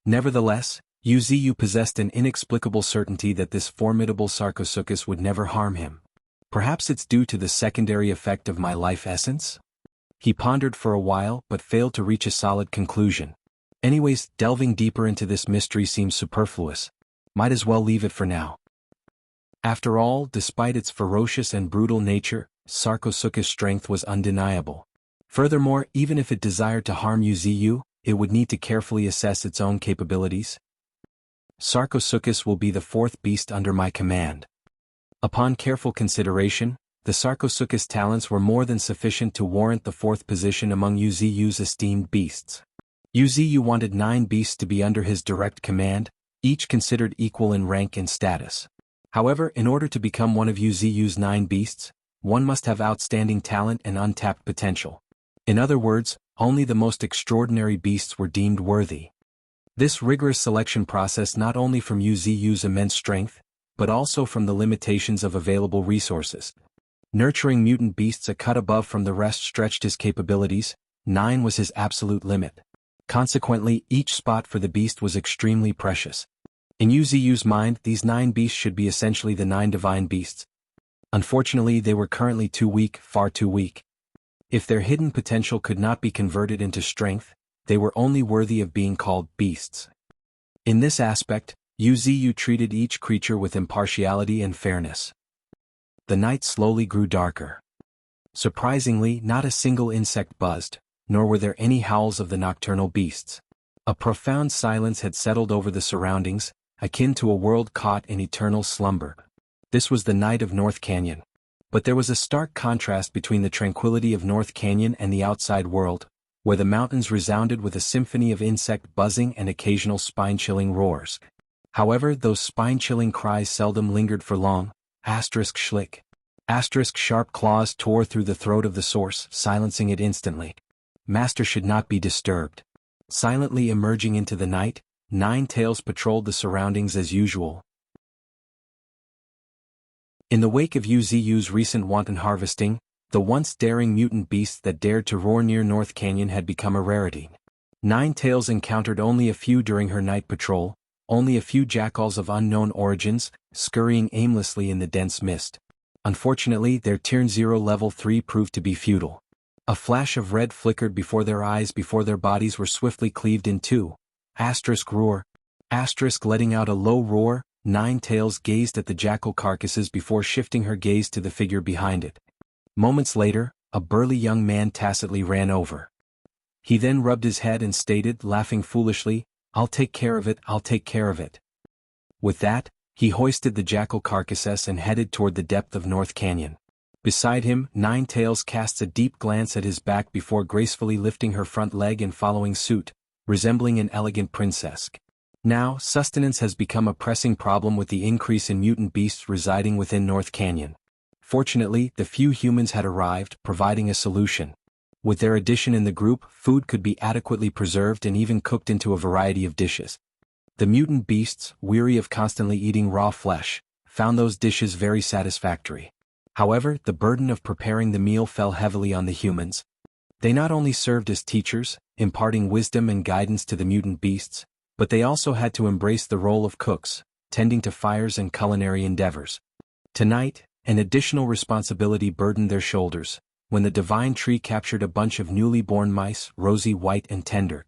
Nevertheless, Uziyu possessed an inexplicable certainty that this formidable Sarcosuchus would never harm him. Perhaps it's due to the secondary effect of my life essence? He pondered for a while but failed to reach a solid conclusion. Anyways, delving deeper into this mystery seems superfluous. Might as well leave it for now. After all, despite its ferocious and brutal nature, Sarcosuchus' strength was undeniable. Furthermore, even if it desired to harm Uziyu, it would need to carefully assess its own capabilities. Sarcosuchus will be the fourth beast under my command. Upon careful consideration, the Sarcosuchus' talents were more than sufficient to warrant the fourth position among Uziyu's esteemed beasts. Uziyu wanted 9 beasts to be under his direct command, each considered equal in rank and status. However, in order to become one of Uziyu's 9 beasts, one must have outstanding talent and untapped potential. In other words, only the most extraordinary beasts were deemed worthy. This rigorous selection process not only from Uziyu's immense strength, but also from the limitations of available resources. Nurturing mutant beasts a cut above from the rest stretched his capabilities. 9 was his absolute limit. Consequently, each spot for the beast was extremely precious. In Uziyu's mind, these 9 beasts should be essentially the 9 divine beasts. Unfortunately, they were currently too weak, far too weak. If their hidden potential could not be converted into strength, they were only worthy of being called beasts. In this aspect, Uziyu treated each creature with impartiality and fairness. The night slowly grew darker. Surprisingly, not a single insect buzzed, nor were there any howls of the nocturnal beasts. A profound silence had settled over the surroundings, akin to a world caught in eternal slumber. This was the night of North Canyon. But there was a stark contrast between the tranquility of North Canyon and the outside world, where the mountains resounded with a symphony of insect buzzing and occasional spine-chilling roars. However, those spine-chilling cries seldom lingered for long. Schlick. Sharp claws tore through the throat of the source, silencing it instantly. Master should not be disturbed. Silently emerging into the night, 9 Tails patrolled the surroundings as usual. In the wake of Uziyu's recent wanton harvesting, the once daring mutant beasts that dared to roar near North Canyon had become a rarity. 9 Tails encountered only a few during her night patrol, only a few jackals of unknown origins, scurrying aimlessly in the dense mist. Unfortunately, their Tier 0 Level 3 proved to be futile. A flash of red flickered before their eyes before their bodies were swiftly cleaved in two. Roar. Letting out a low roar, 9 Tails gazed at the jackal carcasses before shifting her gaze to the figure behind it. Moments later, a burly young man tacitly ran over. He then rubbed his head and stated, laughing foolishly, I'll take care of it, I'll take care of it. With that, he hoisted the jackal carcasses and headed toward the depth of North Canyon. Beside him, Nine Tails casts a deep glance at his back before gracefully lifting her front leg and following suit, resembling an elegant princess. Now, sustenance has become a pressing problem with the increase in mutant beasts residing within North Canyon. Fortunately, the few humans had arrived, providing a solution. With their addition in the group, food could be adequately preserved and even cooked into a variety of dishes. The mutant beasts, weary of constantly eating raw flesh, found those dishes very satisfactory. However, the burden of preparing the meal fell heavily on the humans. They not only served as teachers, imparting wisdom and guidance to the mutant beasts, but they also had to embrace the role of cooks, tending to fires and culinary endeavors. Tonight, an additional responsibility burdened their shoulders, when the divine tree captured a bunch of newly born mice, rosy white and tender.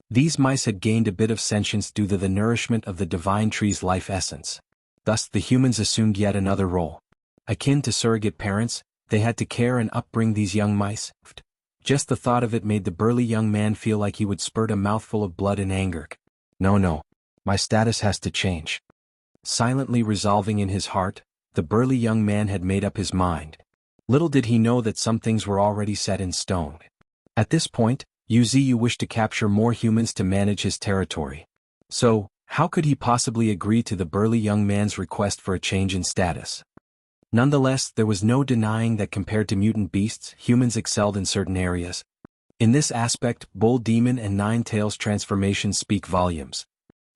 These mice had gained a bit of sentience due to the nourishment of the divine tree's life essence. Thus the humans assumed yet another role. Akin to surrogate parents, they had to care and upbring these young mice. Just the thought of it made the burly young man feel like he would spurt a mouthful of blood in anger. No, my status has to change. Silently resolving in his heart, the burly young man had made up his mind. Little did he know that some things were already set in stone. At this point, Wuxia wished to capture more humans to manage his territory. So, how could he possibly agree to the burly young man's request for a change in status? Nonetheless, there was no denying that compared to mutant beasts, humans excelled in certain areas. In this aspect, Bull Demon and Nine Tails' transformations speak volumes.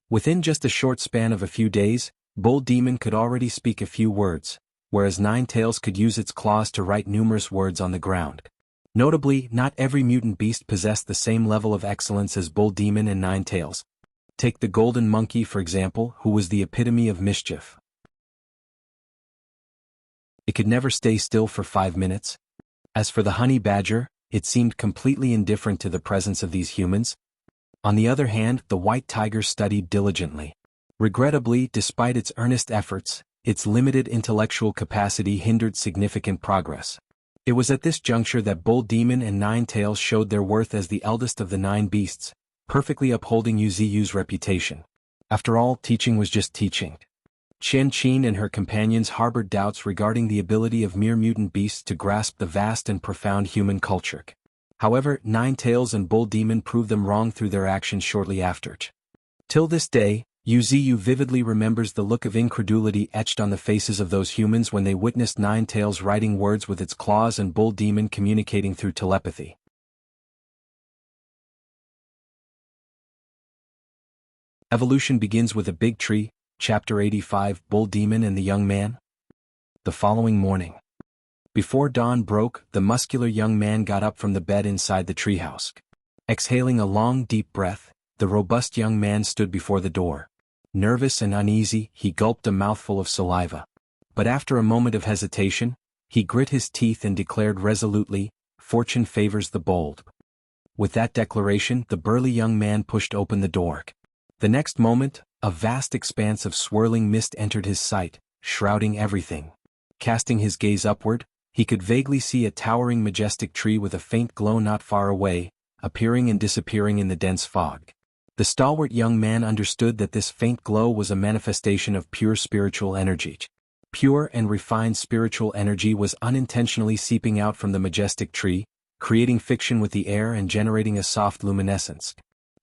Within just a short span of a few days, Bull Demon could already speak a few words, whereas Nine Tails could use its claws to write numerous words on the ground. Notably, not every mutant beast possessed the same level of excellence as Bull Demon and Nine Tails. Take the golden monkey for example, who was the epitome of mischief. It could never stay still for 5 minutes. As for the honey badger, it seemed completely indifferent to the presence of these humans. On the other hand, the white tiger studied diligently. Regrettably, despite its earnest efforts, its limited intellectual capacity hindered significant progress. It was at this juncture that Bull Demon and Nine Tails showed their worth as the eldest of the 9 beasts, perfectly upholding Wuxia's reputation. After all, teaching was just teaching. Chen Qin and her companions harbored doubts regarding the ability of mere mutant beasts to grasp the vast and profound human culture. However, Nine Tails and Bull Demon proved them wrong through their actions shortly after. Till this day, Wuxia vividly remembers the look of incredulity etched on the faces of those humans when they witnessed Nine Tails writing words with its claws and Bull Demon communicating through telepathy. Evolution begins with a big tree. Chapter 85, Bull Demon and the Young Man. The following morning. Before dawn broke, the muscular young man got up from the bed inside the treehouse. Exhaling a long, deep breath, the robust young man stood before the door. Nervous and uneasy, he gulped a mouthful of saliva. But after a moment of hesitation, he grit his teeth and declared resolutely, "Fortune favors the bold." With that declaration, the burly young man pushed open the door. The next moment, a vast expanse of swirling mist entered his sight, shrouding everything. Casting his gaze upward, he could vaguely see a towering majestic tree with a faint glow not far away, appearing and disappearing in the dense fog. The stalwart young man understood that this faint glow was a manifestation of pure spiritual energy. Pure and refined spiritual energy was unintentionally seeping out from the majestic tree, creating fiction with the air and generating a soft luminescence.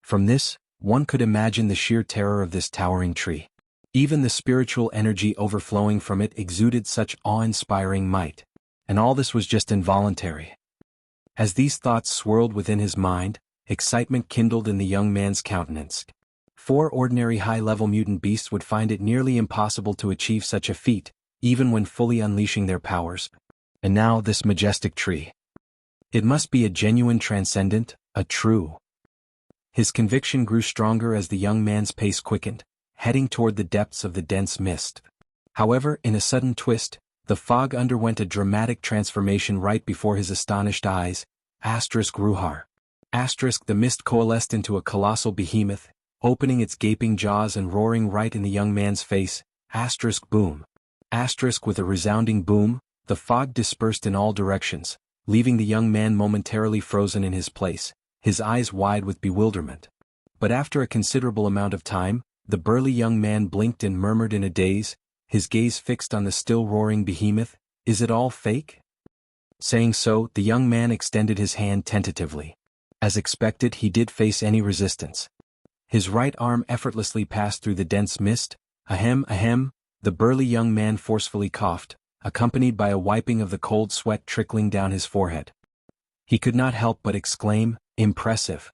From this, one could imagine the sheer terror of this towering tree. Even the spiritual energy overflowing from it exuded such awe-inspiring might. And all this was just involuntary. As these thoughts swirled within his mind, excitement kindled in the young man's countenance. 4 ordinary high-level mutant beasts would find it nearly impossible to achieve such a feat, even when fully unleashing their powers. And now this majestic tree. It must be a genuine transcendent, a true. His conviction grew stronger as the young man's pace quickened, heading toward the depths of the dense mist. However, in a sudden twist, the fog underwent a dramatic transformation right before his astonished eyes. Ruhar. The mist coalesced into a colossal behemoth, opening its gaping jaws and roaring right in the young man's face. Boom. With a resounding boom, the fog dispersed in all directions, leaving the young man momentarily frozen in his place, his eyes wide with bewilderment. But after a considerable amount of time, the burly young man blinked and murmured in a daze, his gaze fixed on the still roaring behemoth, "Is it all fake?" Saying so, the young man extended his hand tentatively. As expected, he did face any resistance. His right arm effortlessly passed through the dense mist. Ahem, ahem, the burly young man forcefully coughed, accompanied by a wiping of the cold sweat trickling down his forehead. He could not help but exclaim, "Impressive.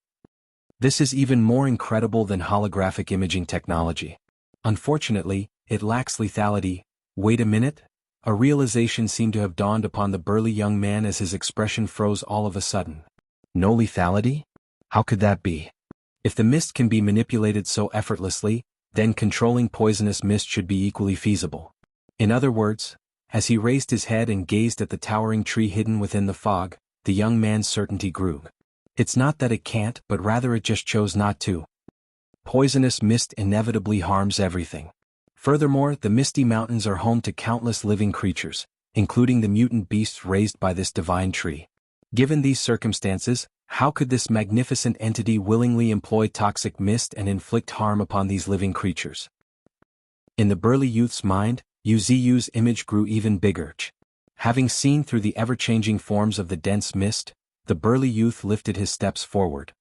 This is even more incredible than holographic imaging technology. Unfortunately, it lacks lethality." Wait a minute? A realization seemed to have dawned upon the burly young man as his expression froze all of a sudden. No lethality? How could that be? If the mist can be manipulated so effortlessly, then controlling poisonous mist should be equally feasible. In other words, as he raised his head and gazed at the towering tree hidden within the fog, the young man's certainty grew. It's not that it can't, but rather it just chose not to. Poisonous mist inevitably harms everything. Furthermore, the misty mountains are home to countless living creatures, including the mutant beasts raised by this divine tree. Given these circumstances, how could this magnificent entity willingly employ toxic mist and inflict harm upon these living creatures? In the burly youth's mind, Yuziu's image grew even bigger. Having seen through the ever-changing forms of the dense mist, the burly youth lifted his steps forward.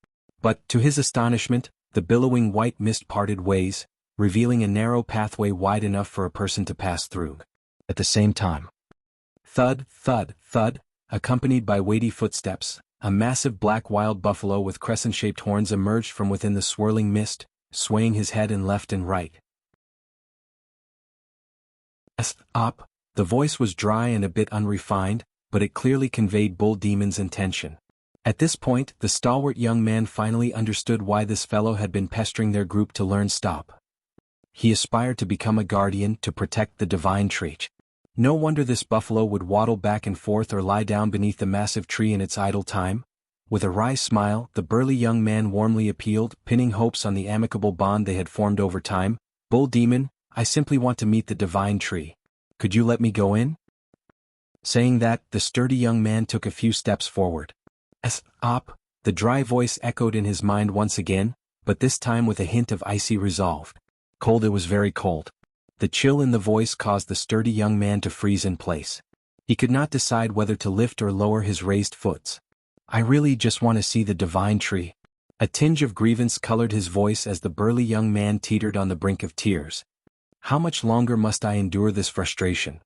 But, to his astonishment, the billowing white mist parted ways, revealing a narrow pathway wide enough for a person to pass through. At the same time, thud, thud, thud, accompanied by weighty footsteps, a massive black wild buffalo with crescent-shaped horns emerged from within the swirling mist, swaying his head in left and right. Up, the voice was dry and a bit unrefined, but it clearly conveyed Bull Demon's intention. At this point, the stalwart young man finally understood why this fellow had been pestering their group to learn stop. He aspired to become a guardian to protect the divine tree. No wonder this buffalo would waddle back and forth or lie down beneath the massive tree in its idle time. With a wry smile, the burly young man warmly appealed, pinning hopes on the amicable bond they had formed over time. "Bull Demon, I simply want to meet the divine tree. Could you let me go in?" Saying that, the sturdy young man took a few steps forward. "Op," the dry voice echoed in his mind once again, but this time with a hint of icy resolve. Cold. It was very cold. The chill in the voice caused the sturdy young man to freeze in place. He could not decide whether to lift or lower his raised foots. "I really just want to see the divine tree." A tinge of grievance colored his voice as the burly young man teetered on the brink of tears. "How much longer must I endure this frustration?"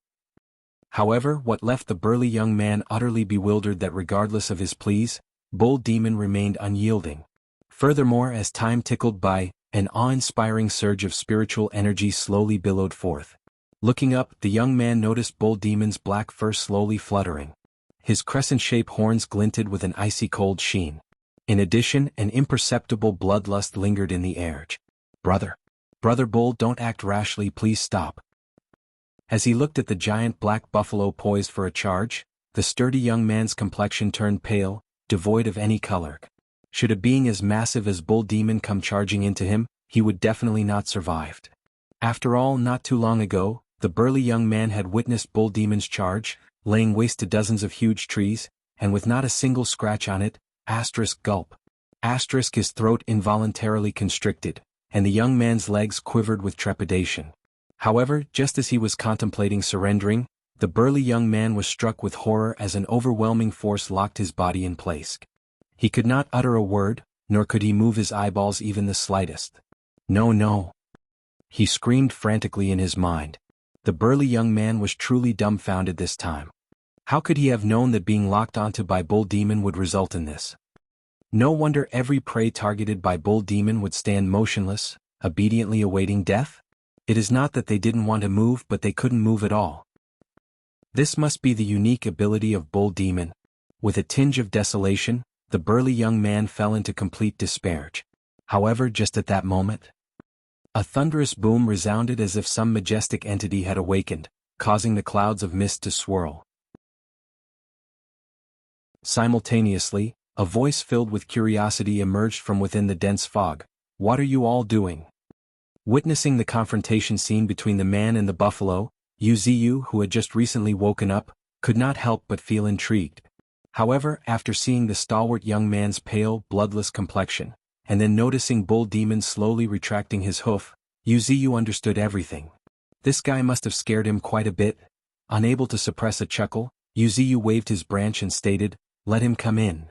However, what left the burly young man utterly bewildered that regardless of his pleas, Bull Demon remained unyielding. Furthermore, as time tickled by, an awe-inspiring surge of spiritual energy slowly billowed forth. Looking up, the young man noticed Bull Demon's black fur slowly fluttering. His crescent-shaped horns glinted with an icy cold sheen. In addition, an imperceptible bloodlust lingered in the air. Brother Bull, don't act rashly, please stop." As he looked at the giant black buffalo poised for a charge, the sturdy young man's complexion turned pale, devoid of any color. Should a being as massive as Bull Demon come charging into him, he would definitely not survive. After all, not too long ago, the burly young man had witnessed Bull Demon's charge, laying waste to dozens of huge trees, and with not a single scratch on it, gulp. His throat involuntarily constricted, and the young man's legs quivered with trepidation. However, just as he was contemplating surrendering, the burly young man was struck with horror as an overwhelming force locked his body in place. He could not utter a word, nor could he move his eyeballs even the slightest. "No, no!" he screamed frantically in his mind. The burly young man was truly dumbfounded this time. How could he have known that being locked onto by Bull Demon would result in this? No wonder every prey targeted by Bull Demon would stand motionless, obediently awaiting death. It is not that they didn't want to move, but they couldn't move at all. This must be the unique ability of Bull Demon. With a tinge of desolation, the burly young man fell into complete despair. However, just at that moment, a thunderous boom resounded as if some majestic entity had awakened, causing the clouds of mist to swirl. Simultaneously, a voice filled with curiosity emerged from within the dense fog. "What are you all doing?" Witnessing the confrontation scene between the man and the buffalo, Yuziu, who had just recently woken up, could not help but feel intrigued. However, after seeing the stalwart young man's pale, bloodless complexion, and then noticing Bull Demon slowly retracting his hoof, Yuziyu understood everything. This guy must have scared him quite a bit. Unable to suppress a chuckle, Yuziyu waved his branch and stated, "Let him come in."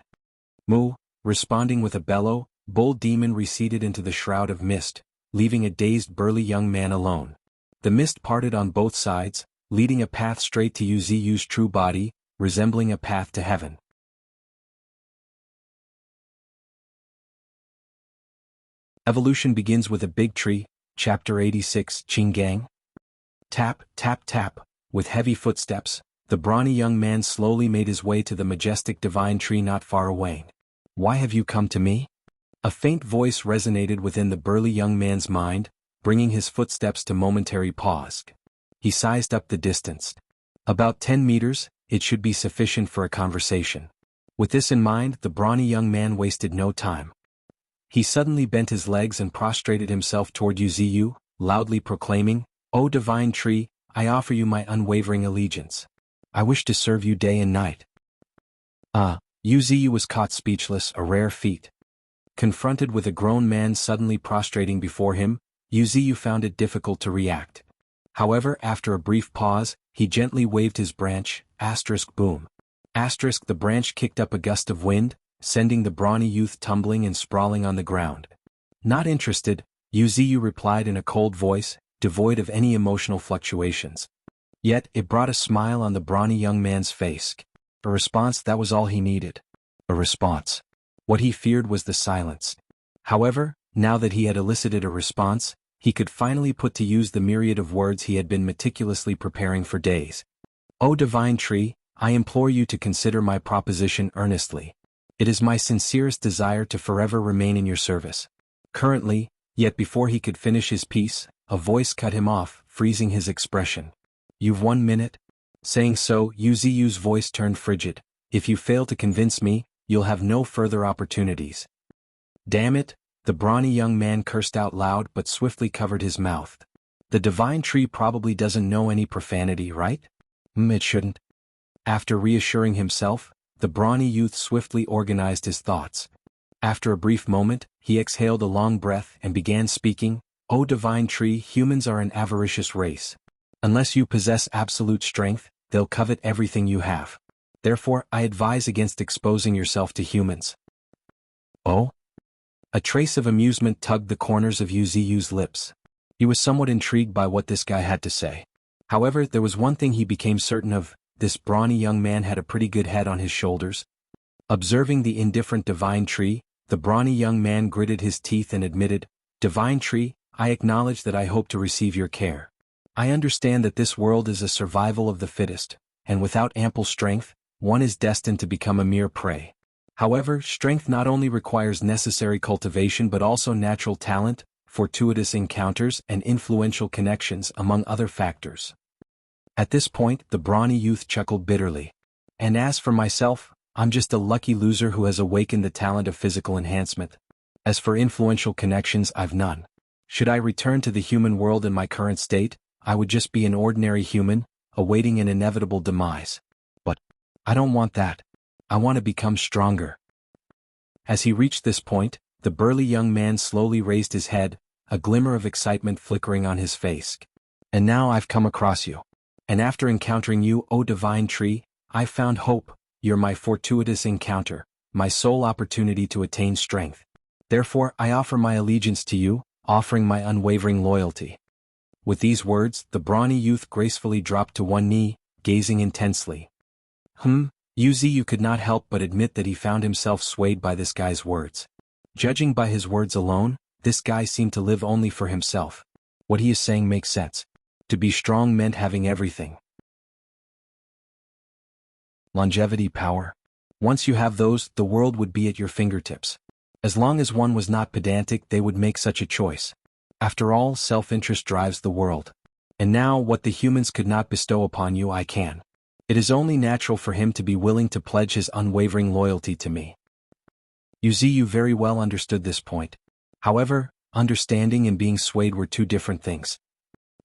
Moo, responding with a bellow, Bull Demon receded into the shroud of mist, leaving a dazed burly young man alone. The mist parted on both sides, leading a path straight to Yuziyu's true body, resembling a path to heaven. Evolution begins with a big tree, Chapter 86, Chingang. Tap, tap, tap, with heavy footsteps, the brawny young man slowly made his way to the majestic divine tree not far away. "Why have you come to me?" A faint voice resonated within the burly young man's mind, bringing his footsteps to momentary pause. He sized up the distance. About 10 meters, it should be sufficient for a conversation. With this in mind, the brawny young man wasted no time. He suddenly bent his legs and prostrated himself toward Yuziyu, loudly proclaiming, "O divine tree, I offer you my unwavering allegiance. I wish to serve you day and night." Yuziyu was caught speechless, a rare feat. Confronted with a grown man suddenly prostrating before him, Yuziyu found it difficult to react. However, after a brief pause, he gently waved his branch, *boom. The branch kicked up a gust of wind, sending the brawny youth tumbling and sprawling on the ground. Not interested, Yuziyu replied in a cold voice, devoid of any emotional fluctuations. Yet, it brought a smile on the brawny young man's face. A response, that was all he needed. A response. What he feared was the silence. However, now that he had elicited a response, he could finally put to use the myriad of words he had been meticulously preparing for days. "O divine tree, I implore you to consider my proposition earnestly. It is my sincerest desire to forever remain in your service." Currently, yet before he could finish his piece, a voice cut him off, freezing his expression. "You've 1 minute?" Saying so, Yuziyu's voice turned frigid. "If you fail to convince me, you'll have no further opportunities." "Damn it," the brawny young man cursed out loud but swiftly covered his mouth. "The divine tree probably doesn't know any profanity, right? It shouldn't." After reassuring himself, the brawny youth swiftly organized his thoughts. After a brief moment, he exhaled a long breath and began speaking, "O divine tree, humans are an avaricious race. Unless you possess absolute strength, they'll covet everything you have. Therefore, I advise against exposing yourself to humans." "Oh?" A trace of amusement tugged the corners of Yuziyu's lips. He was somewhat intrigued by what this guy had to say. However, there was one thing he became certain of: this brawny young man had a pretty good head on his shoulders. Observing the indifferent divine tree, the brawny young man gritted his teeth and admitted, "Divine tree, I acknowledge that I hope to receive your care. I understand that this world is a survival of the fittest, and without ample strength, one is destined to become a mere prey. However, strength not only requires necessary cultivation but also natural talent, fortuitous encounters and influential connections among other factors." At this point, the brawny youth chuckled bitterly. "And as for myself, I'm just a lucky loser who has awakened the talent of physical enhancement. As for influential connections, I've none. Should I return to the human world in my current state, I would just be an ordinary human, awaiting an inevitable demise. But I don't want that. I want to become stronger." As he reached this point, the burly young man slowly raised his head, a glimmer of excitement flickering on his face. "And now I've come across you. And after encountering you, O divine tree, I've found hope. You're my fortuitous encounter, my sole opportunity to attain strength. Therefore, I offer my allegiance to you, offering my unwavering loyalty." With these words, the brawny youth gracefully dropped to one knee, gazing intensely. Yuziyu could not help but admit that he found himself swayed by this guy's words. Judging by his words alone, this guy seemed to live only for himself. What he is saying makes sense. To be strong meant having everything. Longevity, power. Once you have those, the world would be at your fingertips. As long as one was not pedantic, they would make such a choice. After all, self-interest drives the world. And now, what the humans could not bestow upon you, I can. It is only natural for him to be willing to pledge his unwavering loyalty to me. Yuziyu very well understood this point. However, understanding and being swayed were two different things.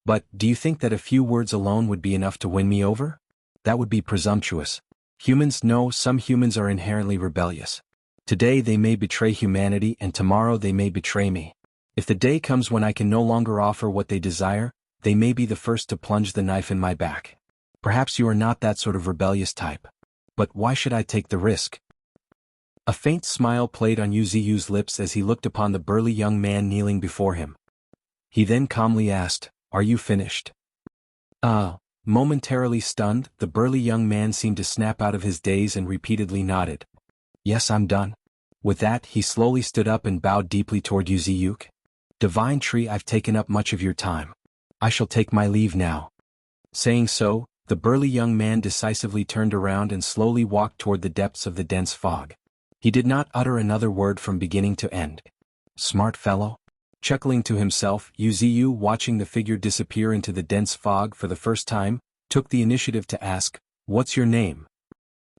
"But, do you think that a few words alone would be enough to win me over? That would be presumptuous. Humans, no, some humans are inherently rebellious. Today they may betray humanity and tomorrow they may betray me. If the day comes when I can no longer offer what they desire, they may be the first to plunge the knife in my back. Perhaps you are not that sort of rebellious type. But why should I take the risk? A faint smile played on Yu Ziyu's lips as he looked upon the burly young man kneeling before him. He then calmly asked, "Are you finished?" Momentarily stunned, the burly young man seemed to snap out of his daze and repeatedly nodded. "Yes, I'm done." With that, he slowly stood up and bowed deeply toward Yu Ziyu. "Divine Tree, I've taken up much of your time. I shall take my leave now." Saying so, the burly young man decisively turned around and slowly walked toward the depths of the dense fog. He did not utter another word from beginning to end. Smart fellow. Chuckling to himself, Yu Ziyu, watching the figure disappear into the dense fog for the first time, took the initiative to ask, "What's your name?"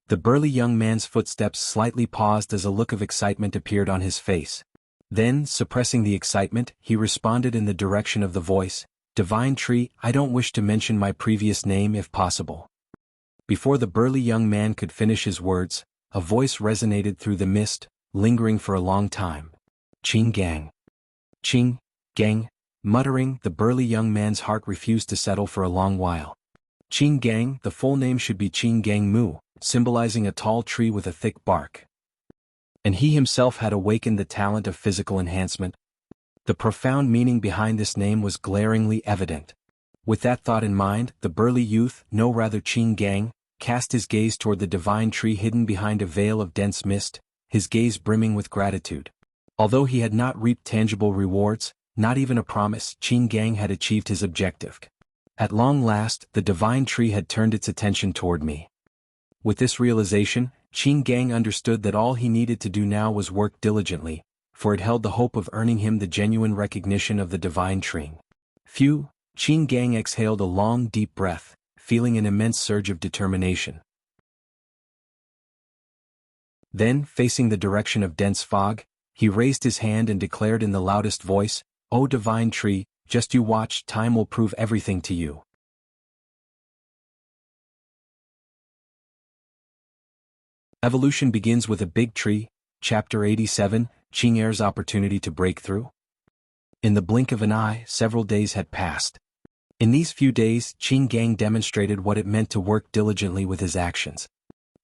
The burly young man's footsteps slightly paused as a look of excitement appeared on his face. Then, suppressing the excitement, he responded in the direction of the voice, "Divine Tree, I don't wish to mention my previous name if possible." Before the burly young man could finish his words, a voice resonated through the mist, lingering for a long time. "Qing Gang. Qing, Gang." Muttering, the burly young man's heart refused to settle for a long while. Qing Gang, the full name should be Qing Gang Mu, symbolizing a tall tree with a thick bark. And he himself had awakened the talent of physical enhancement. The profound meaning behind this name was glaringly evident. With that thought in mind, the burly youth, no rather Qing Gang, cast his gaze toward the divine tree hidden behind a veil of dense mist, his gaze brimming with gratitude. Although he had not reaped tangible rewards, not even a promise, Qing Gang had achieved his objective. At long last, the divine tree had turned its attention toward me. With this realization, Qing Gang understood that all he needed to do now was work diligently, for it held the hope of earning him the genuine recognition of the divine tree. Phew, Qing Gang exhaled a long, deep breath, feeling an immense surge of determination. Then, facing the direction of dense fog, he raised his hand and declared in the loudest voice, "O divine tree, just you watch, time will prove everything to you." Evolution begins with a big tree, Chapter 87, Qing Heir's opportunity to break through. In the blink of an eye, several days had passed. In these few days, Qing Gang demonstrated what it meant to work diligently with his actions.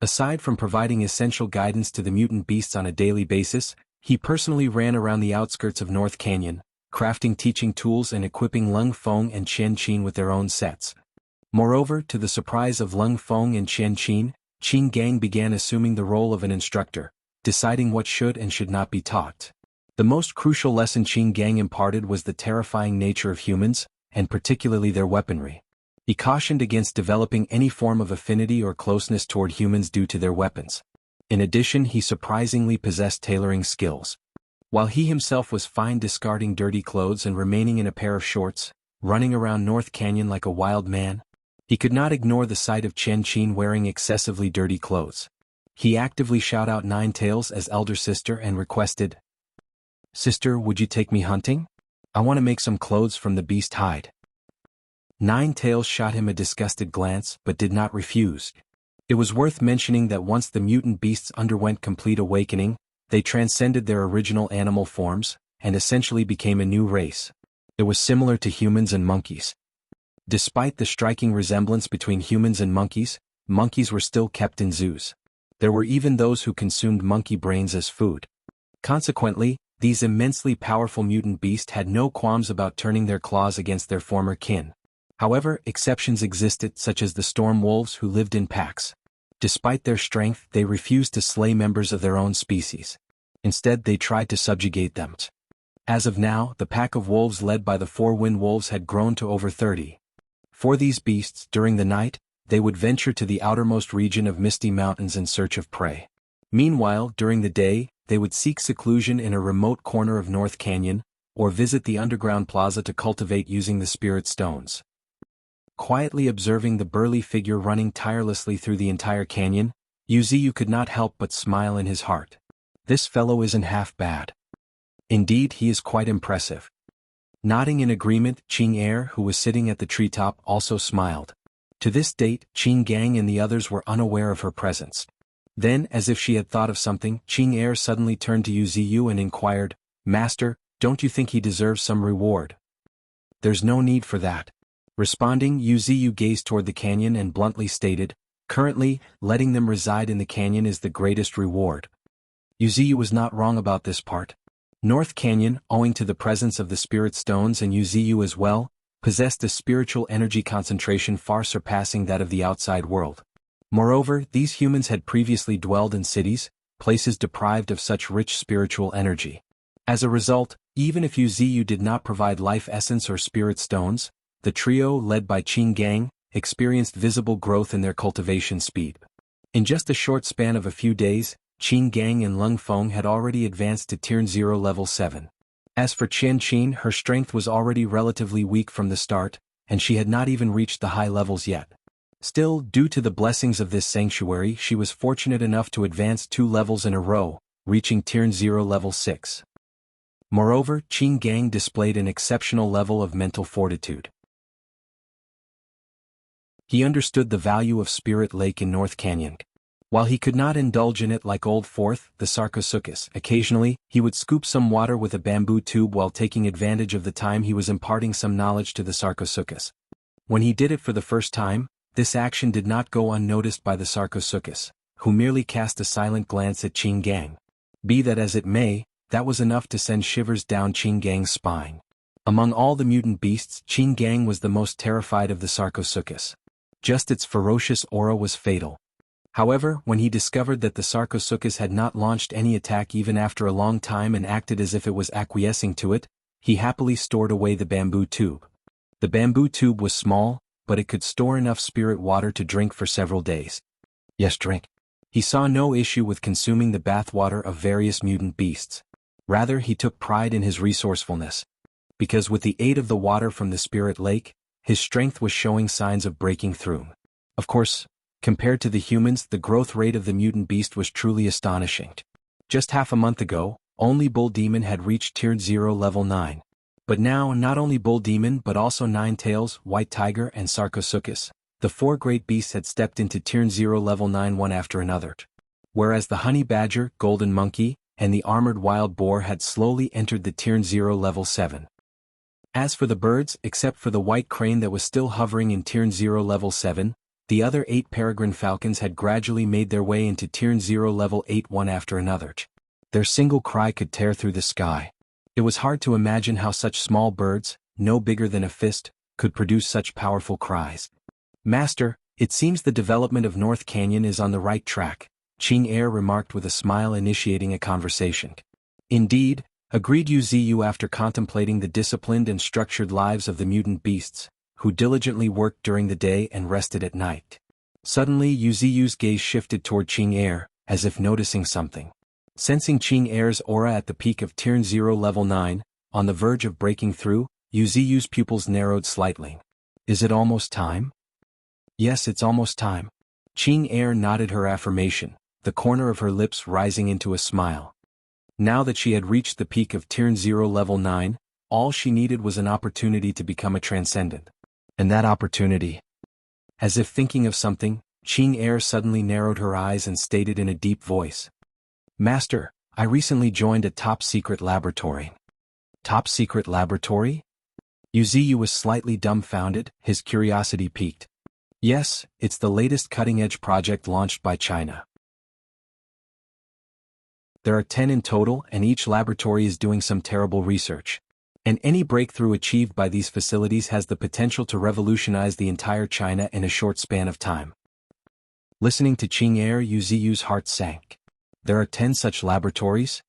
Aside from providing essential guidance to the mutant beasts on a daily basis, he personally ran around the outskirts of North Canyon, crafting teaching tools and equipping Lung Feng and Qian Qin with their own sets. Moreover, to the surprise of Lung Feng and Qian Qin, Qing Gang began assuming the role of an instructor, deciding what should and should not be taught. The most crucial lesson Qing Gang imparted was the terrifying nature of humans, and particularly their weaponry. He cautioned against developing any form of affinity or closeness toward humans due to their weapons. In addition, he surprisingly possessed tailoring skills. While he himself was fine discarding dirty clothes and remaining in a pair of shorts, running around North Canyon like a wild man, he could not ignore the sight of Qian Qin wearing excessively dirty clothes. He actively shouted out Nine Tails as elder sister and requested, "Sister, would you take me hunting? I want to make some clothes from the beast hide." Nine Tails shot him a disgusted glance but did not refuse. It was worth mentioning that once the mutant beasts underwent complete awakening, they transcended their original animal forms, and essentially became a new race. It was similar to humans and monkeys. Despite the striking resemblance between humans and monkeys were still kept in zoos. There were even those who consumed monkey brains as food. Consequently, these immensely powerful mutant beasts had no qualms about turning their claws against their former kin. However, exceptions existed such as the storm wolves who lived in packs. Despite their strength, they refused to slay members of their own species. Instead, they tried to subjugate them. As of now, the pack of wolves led by the four wind wolves had grown to over 30. For these beasts, during the night, they would venture to the outermost region of misty mountains in search of prey. Meanwhile, during the day, they would seek seclusion in a remote corner of North Canyon, or visit the underground plaza to cultivate using the spirit stones. Quietly observing the burly figure running tirelessly through the entire canyon, Yu Ziyu could not help but smile in his heart. This fellow isn't half bad. Indeed, he is quite impressive. Nodding in agreement, Qing Heir, who was sitting at the treetop, also smiled. To this date, Qing Gang and the others were unaware of her presence. Then, as if she had thought of something, Qing Er suddenly turned to Yu Ziyu and inquired, "Master, don't you think he deserves some reward?" "There's no need for that." Responding, Yu Ziyu gazed toward the canyon and bluntly stated, "Currently, letting them reside in the canyon is the greatest reward." Yu Ziyu was not wrong about this part. North Canyon, owing to the presence of the spirit stones and Yu Ziyu as well, possessed a spiritual energy concentration far surpassing that of the outside world. Moreover, these humans had previously dwelled in cities, places deprived of such rich spiritual energy. As a result, even if Yu Ziyu did not provide life essence or spirit stones, the trio, led by Qing Gang, experienced visible growth in their cultivation speed. In just a short span of a few days, Qing Gang and Lung Feng had already advanced to Tier 0 level 7. As for Qian Qin, her strength was already relatively weak from the start, and she had not even reached the high levels yet. Still, due to the blessings of this sanctuary, she was fortunate enough to advance 2 levels in a row, reaching Tier 0 level 6. Moreover, Qing Gang displayed an exceptional level of mental fortitude. He understood the value of Spirit Lake in North Canyon. While he could not indulge in it like Old Fourth, the Sarcosuchus, occasionally, he would scoop some water with a bamboo tube while taking advantage of the time he was imparting some knowledge to the Sarcosuchus. When he did it for the first time, this action did not go unnoticed by the Sarcosuchus, who merely cast a silent glance at Qing Gang. Be that as it may, that was enough to send shivers down Qing Gang's spine. Among all the mutant beasts, Qing Gang was the most terrified of the Sarcosuchus. Just its ferocious aura was fatal. However, when he discovered that the Sarcosuchus had not launched any attack even after a long time and acted as if it was acquiescing to it, he happily stored away the bamboo tube. The bamboo tube was small, but it could store enough spirit water to drink for several days. Yes, drink. He saw no issue with consuming the bathwater of various mutant beasts. Rather, he took pride in his resourcefulness. Because with the aid of the water from the spirit lake, his strength was showing signs of breaking through. Of course, compared to the humans, the growth rate of the mutant beast was truly astonishing. Just half a month ago, only Bull Demon had reached Tier 0 level 9. But now, not only Bull Demon but also Nine Tails, White Tiger and Sarcosuchus, the 4 great beasts had stepped into Tier 0 level 9 one after another. Whereas the Honey Badger, Golden Monkey, and the Armored Wild Boar had slowly entered the Tier 0 level 7. As for the birds, except for the white crane that was still hovering in Tier 0 level 7, the other 8 peregrine falcons had gradually made their way into Tier 0 level 8 one after another. Their single cry could tear through the sky. It was hard to imagine how such small birds, no bigger than a fist, could produce such powerful cries. "Master, it seems the development of North Canyon is on the right track," Qing Er remarked with a smile, initiating a conversation. "Indeed," agreed Yu Ziyu after contemplating the disciplined and structured lives of the mutant beasts, who diligently worked during the day and rested at night. Suddenly Yu Ziyu's gaze shifted toward Qing Er, as if noticing something. Sensing Qing Er's aura at the peak of Tier 0 level 9, on the verge of breaking through, Yu Ziyu's pupils narrowed slightly. "Is it almost time?" "Yes, it's almost time." Qing Er nodded her affirmation, the corner of her lips rising into a smile. Now that she had reached the peak of Tier 0 level 9, all she needed was an opportunity to become a transcendent. And that opportunity. As if thinking of something, Qing Er suddenly narrowed her eyes and stated in a deep voice, "Master, I recently joined a top-secret laboratory." "Top-secret laboratory?" Yu Ziyu was slightly dumbfounded, his curiosity piqued. "Yes, it's the latest cutting-edge project launched by China. There are 10 in total, and each laboratory is doing some terrible research. And any breakthrough achieved by these facilities has the potential to revolutionize the entire China in a short span of time." Listening to Qing Er, Yu Ziyu's heart sank. There are 10 such laboratories?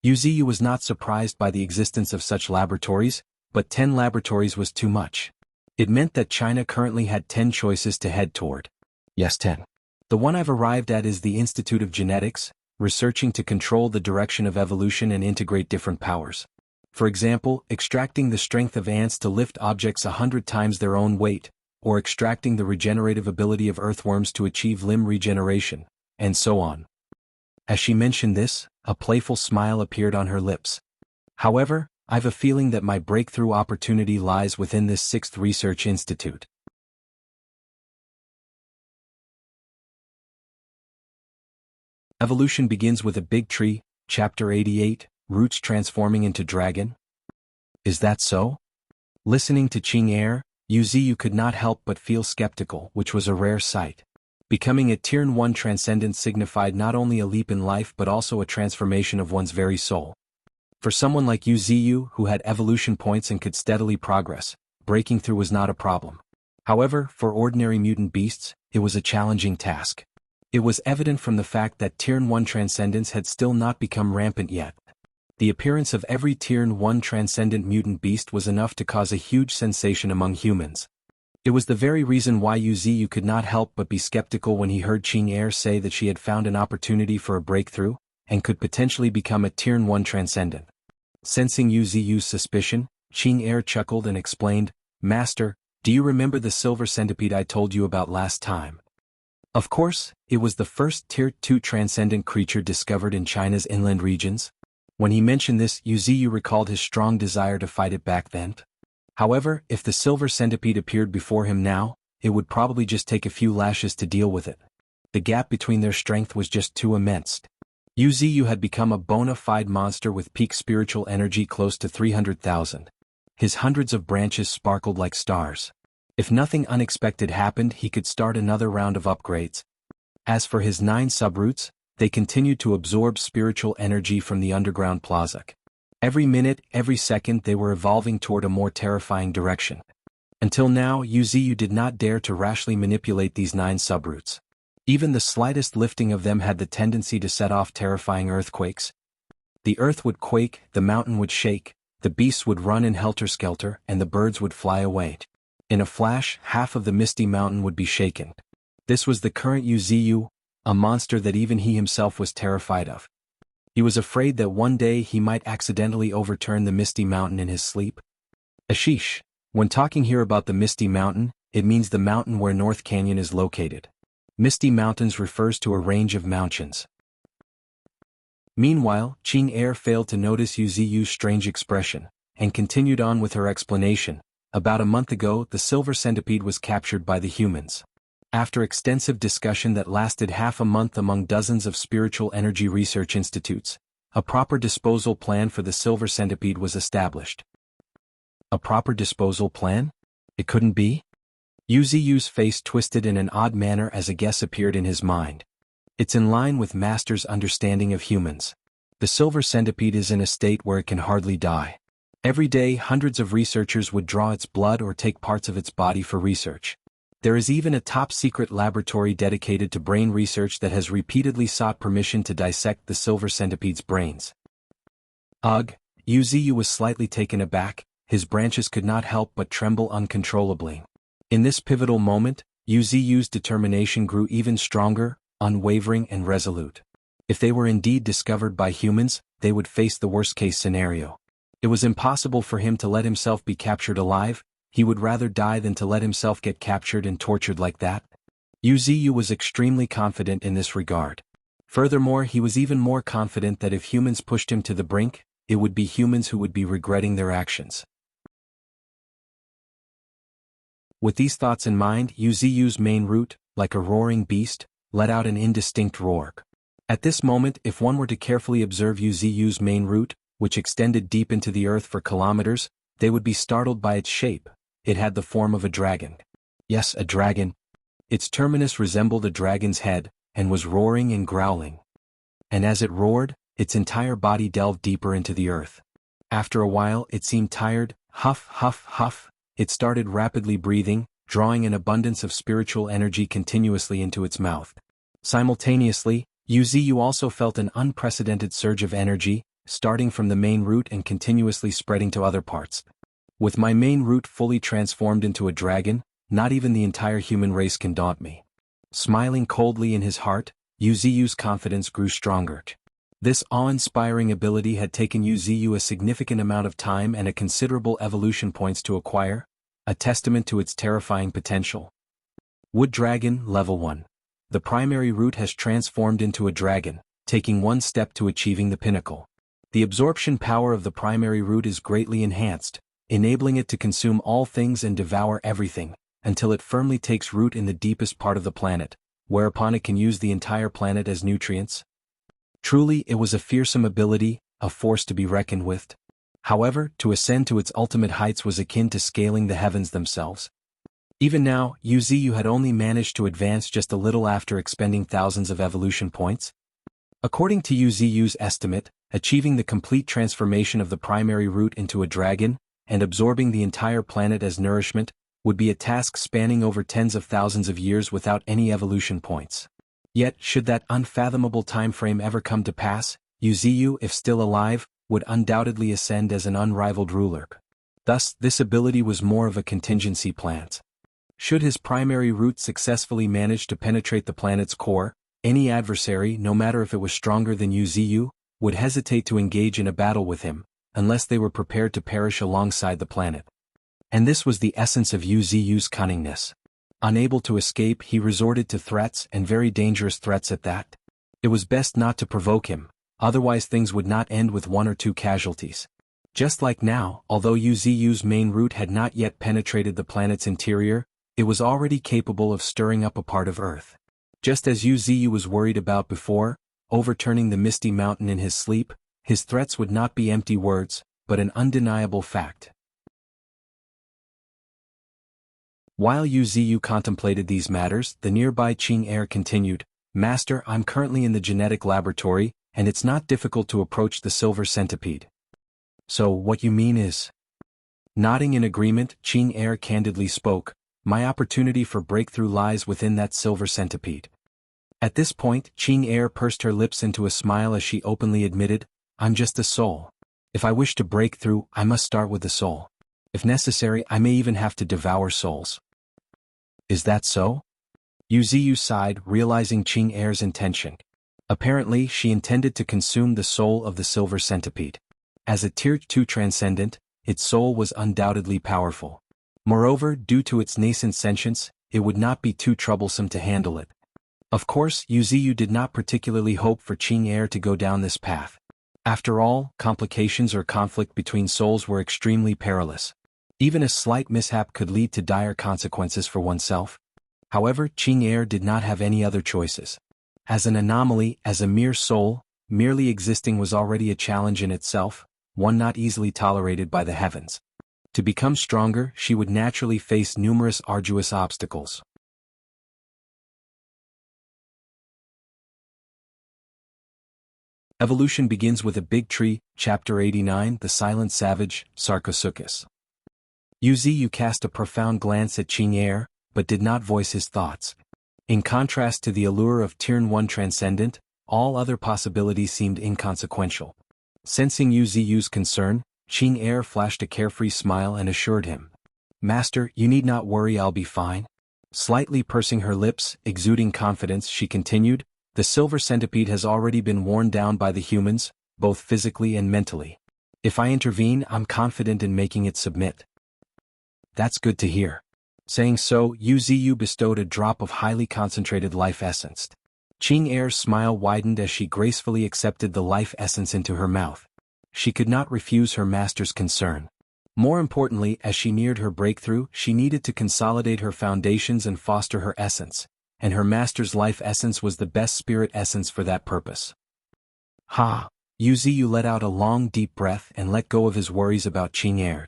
Yu Ziyu was not surprised by the existence of such laboratories, but 10 laboratories was too much. It meant that China currently had 10 choices to head toward. "Yes, 10. The one I've arrived at is the Institute of Genetics, researching to control the direction of evolution and integrate different powers. For example, extracting the strength of ants to lift objects 100 times their own weight, or extracting the regenerative ability of earthworms to achieve limb regeneration, and so on." As she mentioned this, a playful smile appeared on her lips. "However, I've a feeling that my breakthrough opportunity lies within this 6th research institute. Evolution begins with a big tree, chapter 88, roots transforming into dragon. Is that so? Listening to Qing Er, Yuziyu could not help but feel skeptical, which was a rare sight. Becoming a Tier 1 transcendent signified not only a leap in life but also a transformation of one's very soul. For someone like Yuziyu, who had evolution points and could steadily progress, breaking through was not a problem. However, for ordinary mutant beasts, it was a challenging task. It was evident from the fact that Tier 1 transcendence had still not become rampant yet. The appearance of every Tier 1 transcendent mutant beast was enough to cause a huge sensation among humans. It was the very reason why Yuziyu could not help but be skeptical when he heard Qing Er say that she had found an opportunity for a breakthrough, and could potentially become a Tier 1 transcendent. Sensing Yuziyu's suspicion, Qing Er chuckled and explained, "Master, do you remember the silver centipede I told you about last time?" Of course, it was the first Tier 2 transcendent creature discovered in China's inland regions. When he mentioned this, Yuziyu recalled his strong desire to fight it back then. However, if the silver centipede appeared before him now, it would probably just take a few lashes to deal with it. The gap between their strength was just too immense. Yuziyu had become a bona fide monster with peak spiritual energy close to 300,000. His hundreds of branches sparkled like stars. If nothing unexpected happened, he could start another round of upgrades. As for his 9 subroots, they continued to absorb spiritual energy from the underground plaza. Every minute, every second they were evolving toward a more terrifying direction. Until now, Yuziyu did not dare to rashly manipulate these 9 subroots. Even the slightest lifting of them had the tendency to set off terrifying earthquakes. The earth would quake, the mountain would shake, the beasts would run in helter-skelter, and the birds would fly away. In a flash, half of the misty mountain would be shaken. This was the current Yuziyu, a monster that even he himself was terrified of. He was afraid that one day he might accidentally overturn the Misty Mountain in his sleep. Ashish, when talking here about the Misty Mountain, it means the mountain where North Canyon is located. Misty Mountains refers to a range of mountains. Meanwhile, Qing Er failed to notice Yuziyu's strange expression, and continued on with her explanation. About a month ago, the silver centipede was captured by the humans. After extensive discussion that lasted half a month among dozens of spiritual energy research institutes, a proper disposal plan for the silver centipede was established. A proper disposal plan? It couldn't be? Yuziyu's face twisted in an odd manner as a guess appeared in his mind. It's in line with Master's understanding of humans. The silver centipede is in a state where it can hardly die. Every day, hundreds of researchers would draw its blood or take parts of its body for research. There is even a top-secret laboratory dedicated to brain research that has repeatedly sought permission to dissect the silver centipede's brains. Ugh, Yuziyu was slightly taken aback, his branches could not help but tremble uncontrollably. In this pivotal moment, Yuziyu's determination grew even stronger, unwavering and resolute. If they were indeed discovered by humans, they would face the worst-case scenario. It was impossible for him to let himself be captured alive. He would rather die than to let himself get captured and tortured like that. Yuziyu was extremely confident in this regard. Furthermore, he was even more confident that if humans pushed him to the brink, it would be humans who would be regretting their actions. With these thoughts in mind, Yuziyu's main root, like a roaring beast, let out an indistinct roar. At this moment, if one were to carefully observe Yuziyu's main root, which extended deep into the earth for kilometers, they would be startled by its shape. It had the form of a dragon. Yes, a dragon. Its terminus resembled a dragon's head, and was roaring and growling. And as it roared, its entire body delved deeper into the earth. After a while, it seemed tired. Huff, huff, huff. It started rapidly breathing, drawing an abundance of spiritual energy continuously into its mouth. Simultaneously, Yuziyu also felt an unprecedented surge of energy, starting from the main root and continuously spreading to other parts. With my main root fully transformed into a dragon, not even the entire human race can daunt me. Smiling coldly in his heart, Yuziyu's confidence grew stronger. This awe-inspiring ability had taken Yuziyu a significant amount of time and a considerable evolution points to acquire, a testament to its terrifying potential. Wood Dragon, Level 1. The primary root has transformed into a dragon, taking one step to achieving the pinnacle. The absorption power of the primary root is greatly enhanced, enabling it to consume all things and devour everything, until it firmly takes root in the deepest part of the planet, whereupon it can use the entire planet as nutrients. Truly it was a fearsome ability, a force to be reckoned with. However, to ascend to its ultimate heights was akin to scaling the heavens themselves. Even now, Wuxia had only managed to advance just a little after expending thousands of evolution points. According to Wuxia's estimate, achieving the complete transformation of the primary root into a dragon, and absorbing the entire planet as nourishment, would be a task spanning over tens of thousands of years without any evolution points. Yet, should that unfathomable time frame ever come to pass, Wuxia, if still alive, would undoubtedly ascend as an unrivaled ruler. Thus, this ability was more of a contingency plan. Should his primary root successfully manage to penetrate the planet's core, any adversary, no matter if it was stronger than Wuxia, would hesitate to engage in a battle with him, unless they were prepared to perish alongside the planet. And this was the essence of Wuxia's cunningness. Unable to escape, he resorted to threats, and very dangerous threats at that. It was best not to provoke him, otherwise things would not end with one or two casualties. Just like now, although Wuxia's main root had not yet penetrated the planet's interior, it was already capable of stirring up a part of Earth. Just as Wuxia was worried about before, overturning the misty mountain in his sleep, his threats would not be empty words, but an undeniable fact. While Wuxia contemplated these matters, the nearby Qing heir continued, "Master, I'm currently in the genetic laboratory, and it's not difficult to approach the silver centipede." "So, what you mean is?" Nodding in agreement, Qing heir candidly spoke, "My opportunity for breakthrough lies within that silver centipede." At this point, Qing heir pursed her lips into a smile as she openly admitted, "I'm just a soul. If I wish to break through, I must start with the soul. If necessary, I may even have to devour souls." "Is that so?" Wuxia sighed, realizing Qing heir's intention. Apparently, she intended to consume the soul of the silver centipede. As a Tier 2 transcendent, its soul was undoubtedly powerful. Moreover, due to its nascent sentience, it would not be too troublesome to handle it. Of course, Wuxia did not particularly hope for Qing heir to go down this path. After all, complications or conflict between souls were extremely perilous. Even a slight mishap could lead to dire consequences for oneself. However, Qing heir did not have any other choices. As an anomaly, as a mere soul, merely existing was already a challenge in itself, one not easily tolerated by the heavens. To become stronger, she would naturally face numerous arduous obstacles. Evolution begins with a big tree, Chapter 89, The Silent Savage, Sarcosuchus. Wuxia cast a profound glance at Qing heir, but did not voice his thoughts. In contrast to the allure of Tier 1 Transcendent, all other possibilities seemed inconsequential. Sensing Wuxia's concern, Qing heir flashed a carefree smile and assured him, "Master, you need not worry, I'll be fine." Slightly pursing her lips, exuding confidence, she continued, "The silver centipede has already been worn down by the humans, both physically and mentally. If I intervene, I'm confident in making it submit." "That's good to hear." Saying so, Wuxia bestowed a drop of highly concentrated life essence. Qing heir's smile widened as she gracefully accepted the life essence into her mouth. She could not refuse her master's concern. More importantly, as she neared her breakthrough, she needed to consolidate her foundations and foster her essence, and her master's life essence was the best spirit essence for that purpose. "Ha!" Wuxia let out a long deep breath and let go of his worries about Qing heir.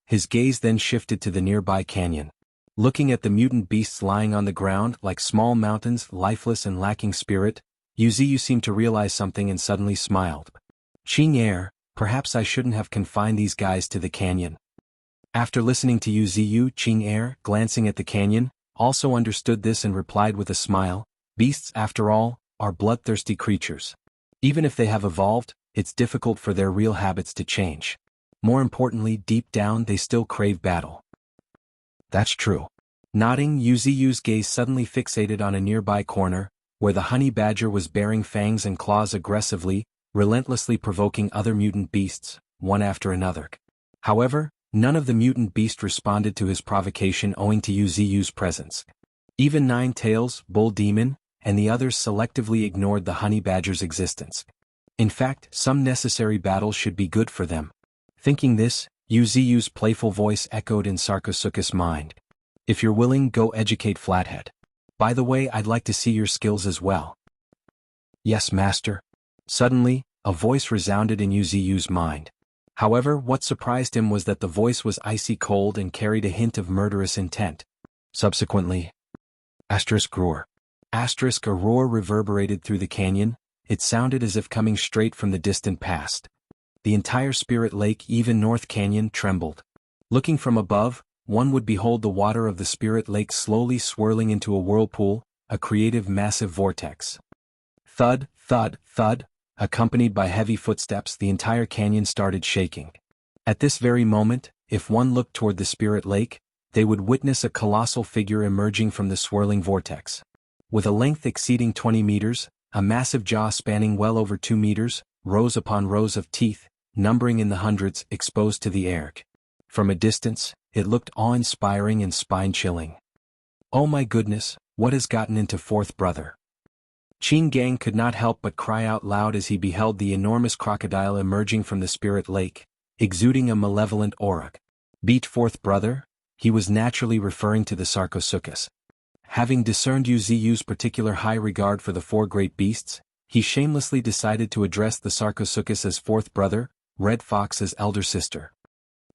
His gaze then shifted to the nearby canyon. Looking at the mutant beasts lying on the ground like small mountains, lifeless and lacking spirit, Wuxia seemed to realize something and suddenly smiled. "Qing heir, perhaps I shouldn't have confined these guys to the canyon." After listening to Wuxia, Qing heir, glancing at the canyon, also understood this and replied with a smile, "Beasts, after all, are bloodthirsty creatures. Even if they have evolved, it's difficult for their real habits to change. More importantly, deep down they still crave battle." "That's true." Nodding, Wuxia's gaze suddenly fixated on a nearby corner, where the honey badger was baring fangs and claws aggressively, relentlessly provoking other mutant beasts, one after another. However, none of the mutant beasts responded to his provocation owing to Wuxia's presence. Even Nine Tails, Bull Demon, and the others selectively ignored the honey badger's existence. In fact, some necessary battles should be good for them. Thinking this, Wuxia's playful voice echoed in Sarcosuchus' mind. "If you're willing, go educate Flathead. By the way, I'd like to see your skills as well." "Yes, master." Suddenly, a voice resounded in Yu's mind. However, what surprised him was that the voice was icy cold and carried a hint of murderous intent. Subsequently, roar. A roar reverberated through the canyon. It sounded as if coming straight from the distant past. The entire Spirit Lake, even North Canyon, trembled. Looking from above, one would behold the water of the Spirit Lake slowly swirling into a whirlpool, a creative massive vortex. Thud, thud, thud, accompanied by heavy footsteps, the entire canyon started shaking. At this very moment, if one looked toward the Spirit Lake, they would witness a colossal figure emerging from the swirling vortex. With a length exceeding 20 meters, a massive jaw spanning well over 2 meters, rows upon rows of teeth, numbering in the hundreds, exposed to the air. From a distance, it looked awe-inspiring and spine-chilling. Oh my goodness, what has gotten into fourth brother? Qin Gang could not help but cry out loud as he beheld the enormous crocodile emerging from the Spirit Lake, exuding a malevolent aura. Beat fourth brother? He was naturally referring to the Sarcosuchus. Having discerned Yu's particular high regard for the four great beasts, he shamelessly decided to address the Sarcosuchus as fourth brother, Red Fox as elder sister.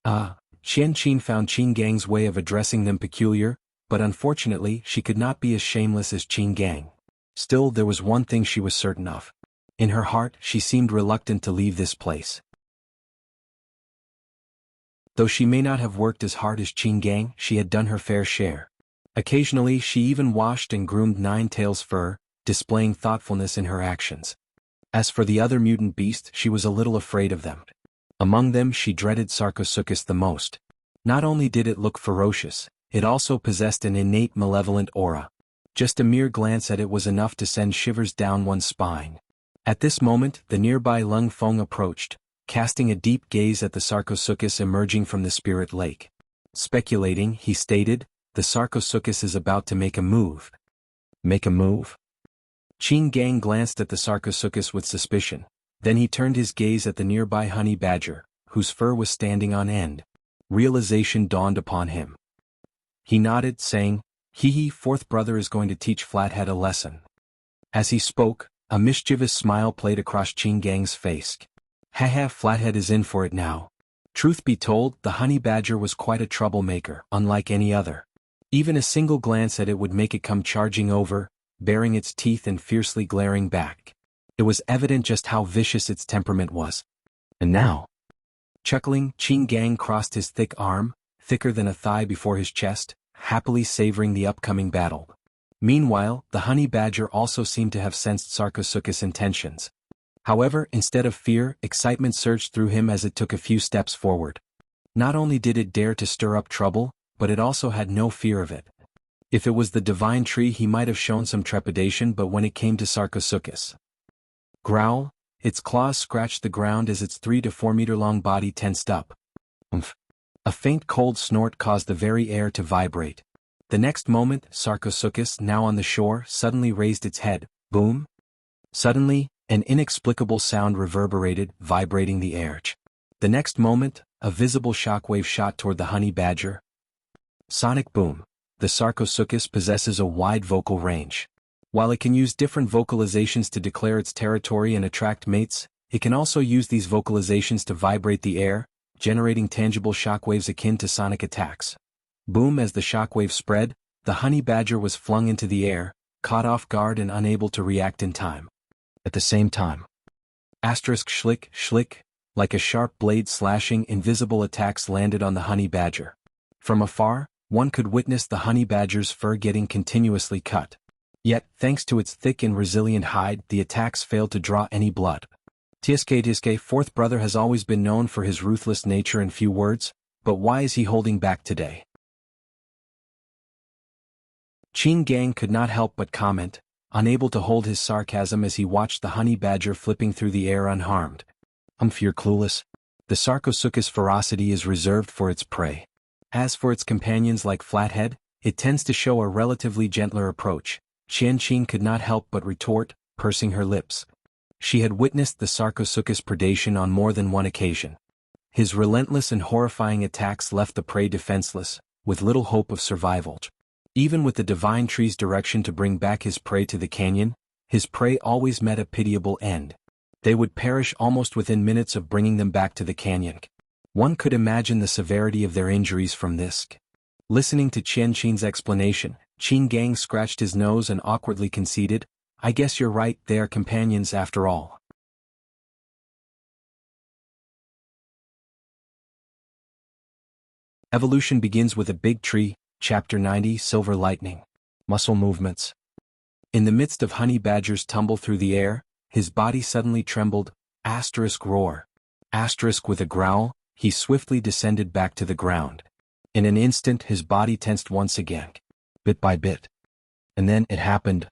Qian Qin found Qin Gang's way of addressing them peculiar, but unfortunately she could not be as shameless as Qin Gang. Still, there was one thing she was certain of. In her heart, she seemed reluctant to leave this place. Though she may not have worked as hard as Qin Gang, she had done her fair share. Occasionally she even washed and groomed Nine-Tails' fur, displaying thoughtfulness in her actions. As for the other mutant beasts, she was a little afraid of them. Among them she dreaded Sarcosuchus the most. Not only did it look ferocious, it also possessed an innate malevolent aura. Just a mere glance at it was enough to send shivers down one's spine. At this moment, the nearby Lung Feng approached, casting a deep gaze at the Sarcosuchus emerging from the Spirit Lake. Speculating, he stated, "The Sarcosuchus is about to make a move." Make a move? Qin Gang glanced at the Sarcosuchus with suspicion. Then he turned his gaze at the nearby honey badger, whose fur was standing on end. Realization dawned upon him. He nodded, saying, "Hee, fourth brother is going to teach Flathead a lesson." As he spoke, a mischievous smile played across Qin Gang's face. Haha, Flathead is in for it now. Truth be told, the honey badger was quite a troublemaker, unlike any other. Even a single glance at it would make it come charging over, baring its teeth and fiercely glaring back. It was evident just how vicious its temperament was. And now, chuckling, Qin Gang crossed his thick arm, thicker than a thigh before his chest, happily savoring the upcoming battle. Meanwhile, the honey badger also seemed to have sensed Sarcosuchus' intentions. However, instead of fear, excitement surged through him as it took a few steps forward. Not only did it dare to stir up trouble, but it also had no fear of it. If it was the divine tree, he might have shown some trepidation, but when it came to Sarcosuchus, growl, its claws scratched the ground as its 3 to 4 meter long body tensed up. Oomph. A faint cold snort caused the very air to vibrate. The next moment, Sarcosuchus, now on the shore, suddenly raised its head. Boom! Suddenly, an inexplicable sound reverberated, vibrating the air. The next moment, a visible shockwave shot toward the honey badger. Sonic boom. The Sarcosuchus possesses a wide vocal range. While it can use different vocalizations to declare its territory and attract mates, it can also use these vocalizations to vibrate the air, generating tangible shockwaves akin to sonic attacks. Boom! As the shockwave spread, the honey badger was flung into the air, caught off guard and unable to react in time. At the same time, schlick, schlick, like a sharp blade slashing, invisible attacks landed on the honey badger. From afar, one could witness the honey badger's fur getting continuously cut. Yet, thanks to its thick and resilient hide, the attacks failed to draw any blood. Tiske, fourth brother has always been known for his ruthless nature and few words, but why is he holding back today? Qin Gang could not help but comment, unable to hold his sarcasm as he watched the honey badger flipping through the air unharmed. You're clueless. The Sarcosuchus' ferocity is reserved for its prey. As for its companions like Flathead, it tends to show a relatively gentler approach. Qian Qin could not help but retort, pursing her lips. She had witnessed the Sarcosuchus' predation on more than one occasion. His relentless and horrifying attacks left the prey defenseless, with little hope of survival. Even with the divine tree's direction to bring back his prey to the canyon, his prey always met a pitiable end. They would perish almost within minutes of bringing them back to the canyon. One could imagine the severity of their injuries from this. Listening to Qian Qin's explanation, Qin Gang scratched his nose and awkwardly conceded, "I guess you're right, they are companions after all." Evolution begins with a big tree, Chapter 90, Silver Lightning. Muscle movements. In the midst of honey badger's tumble through the air, his body suddenly trembled, roar. With a growl, he swiftly descended back to the ground. In an instant his body tensed once again, bit by bit. And then it happened.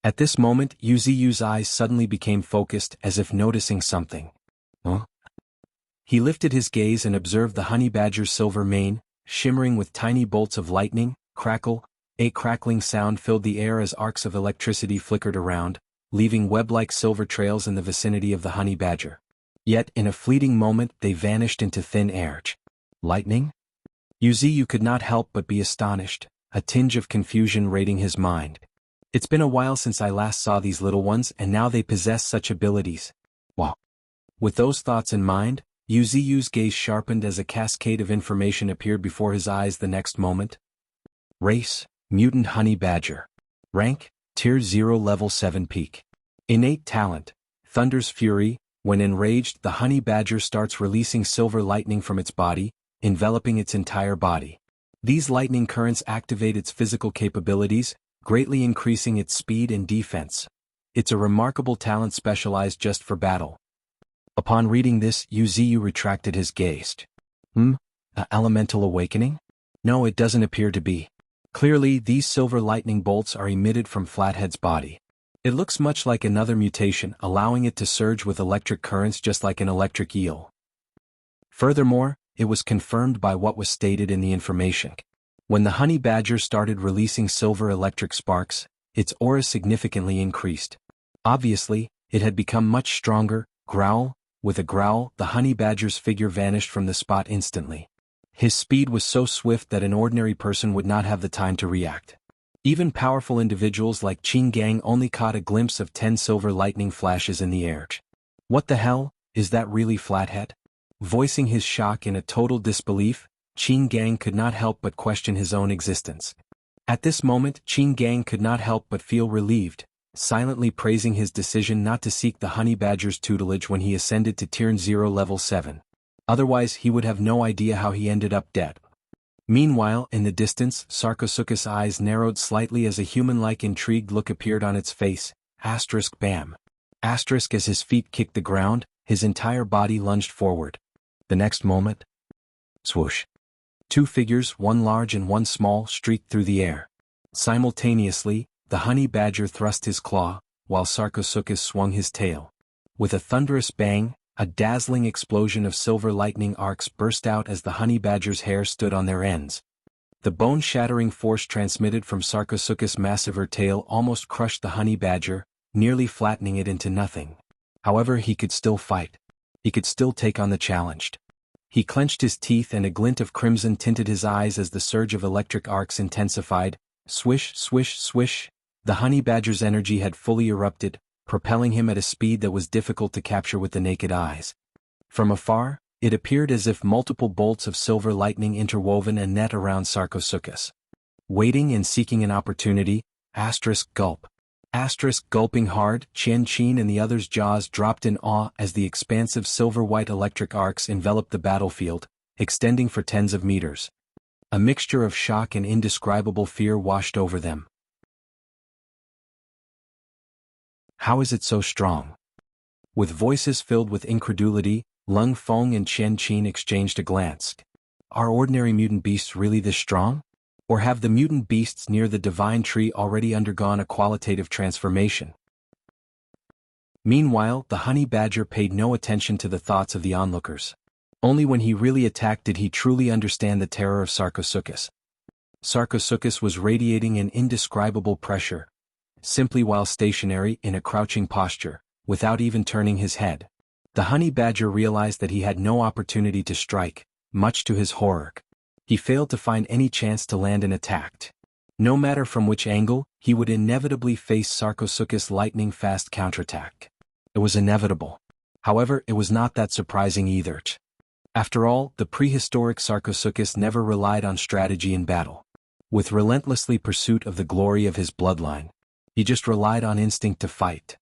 At this moment Yu's eyes suddenly became focused as if noticing something. Huh? He lifted his gaze and observed the honey badger's silver mane, shimmering with tiny bolts of lightning. Crackle. A crackling sound filled the air as arcs of electricity flickered around, leaving web-like silver trails in the vicinity of the honey badger. Yet in a fleeting moment they vanished into thin air. Lightning? Yu could not help but be astonished, a tinge of confusion raiding his mind. It's been a while since I last saw these little ones and now they possess such abilities. Wow. With those thoughts in mind, Yu's gaze sharpened as a cascade of information appeared before his eyes the next moment. Race, mutant honey badger. Rank, Tier 0 Level 7 peak. Innate talent, Thunder's Fury. When enraged, the honey badger starts releasing silver lightning from its body, enveloping its entire body. These lightning currents activate its physical capabilities, greatly increasing its speed and defense. It's a remarkable talent specialized just for battle. Upon reading this, Yu retracted his gaze. A elemental awakening? No, it doesn't appear to be. Clearly, these silver lightning bolts are emitted from Flathead's body. It looks much like another mutation, allowing it to surge with electric currents just like an electric eel. Furthermore, it was confirmed by what was stated in the information. When the honey badger started releasing silver electric sparks, its aura significantly increased. Obviously, it had become much stronger. Growl. With a growl, the honey badger's figure vanished from the spot instantly. His speed was so swift that an ordinary person would not have the time to react. Even powerful individuals like Qin Gang only caught a glimpse of 10 silver lightning flashes in the air. What the hell, is that really Flathead? Voicing his shock in a total disbelief, Qin Gang could not help but question his own existence. At this moment, Qin Gang could not help but feel relieved, silently praising his decision not to seek the honey badger's tutelage when he ascended to Tier 0 Level 7. Otherwise he would have no idea how he ended up dead. Meanwhile, in the distance, Sarcosuchus' eyes narrowed slightly as a human-like intrigued look appeared on its face. Bam. As his feet kicked the ground, his entire body lunged forward. The next moment, swoosh. Two figures, one large and one small, streaked through the air. Simultaneously, the honey badger thrust his claw, while Sarcosuchus swung his tail. With a thunderous bang, a dazzling explosion of silver lightning arcs burst out as the honey badger's hair stood on their ends. The bone-shattering force transmitted from Sarcosuchus' massive tail almost crushed the honey badger, nearly flattening it into nothing. However, he could still fight. He could still take on the challenged. He clenched his teeth and a glint of crimson tinted his eyes as the surge of electric arcs intensified. Swish, swish, swish. The honey badger's energy had fully erupted, propelling him at a speed that was difficult to capture with the naked eyes. From afar, it appeared as if multiple bolts of silver lightning interwoven a net around Sarcosuchus. Waiting and seeking an opportunity, gulp. Gulping hard, Qian Qin and the others' jaws dropped in awe as the expansive silver-white electric arcs enveloped the battlefield, extending for tens of meters. A mixture of shock and indescribable fear washed over them. How is it so strong? With voices filled with incredulity, Lung Feng and Qian Qin exchanged a glance. Are ordinary mutant beasts really this strong? Or have the mutant beasts near the divine tree already undergone a qualitative transformation? Meanwhile, the honey badger paid no attention to the thoughts of the onlookers. Only when he really attacked did he truly understand the terror of Sarcosuchus. Sarcosuchus was radiating an indescribable pressure, simply while stationary in a crouching posture, without even turning his head. The honey badger realized that he had no opportunity to strike, much to his horror. He failed to find any chance to land an attack. No matter from which angle, he would inevitably face Sarcosuchus' lightning-fast counterattack. It was inevitable. However, it was not that surprising either. After all, the prehistoric Sarcosuchus never relied on strategy in battle. With relentlessly pursuit of the glory of his bloodline, he just relied on instinct to fight.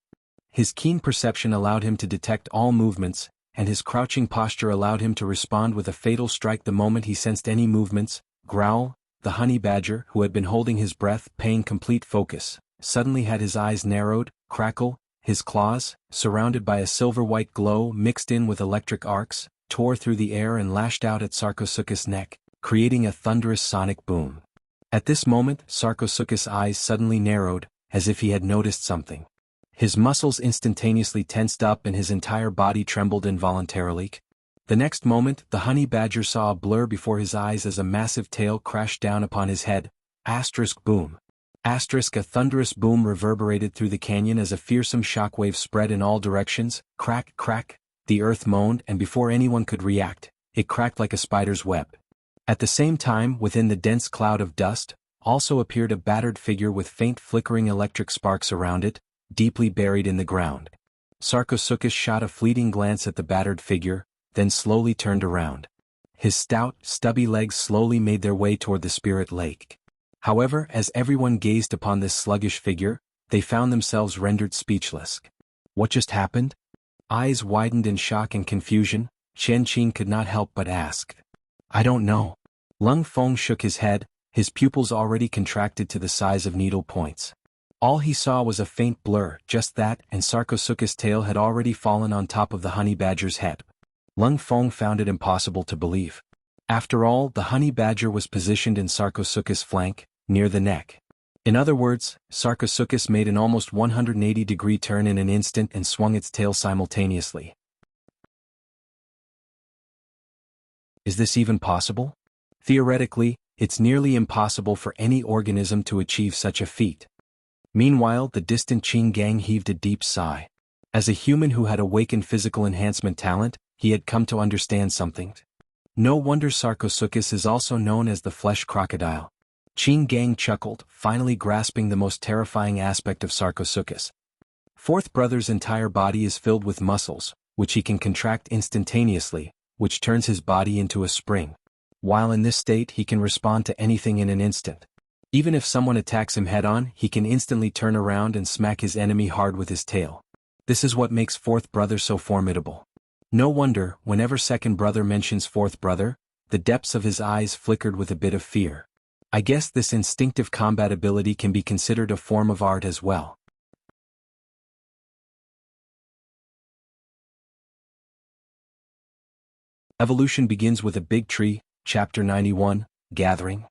His keen perception allowed him to detect all movements, and his crouching posture allowed him to respond with a fatal strike the moment he sensed any movements. Growl, the honey badger, who had been holding his breath, paying complete focus, suddenly had his eyes narrowed. Crackle, his claws, surrounded by a silver-white glow mixed in with electric arcs, tore through the air and lashed out at Sarcosuchus' neck, creating a thunderous sonic boom. At this moment, Sarcosuchus' eyes suddenly narrowed, as if he had noticed something. His muscles instantaneously tensed up and his entire body trembled involuntarily. The next moment, the honey badger saw a blur before his eyes as a massive tail crashed down upon his head. Boom. A thunderous boom reverberated through the canyon as a fearsome shockwave spread in all directions. Crack, crack, the earth moaned, and before anyone could react, it cracked like a spider's web. At the same time, within the dense cloud of dust, also appeared a battered figure with faint flickering electric sparks around it, deeply buried in the ground. Sarcosuchus shot a fleeting glance at the battered figure, then slowly turned around. His stout, stubby legs slowly made their way toward the spirit lake. However, as everyone gazed upon this sluggish figure, they found themselves rendered speechless. What just happened? Eyes widened in shock and confusion, Chen Qin could not help but ask. I don't know. Lung Feng shook his head, his pupils already contracted to the size of needle points. All he saw was a faint blur, just that, and Sarcosuchus' tail had already fallen on top of the honey badger's head. Lung Feng found it impossible to believe. After all, the honey badger was positioned in Sarcosuchus' flank, near the neck. In other words, Sarcosuchus made an almost 180-degree turn in an instant and swung its tail simultaneously. Is this even possible? Theoretically, it's nearly impossible for any organism to achieve such a feat. Meanwhile, the distant Qing gang heaved a deep sigh. As a human who had awakened physical enhancement talent, he had come to understand something. No wonder Sarcosuchus is also known as the flesh crocodile. Qing gang chuckled, finally grasping the most terrifying aspect of Sarcosuchus. Fourth brother's entire body is filled with muscles, which he can contract instantaneously, which turns his body into a spring. While in this state he can respond to anything in an instant. Even if someone attacks him head-on, he can instantly turn around and smack his enemy hard with his tail. This is what makes fourth brother so formidable. No wonder, whenever second brother mentions fourth brother, the depths of his eyes flickered with a bit of fear. I guess this instinctive combat ability can be considered a form of art as well. Evolution begins with a big tree, Chapter 91, Gathering.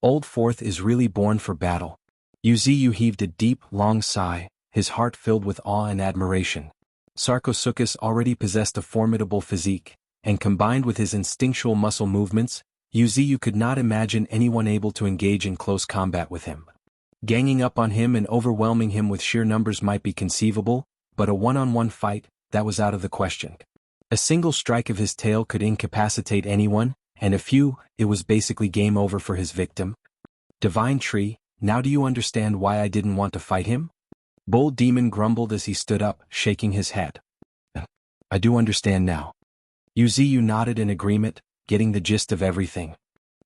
Old Fourth is really born for battle. Wuxia heaved a deep, long sigh, his heart filled with awe and admiration. Sarcosuchus already possessed a formidable physique, and combined with his instinctual muscle movements, Wuxia could not imagine anyone able to engage in close combat with him. Ganging up on him and overwhelming him with sheer numbers might be conceivable, but a one-on-one fight, that was out of the question. A single strike of his tail could incapacitate anyone, and it was basically game over for his victim. Divine Tree, now do you understand why I didn't want to fight him? Bull Demon grumbled as he stood up, shaking his head. I do understand now. Wuxia nodded in agreement, getting the gist of everything.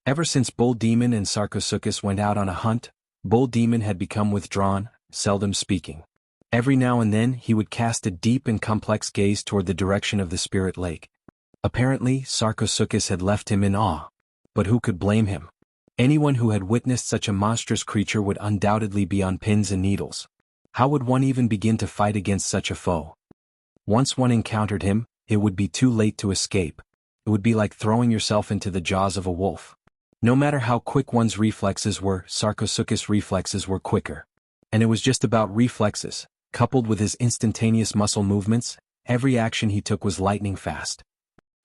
Ever since Bull Demon and Sarcosuchus went out on a hunt, Bull Demon had become withdrawn, seldom speaking. Every now and then he would cast a deep and complex gaze toward the direction of the spirit lake. Apparently, Sarcosuchus had left him in awe. But who could blame him? Anyone who had witnessed such a monstrous creature would undoubtedly be on pins and needles. How would one even begin to fight against such a foe? Once one encountered him, it would be too late to escape. It would be like throwing yourself into the jaws of a wolf. No matter how quick one's reflexes were, Sarcosuchus' reflexes were quicker. And it was just about reflexes, coupled with his instantaneous muscle movements, every action he took was lightning fast.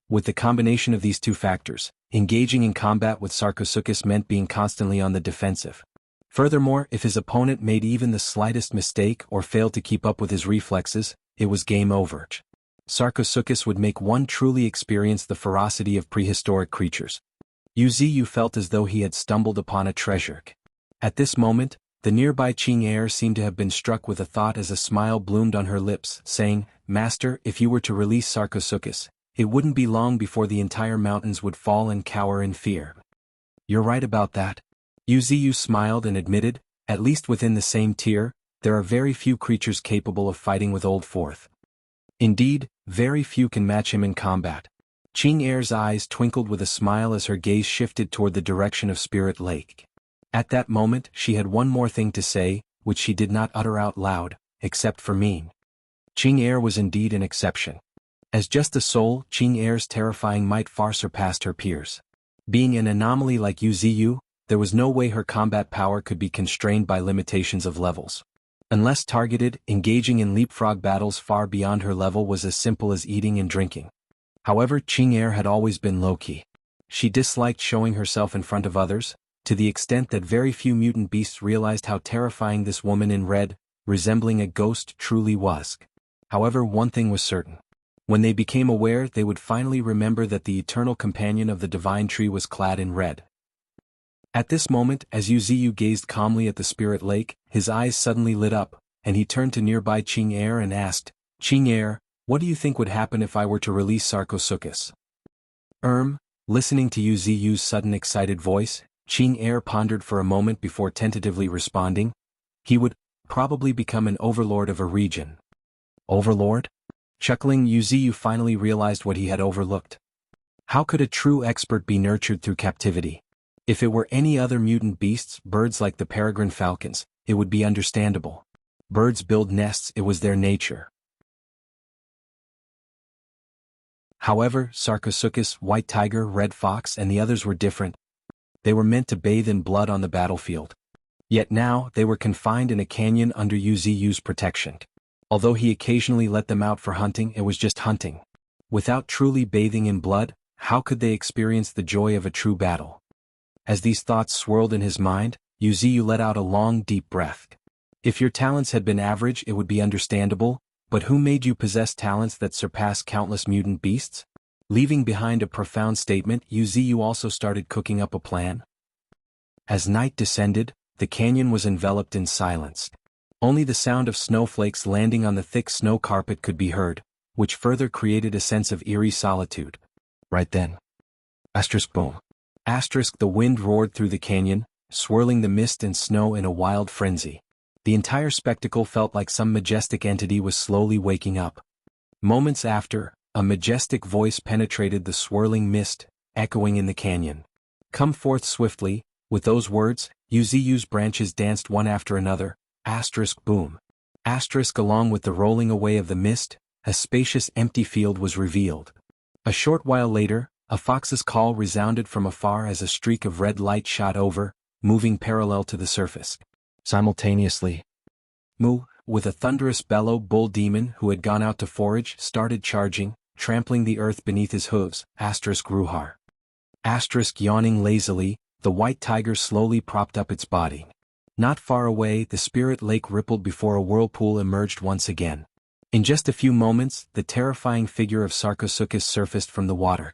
With the combination of these two factors, engaging in combat with Sarcosuchus meant being constantly on the defensive. Furthermore, if his opponent made even the slightest mistake or failed to keep up with his reflexes, it was game over. Sarcosuchus would make one truly experience the ferocity of prehistoric creatures. Wuxia felt as though he had stumbled upon a treasure. At this moment, The nearby Qing heir seemed to have been struck with a thought as a smile bloomed on her lips, saying, "Master, if you were to release Sarcosuchus, it wouldn't be long before the entire mountains would fall and cower in fear." "You're right about that." Uziyu smiled and admitted, "At least within the same tier, there are very few creatures capable of fighting with Old Fourth. Indeed, very few can match him in combat." Qing Heir's eyes twinkled with a smile as her gaze shifted toward the direction of Spirit Lake. At that moment she had one more thing to say, which she did not utter out loud, except for Min. Qing Heir was indeed an exception. As just a soul, Qing Heir's terrifying might far surpassed her peers. Being an anomaly like Yu Ziyu, there was no way her combat power could be constrained by limitations of levels. Unless targeted, engaging in leapfrog battles far beyond her level was as simple as eating and drinking. However, Qing Heir had always been low-key. She disliked showing herself in front of others, to the extent that very few mutant beasts realized how terrifying this woman in red, resembling a ghost, truly was. However, one thing was certain. When they became aware, they would finally remember that the eternal companion of the divine tree was clad in red. At this moment, as Uziyu gazed calmly at the Spirit Lake, his eyes suddenly lit up, and he turned to nearby Qing Heir and asked, "Qing Heir, what do you think would happen if I were to release Sarcosuchus?" Listening to Uziyu's sudden excited voice, Qing Heir pondered for a moment before tentatively responding. "He would probably become an overlord of a region." "Overlord?" Chuckling, Uziyu finally realized what he had overlooked. How could a true expert be nurtured through captivity? If it were any other mutant beasts, birds like the peregrine falcons, it would be understandable. Birds build nests, it was their nature. However, Sarcosuchus, White Tiger, Red Fox, and the others were different. They were meant to bathe in blood on the battlefield. Yet now, they were confined in a canyon under Uziyu's protection. Although he occasionally let them out for hunting, it was just hunting. Without truly bathing in blood, how could they experience the joy of a true battle? As these thoughts swirled in his mind, Uziyu let out a long, deep breath. If your talents had been average, it would be understandable, but who made you possess talents that surpass countless mutant beasts? Leaving behind a profound statement, Uziyu also started cooking up a plan. As night descended, the canyon was enveloped in silence. Only the sound of snowflakes landing on the thick snow carpet could be heard, which further created a sense of eerie solitude. Right then. Boom. The wind roared through the canyon, swirling the mist and snow in a wild frenzy. The entire spectacle felt like some majestic entity was slowly waking up. Moments after, a majestic voice penetrated the swirling mist, echoing in the canyon. "Come forth swiftly." With those words, Uziyu's branches danced one after another. Boom. Along with the rolling away of the mist, a spacious empty field was revealed. A short while later, a fox's call resounded from afar as a streak of red light shot over, moving parallel to the surface. Simultaneously, Mu, with a thunderous bellow, Bull Demon who had gone out to forage, started charging, trampling the earth beneath his hooves. Ruhar. Yawning lazily, the White Tiger slowly propped up its body. Not far away, the Spirit Lake rippled before a whirlpool emerged once again. In just a few moments, the terrifying figure of Sarcosuchus surfaced from the water.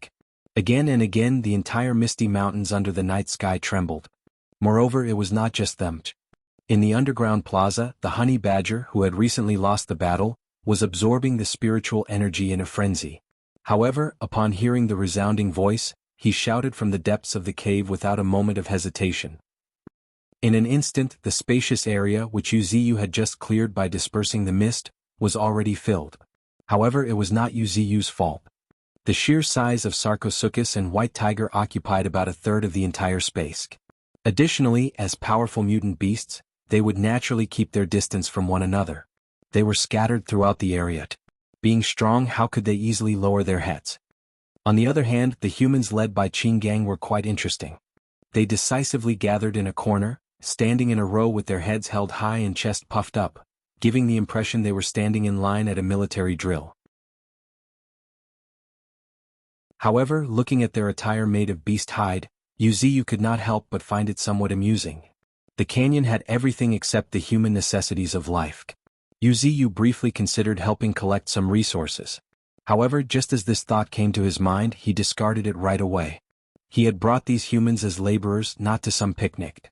Again and again, the entire misty mountains under the night sky trembled. Moreover, it was not just them. In the underground plaza, the honey badger, who had recently lost the battle, was absorbing the spiritual energy in a frenzy. However, upon hearing the resounding voice, he shouted from the depths of the cave without a moment of hesitation. In an instant, the spacious area which Uziyu had just cleared by dispersing the mist, was already filled. However, it was not Uziyu's fault. The sheer size of Sarcosuchus and White Tiger occupied about a third of the entire space. Additionally, as powerful mutant beasts, they would naturally keep their distance from one another. They were scattered throughout the area. Being strong, how could they easily lower their heads? On the other hand, the humans led by Qing Gang were quite interesting. They decisively gathered in a corner, standing in a row with their heads held high and chest puffed up, giving the impression they were standing in line at a military drill. However, looking at their attire made of beast hide, Uziyu could not help but find it somewhat amusing. The canyon had everything except the human necessities of life. Uziyu briefly considered helping collect some resources. However, just as this thought came to his mind, he discarded it right away. He had brought these humans as laborers, not to some picnic.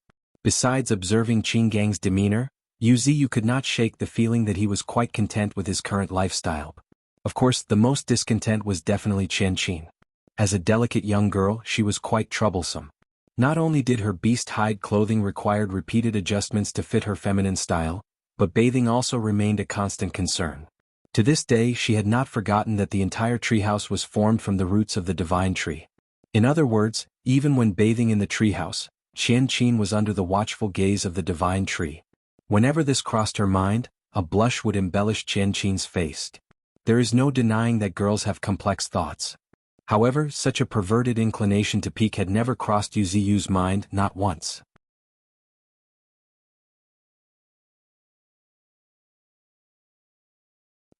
Besides observing Qin Gang's demeanor, Yuziyu could not shake the feeling that he was quite content with his current lifestyle. Of course, the most discontent was definitely Qin. As a delicate young girl, she was quite troublesome. Not only did her beast-hide clothing require repeated adjustments to fit her feminine style, but bathing also remained a constant concern. To this day she had not forgotten that the entire treehouse was formed from the roots of the divine tree. In other words, even when bathing in the treehouse, Qin was under the watchful gaze of the divine tree. Whenever this crossed her mind, a blush would embellish Qin's face. There is no denying that girls have complex thoughts. However, such a perverted inclination to peek had never crossed Yuziyu's mind, not once.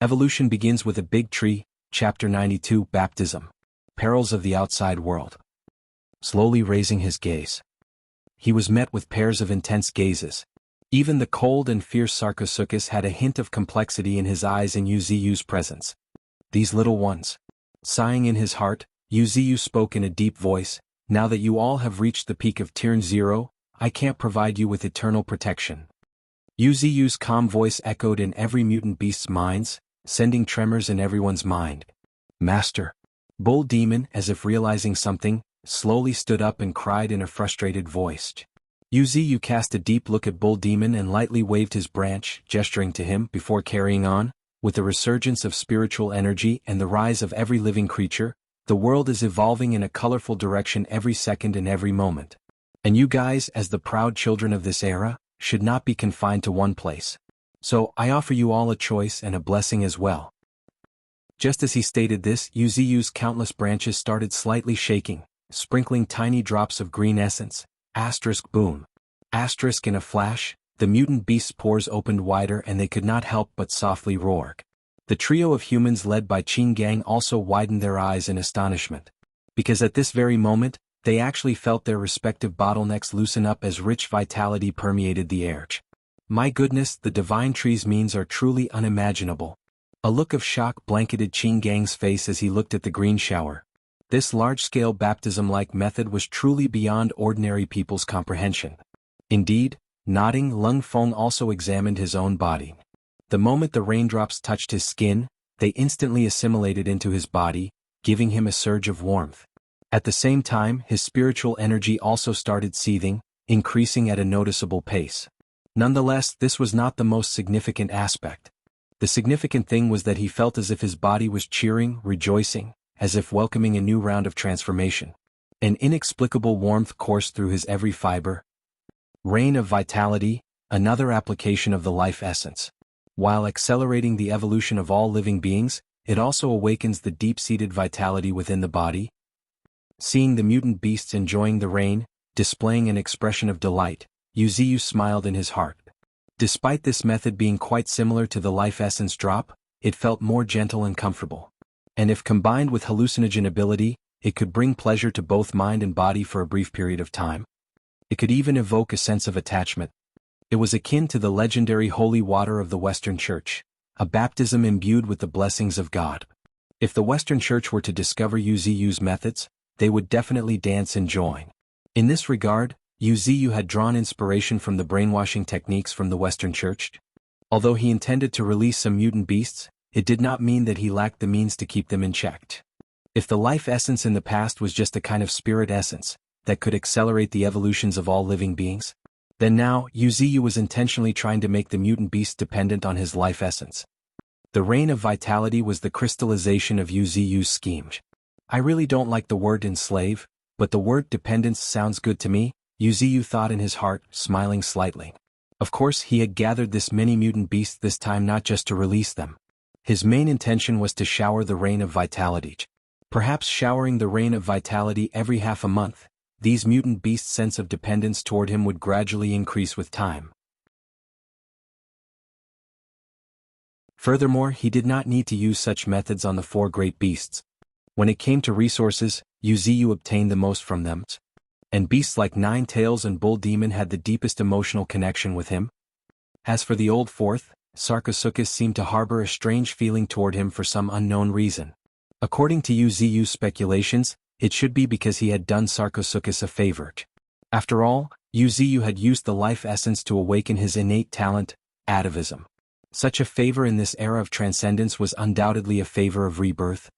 Evolution begins with a big tree. Chapter 92, Baptism. Perils of the outside world. Slowly raising his gaze, he was met with pairs of intense gazes. Even the cold and fierce Sarcosuchus had a hint of complexity in his eyes in Yuziyu's presence. These little ones. Sighing in his heart, Yuziyu spoke in a deep voice, "Now that you all have reached the peak of Tier 0, I can't provide you with eternal protection." Yuziyu's calm voice echoed in every mutant beast's minds, sending tremors in everyone's mind. "Master." Bull Demon, as if realizing something, slowly stood up and cried in a frustrated voice. Yuziyu cast a deep look at Bull Demon and lightly waved his branch, gesturing to him before carrying on. With the resurgence of spiritual energy and the rise of every living creature, the world is evolving in a colorful direction every second and every moment. And you guys, as the proud children of this era, should not be confined to one place. So, I offer you all a choice and a blessing as well. Just as he stated this, Yuziyu's countless branches started slightly shaking, sprinkling tiny drops of green essence. Boom. In a flash, the mutant beast's pores opened wider and they could not help but softly roar. The trio of humans led by Qin Gang also widened their eyes in astonishment. Because at this very moment, they actually felt their respective bottlenecks loosen up as rich vitality permeated the air. My goodness, the divine tree's means are truly unimaginable. A look of shock blanketed Qin Gang's face as he looked at the green shower. This large-scale baptism-like method was truly beyond ordinary people's comprehension. Indeed, nodding, Lung Feng also examined his own body. The moment the raindrops touched his skin, they instantly assimilated into his body, giving him a surge of warmth. At the same time, his spiritual energy also started seething, increasing at a noticeable pace. Nonetheless, this was not the most significant aspect. The significant thing was that he felt as if his body was cheering, rejoicing, as if welcoming a new round of transformation. An inexplicable warmth coursed through his every fiber. Rain of vitality, another application of the life essence. While accelerating the evolution of all living beings, it also awakens the deep-seated vitality within the body. Seeing the mutant beasts enjoying the rain, displaying an expression of delight, Yuziyu smiled in his heart. Despite this method being quite similar to the life essence drop, it felt more gentle and comfortable. And if combined with hallucinogen ability, it could bring pleasure to both mind and body for a brief period of time. It could even evoke a sense of attachment. It was akin to the legendary holy water of the Western Church, a baptism imbued with the blessings of God. If the Western Church were to discover Yuziyu's methods, they would definitely dance and join. In this regard, Yuziyu had drawn inspiration from the brainwashing techniques from the Western Church. Although he intended to release some mutant beasts, it did not mean that he lacked the means to keep them in check. If the life essence in the past was just a kind of spirit essence that could accelerate the evolutions of all living beings, then now Yuziyu was intentionally trying to make the mutant beasts dependent on his life essence. The rain of vitality was the crystallization of Yuziyu's scheme. I really don't like the word enslave, but the word dependence sounds good to me, Yuziyu thought in his heart, smiling slightly. Of course, he had gathered this many mutant beasts this time not just to release them. His main intention was to shower the rain of vitality. Perhaps showering the rain of vitality every half a month, these mutant beasts' sense of dependence toward him would gradually increase with time. Furthermore, he did not need to use such methods on the four great beasts. When it came to resources, Yuziyu obtained the most from them. And beasts like Nine Tails and Bull Demon had the deepest emotional connection with him. As for the old fourth, Sarcosuchus seemed to harbor a strange feeling toward him for some unknown reason. According to Yuziyu's speculations, it should be because he had done Sarcosuchus a favor. After all, Yuziyu had used the life essence to awaken his innate talent, atavism. Such a favor in this era of transcendence was undoubtedly a favor of rebirth.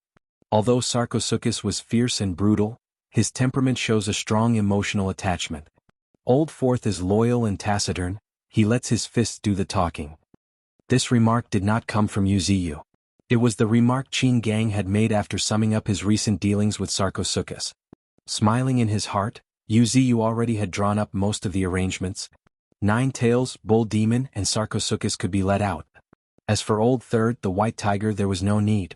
Although Sarcosuchus was fierce and brutal, his temperament shows a strong emotional attachment. Old Fourth is loyal and taciturn, he lets his fists do the talking. This remark did not come from Yuziyu. It was the remark Qin Gang had made after summing up his recent dealings with Sarcosuchus. Smiling in his heart, Yuziyu already had drawn up most of the arrangements. Nine Tails, Bull Demon, and Sarcosuchus could be let out. As for Old Third, the White Tiger, there was no need.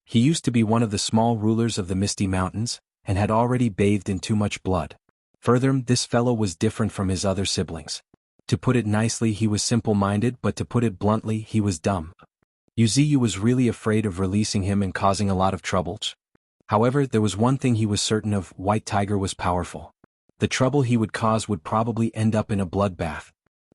He used to be one of the small rulers of the Misty Mountains, and had already bathed in too much blood. Further, this fellow was different from his other siblings. To put it nicely, he was simple-minded, but to put it bluntly, he was dumb. Yuziyu was really afraid of releasing him and causing a lot of troubles. However, there was one thing he was certain of: White Tiger was powerful. The trouble he would cause would probably end up in a bloodbath.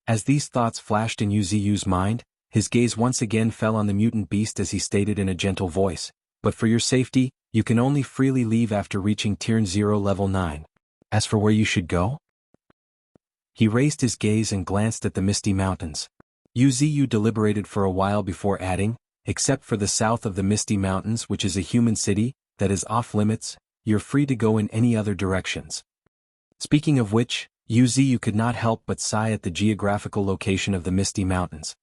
As these thoughts flashed in Yuziyu's mind, his gaze once again fell on the mutant beast as he stated in a gentle voice, "But for your safety, you can only freely leave after reaching Tier 0 Level 9. As for where you should go?" He raised his gaze and glanced at the Misty Mountains. Yuziyu deliberated for a while before adding, "Except for the south of the Misty Mountains, which is a human city, that is off limits, you're free to go in any other directions." Speaking of which, Yuziyu could not help but sigh at the geographical location of the Misty Mountains.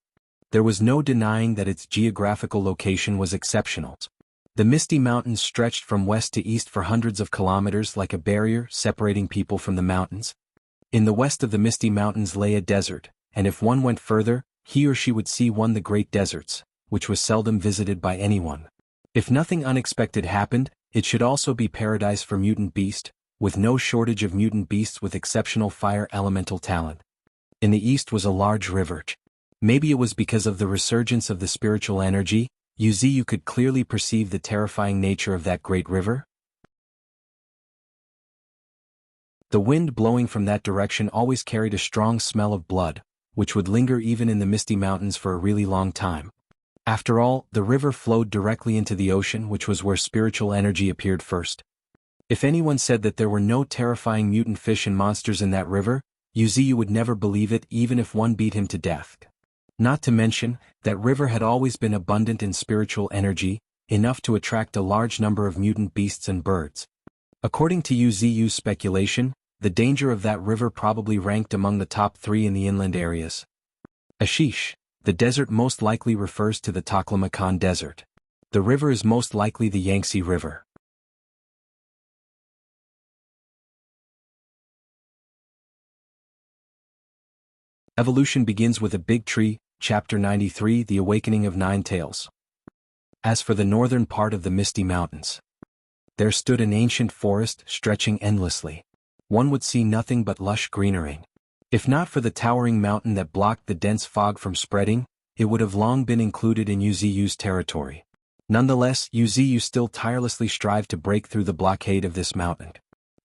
There was no denying that its geographical location was exceptional. The Misty Mountains stretched from west to east for hundreds of kilometers like a barrier separating people from the mountains. In the west of the Misty Mountains lay a desert, and if one went further, he or she would see one of the Great Deserts, which was seldom visited by anyone. If nothing unexpected happened, it should also be paradise for mutant beast, with no shortage of mutant beasts with exceptional fire elemental talent. In the east was a large river. Maybe it was because of the resurgence of the spiritual energy, Yuziyu could clearly perceive the terrifying nature of that great river. The wind blowing from that direction always carried a strong smell of blood, which would linger even in the Misty Mountains for a really long time. After all, the river flowed directly into the ocean, which was where spiritual energy appeared first. If anyone said that there were no terrifying mutant fish and monsters in that river, Yuziyu would never believe it even if one beat him to death. Not to mention, that river had always been abundant in spiritual energy, enough to attract a large number of mutant beasts and birds. According to Yuziyu's speculation, the danger of that river probably ranked among the top 3 in the inland areas. Ashish, the desert most likely refers to the Taklamakan Desert. The river is most likely the Yangtze River. Evolution begins with a big tree, Chapter 93, The Awakening of Nine Tails. As for the northern part of the Misty Mountains, there stood an ancient forest stretching endlessly. One would see nothing but lush greenery. If not for the towering mountain that blocked the dense fog from spreading, it would have long been included in Yuziyu's territory. Nonetheless, Yuziyu still tirelessly strived to break through the blockade of this mountain.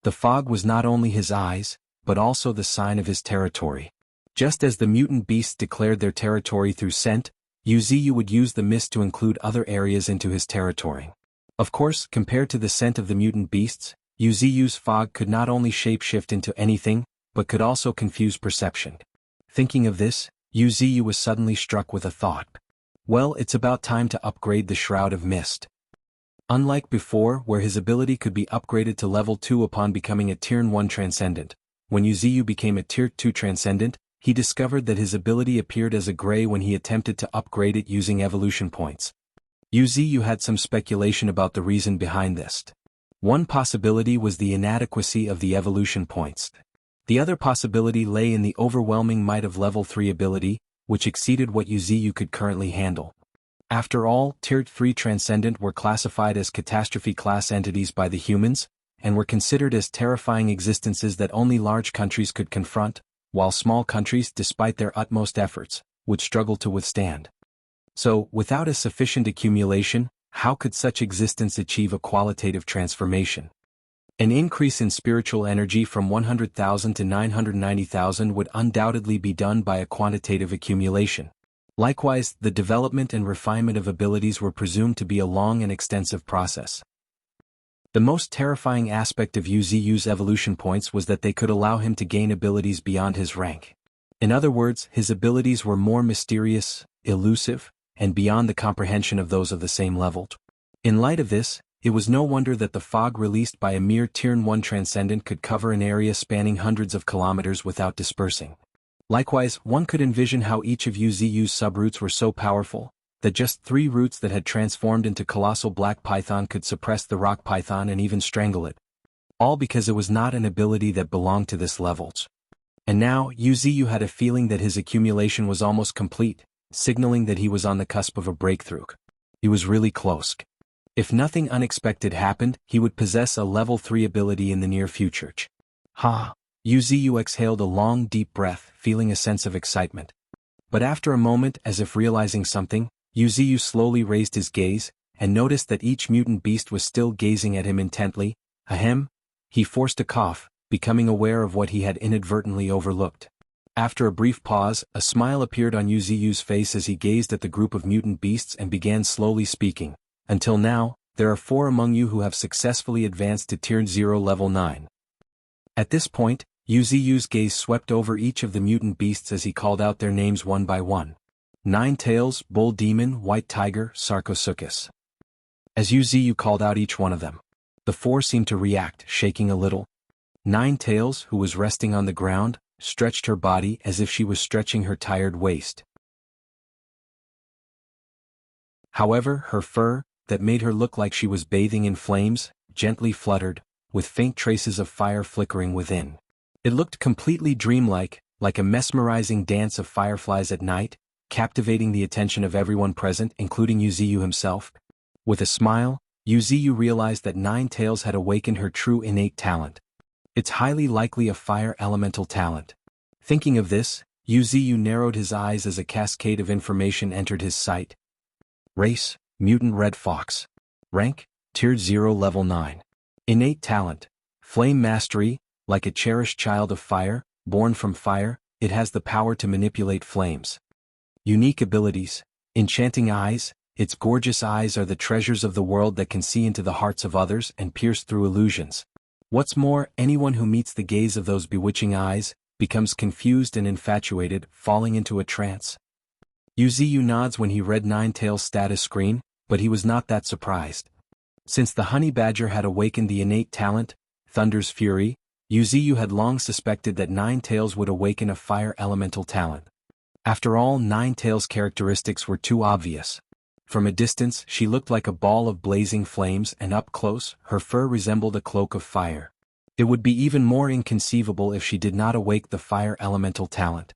The fog was not only his eyes, but also the sign of his territory. Just as the mutant beasts declared their territory through scent, Yuziyu would use the mist to include other areas into his territory. Of course, compared to the scent of the mutant beasts, Yuziyu's fog could not only shapeshift into anything, but could also confuse perception. Thinking of this, Yuziyu was suddenly struck with a thought. Well, it's about time to upgrade the Shroud of Mist. Unlike before, where his ability could be upgraded to level 2 upon becoming a Tier 1 Transcendent, when Yuziyu became a Tier 2 Transcendent, he discovered that his ability appeared as a gray when he attempted to upgrade it using evolution points. Yuziyu had some speculation about the reason behind this. One possibility was the inadequacy of the evolution points. The other possibility lay in the overwhelming might of level 3 ability, which exceeded what Yuziyu could currently handle. After all, Tier 3 Transcendent were classified as catastrophe class entities by the humans, and were considered as terrifying existences that only large countries could confront, while small countries, despite their utmost efforts, would struggle to withstand. So, without a sufficient accumulation, how could such existence achieve a qualitative transformation? An increase in spiritual energy from 100,000 to 990,000 would undoubtedly be done by a quantitative accumulation. Likewise, the development and refinement of abilities were presumed to be a long and extensive process. The most terrifying aspect of Yuziu's evolution points was that they could allow him to gain abilities beyond his rank. In other words, his abilities were more mysterious, elusive, and beyond the comprehension of those of the same level. In light of this, it was no wonder that the fog released by a mere Tier 1 Transcendent could cover an area spanning hundreds of kilometers without dispersing. Likewise, one could envision how each of Yuziu's subroots were so powerful, that just 3 roots that had transformed into colossal black python could suppress the rock python and even strangle it. All because it was not an ability that belonged to this level. And now, Yuziu had a feeling that his accumulation was almost complete, signaling that he was on the cusp of a breakthrough. He was really close. If nothing unexpected happened, he would possess a level 3 ability in the near future. Yuziu exhaled a long deep breath, feeling a sense of excitement. But after a moment, as if realizing something, Yuziu slowly raised his gaze, and noticed that each mutant beast was still gazing at him intently. Ahem. He forced a cough, becoming aware of what he had inadvertently overlooked. After a brief pause, a smile appeared on Yuziu's face as he gazed at the group of mutant beasts and began slowly speaking. Until now, there are 4 among you who have successfully advanced to Tier 0 Level 9. At this point, Yuziu's gaze swept over each of the mutant beasts as he called out their names one by one. Nine Tails, Bull Demon, White Tiger, Sarcosuchus. As Yuziu called out each one of them, the 4 seemed to react, shaking a little. Nine Tails, who was resting on the ground, stretched her body as if she was stretching her tired waist. However, her fur, that made her look like she was bathing in flames, gently fluttered, with faint traces of fire flickering within. It looked completely dreamlike, like a mesmerizing dance of fireflies at night, captivating the attention of everyone present, including Yuziu himself. With a smile, Yuziu realized that Nine Tails had awakened her true innate talent. It's highly likely a fire elemental talent. Thinking of this, Yuziu narrowed his eyes as a cascade of information entered his sight. Race, Mutant Red Fox. Rank, Tier 0 Level 9. Innate talent, Flame Mastery. Like a cherished child of fire, born from fire, it has the power to manipulate flames. Unique abilities, Enchanting Eyes. Its gorgeous eyes are the treasures of the world that can see into the hearts of others and pierce through illusions. What's more, anyone who meets the gaze of those bewitching eyes becomes confused and infatuated, falling into a trance. Yuziu nods when he read Nine Tails' status screen, but he was not that surprised. Since the honey badger had awakened the innate talent, Thunder's Fury, Yuziu had long suspected that Nine Tails would awaken a fire elemental talent. After all, Nine Tails' characteristics were too obvious. From a distance, she looked like a ball of blazing flames, and up close, her fur resembled a cloak of fire. It would be even more inconceivable if she did not awake the fire elemental talent.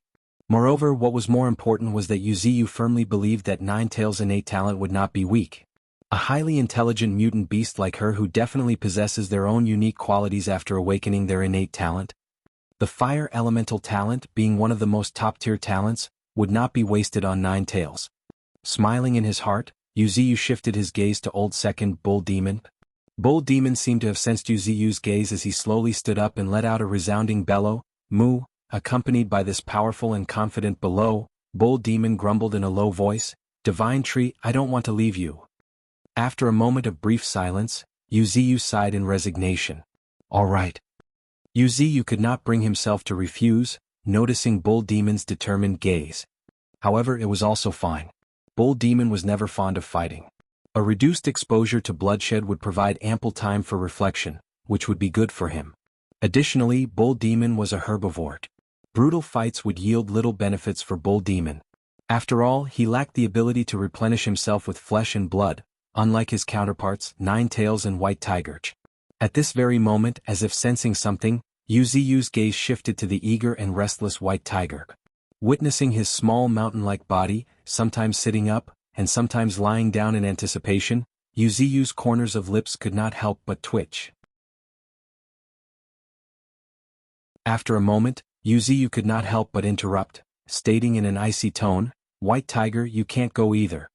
Moreover, what was more important was that Yuziu firmly believed that Nine Tails' innate talent would not be weak. A highly intelligent mutant beast like her who definitely possesses their own unique qualities after awakening their innate talent. The fire elemental talent, being one of the most top-tier talents, would not be wasted on Nine Tails. Smiling in his heart, Yuziu shifted his gaze to Old Second Bull Demon. Bull Demon seemed to have sensed Yuziu's gaze as he slowly stood up and let out a resounding bellow, moo, accompanied by this powerful and confident bellow. Bull Demon grumbled in a low voice, "Divine Tree, I don't want to leave you." After a moment of brief silence, Yuziu sighed in resignation. All right. Yuziu could not bring himself to refuse, noticing Bull Demon's determined gaze. However, it was also fine. Bull Demon was never fond of fighting. A reduced exposure to bloodshed would provide ample time for reflection, which would be good for him. Additionally, Bull Demon was a herbivore. Brutal fights would yield little benefits for Bull Demon. After all, he lacked the ability to replenish himself with flesh and blood, unlike his counterparts, Nine Tails and White Tiger. At this very moment, as if sensing something, Yuziu's gaze shifted to the eager and restless White Tiger. Witnessing his small mountain-like body, sometimes sitting up, and sometimes lying down in anticipation, Yuziu's corners of lips could not help but twitch. After a moment, Yuziu could not help but interrupt, stating in an icy tone, "White Tiger, you can't go either."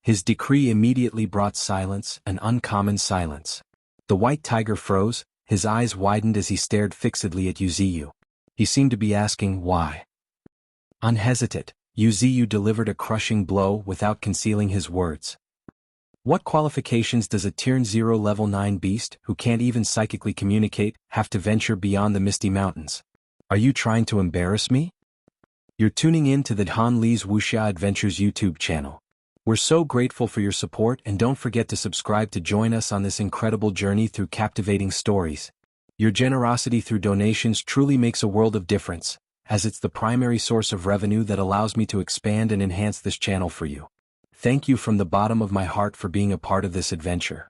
His decree immediately brought silence, an uncommon silence. The White Tiger froze, his eyes widened as he stared fixedly at Yuziu. He seemed to be asking why. Unhesitant, Yuziu delivered a crushing blow without concealing his words. What qualifications does a Tier 0 level 9 beast who can't even psychically communicate have to venture beyond the misty mountains? Are you trying to embarrass me? You're tuning in to the Han Li's Wuxia Adventures YouTube channel. We're so grateful for your support, and don't forget to subscribe to join us on this incredible journey through captivating stories. Your generosity through donations truly makes a world of difference, as it's the primary source of revenue that allows me to expand and enhance this channel for you. Thank you from the bottom of my heart for being a part of this adventure.